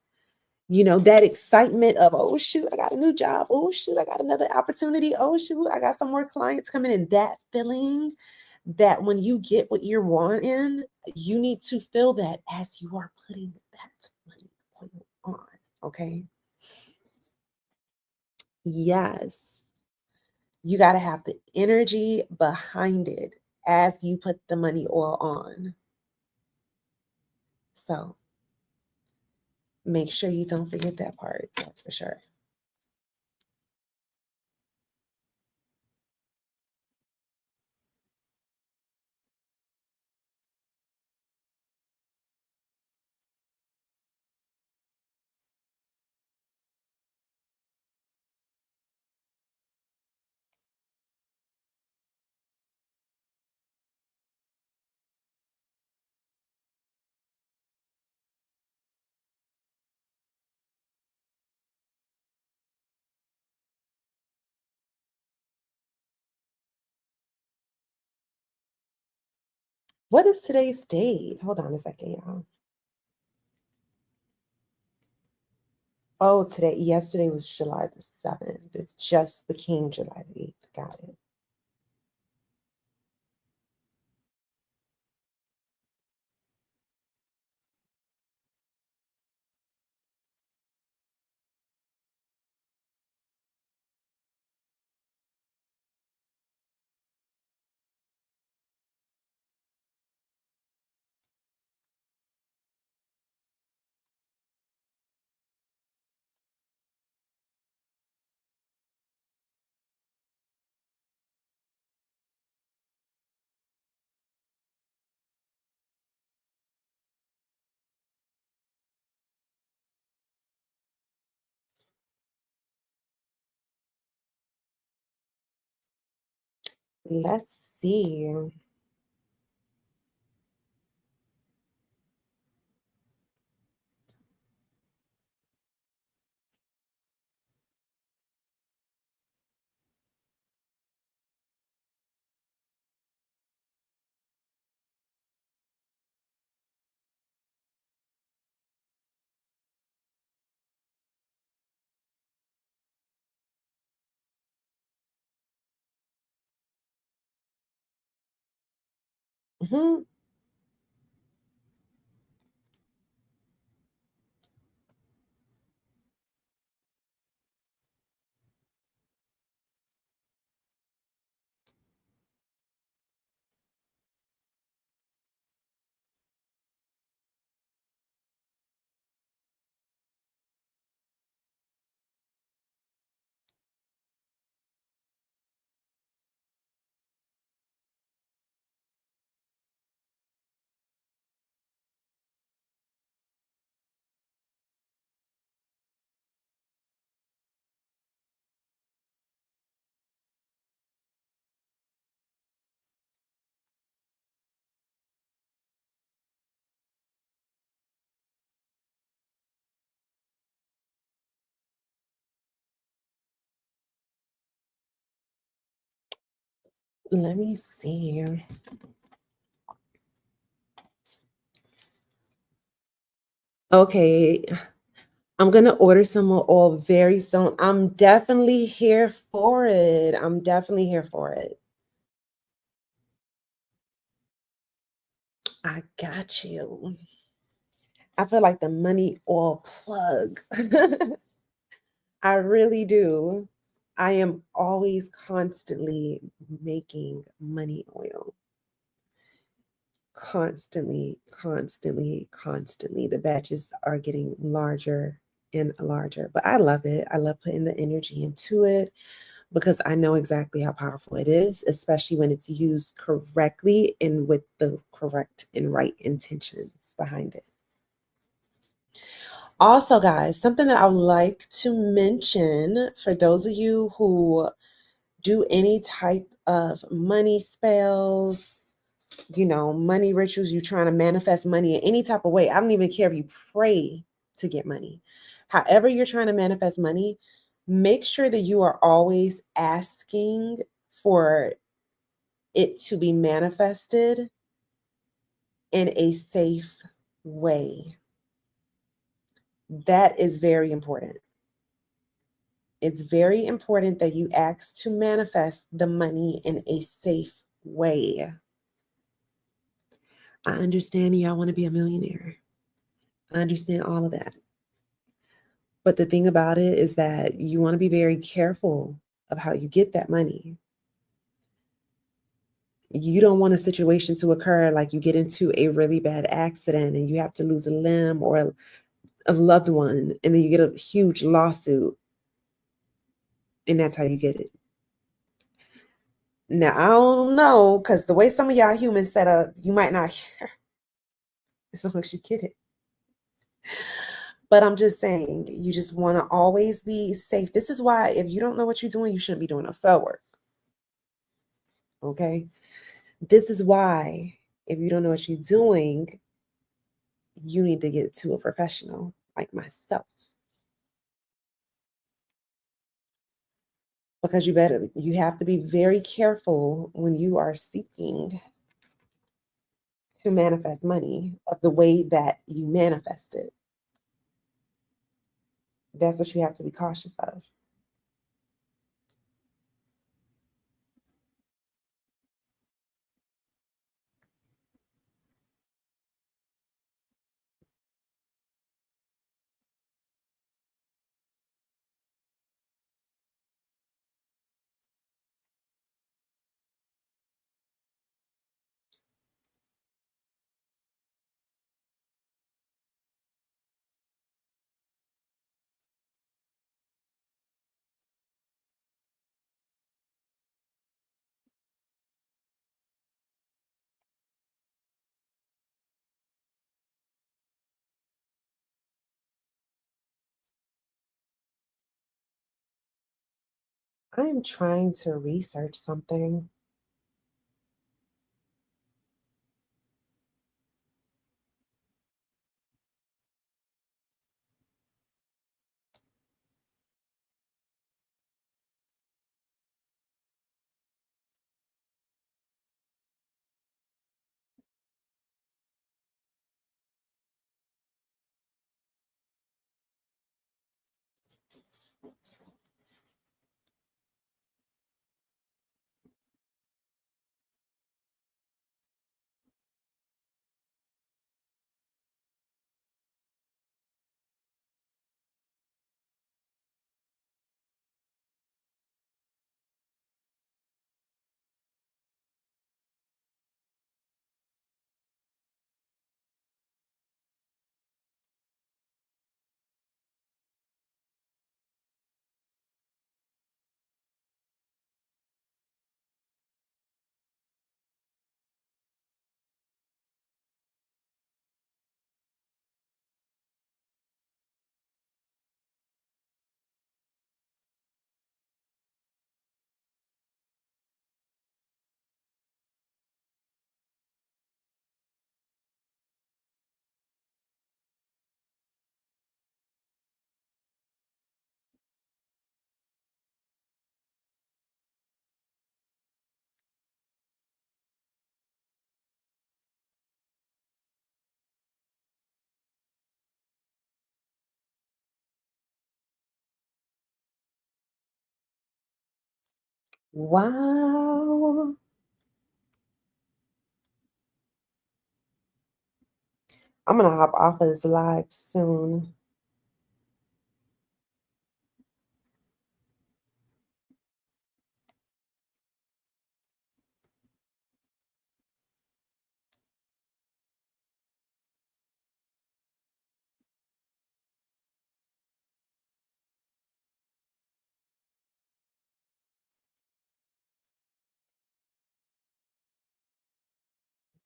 You know, that excitement of, oh, shoot, I got a new job. Oh, shoot, I got another opportunity. Oh, shoot, I got some more clients coming in. That feeling that when you get what you're wanting, you need to feel that as you are putting that money oil on. Okay. Yes. You got to have the energy behind it as you put the money oil on. So make sure you don't forget that part. That's for sure. What is today's date? Hold on a second, y'all. Oh, yesterday was July the 7th. It just became July the 8th. Got it. Let's see. Mhm. Let me see. Okay, I'm gonna order some more oil very soon. I'm definitely here for it. I'm definitely here for it. I got you. I feel like the money oil plug. I really do. I am always constantly making money oil. Constantly, constantly, constantly. The batches are getting larger and larger, but I love it. I love putting the energy into it because I know exactly how powerful it is, especially when it's used correctly and with the correct and right intentions behind it. Also, guys, something that I would like to mention for those of you who do any type of money spells, money rituals, you trying to manifest money in any type of way. I don't even care if you pray to get money. However, you're trying to manifest money, make sure that you are always asking for it to be manifested in a safe way. That is very important. It's very important that you ask to manifest the money in a safe way. I understand y'all want to be a millionaire. I understand all of that. But the thing about it is that you want to be very careful of how you get that money. You don't want a situation to occur like you get into a really bad accident and you have to lose a limb or a loved one, and then you get a huge lawsuit, and that's how you get it. Now, I don't know, because the way some of y'all humans set up, you might not hear as long as you get it. But I'm just saying, you just want to always be safe. This is why if you don't know what you're doing, you shouldn't be doing no spell work. Okay? This is why if you don't know what you're doing, you need to get to a professional like myself. Because you have to be very careful when you are seeking to manifest money of the way that you manifest it. That's what you have to be cautious of. I am trying to research something. Wow. I'm gonna hop off of this live soon.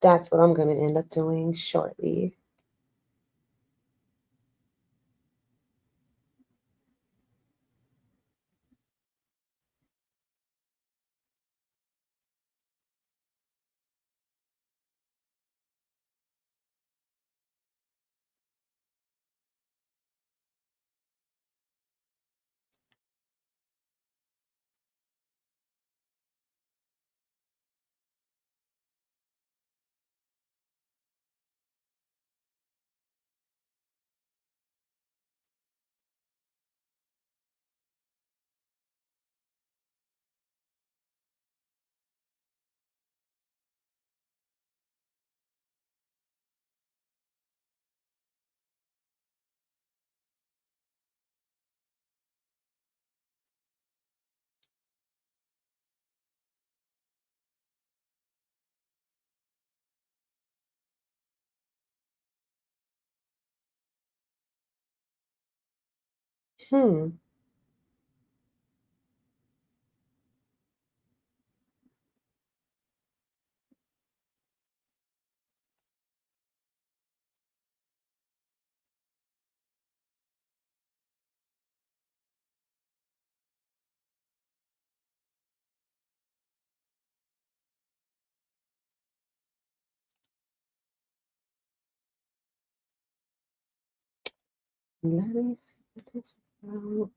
That's what I'm gonna end up doing shortly. Hmm. Let me see what this is about.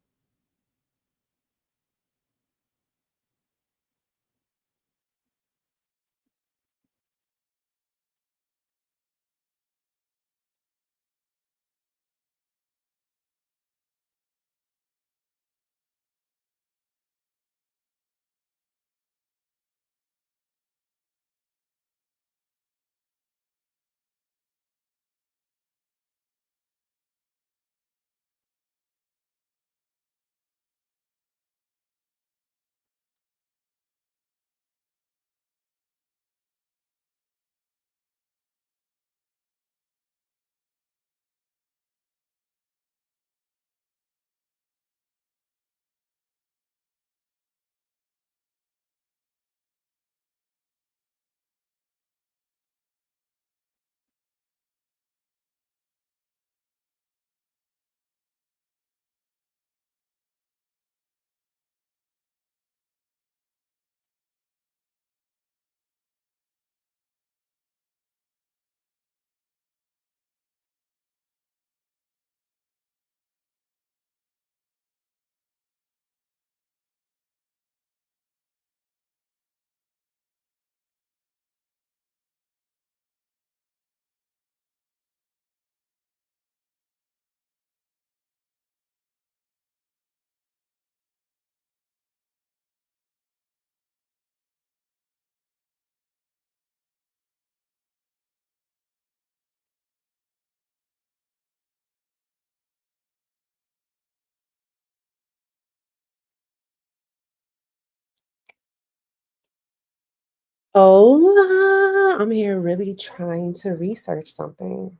Oh, I'm here really trying to research something.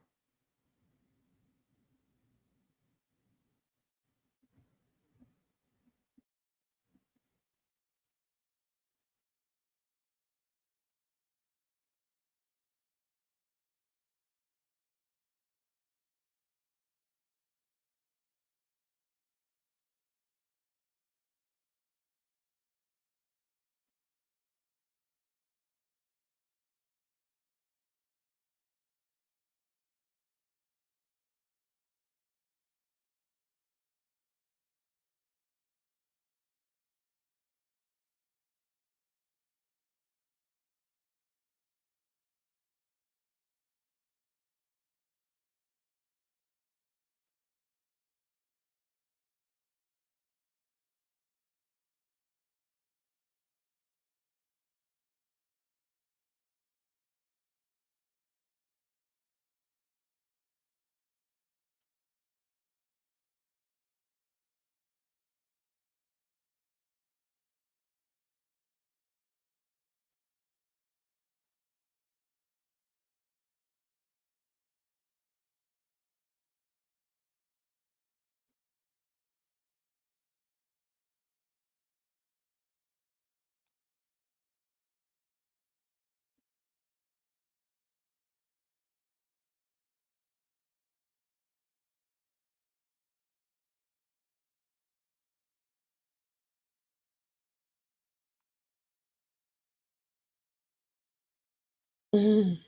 Mm.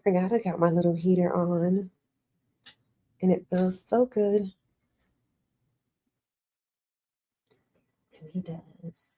Forgot I got my little heater on, and it feels so good. And he does.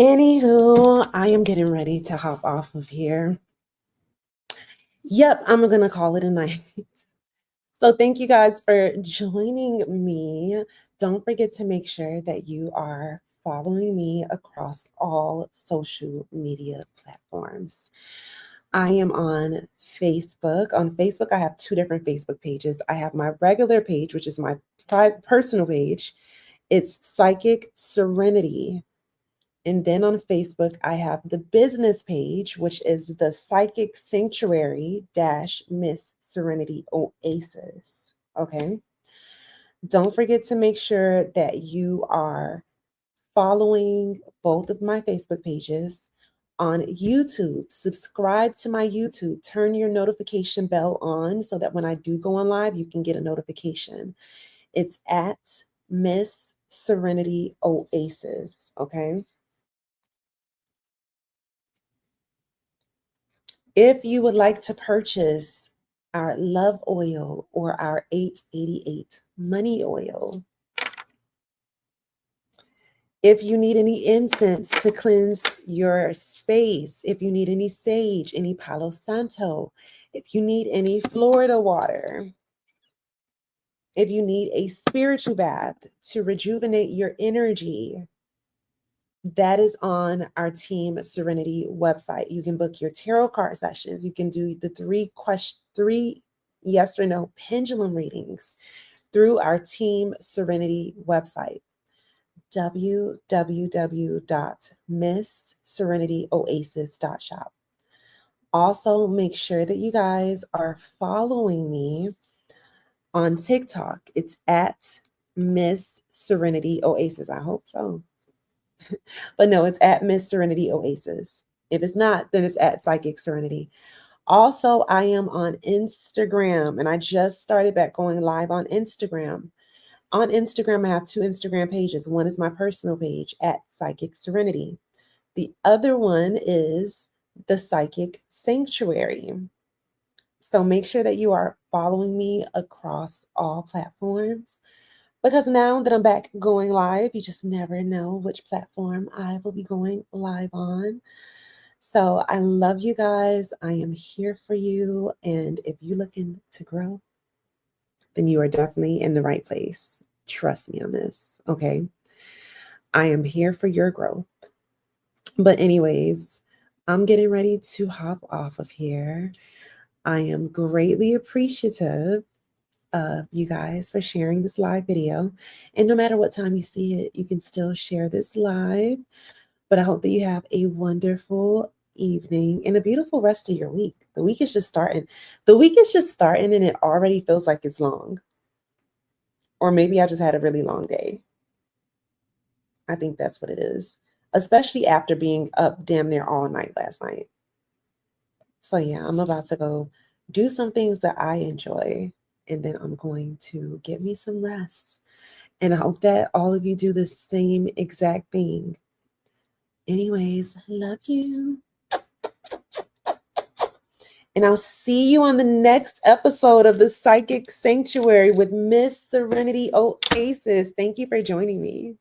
Anywho, I am getting ready to hop off of here. Yep, I'm going to call it a night. So thank you guys for joining me. Don't forget to make sure that you are following me across all social media platforms. I am on Facebook. On Facebook, I have two different Facebook pages. I have my regular page, which is my personal page. It's Psychic Serenity. And then on Facebook, I have the business page, which is the Psychic Sanctuary dash Miss Serenity Oasis. Okay. Don't forget to make sure that you are following both of my Facebook pages. On YouTube, subscribe to my YouTube. Turn your notification bell on so that when I do go on live, you can get a notification. It's at Miss Serenity Oasis. Okay. If you would like to purchase our love oil or our 888 money oil, if you need any incense to cleanse your space, if you need any sage, any Palo Santo, if you need any Florida water, if you need a spiritual bath to rejuvenate your energy, that is on our Team Serenity website. You can book your tarot card sessions. You can do the three yes or no pendulum readings through our Team Serenity website, www.missserenityoasis.shop. Also, make sure that you guys are following me on TikTok. It's at Miss Serenity Oasis. I hope so. But no, it's at Miss Serenity Oasis. If it's not, then it's at Psychic Serenity. Also, I am on Instagram, and I just started back going live on Instagram. On Instagram, I have two Instagram pages. One is my personal page at Psychic Serenity. The other one is the Psychic Sanctuary. So make sure that you are following me across all platforms. Because now that I'm back going live, you just never know which platform I will be going live on. So I love you guys. I am here for you. And if you're looking to grow, then you are definitely in the right place. Trust me on this. Okay. I am here for your growth. But, anyways, I'm getting ready to hop off of here. I am greatly appreciative of you guys for sharing this live video. And no matter what time you see it, you can still share this live. But I hope that you have a wonderful evening and a beautiful rest of your week. The week is just starting. The week is just starting and it already feels like it's long. Or maybe I just had a really long day. I think that's what it is, especially after being up damn near all night last night. So yeah, I'm about to go do some things that I enjoy, and then I'm going to get me some rest. And I hope that all of you do the same exact thing. Anyways, love you. And I'll see you on the next episode of the Psychic Sanctuary with Miss Serenity Oasis. Thank you for joining me.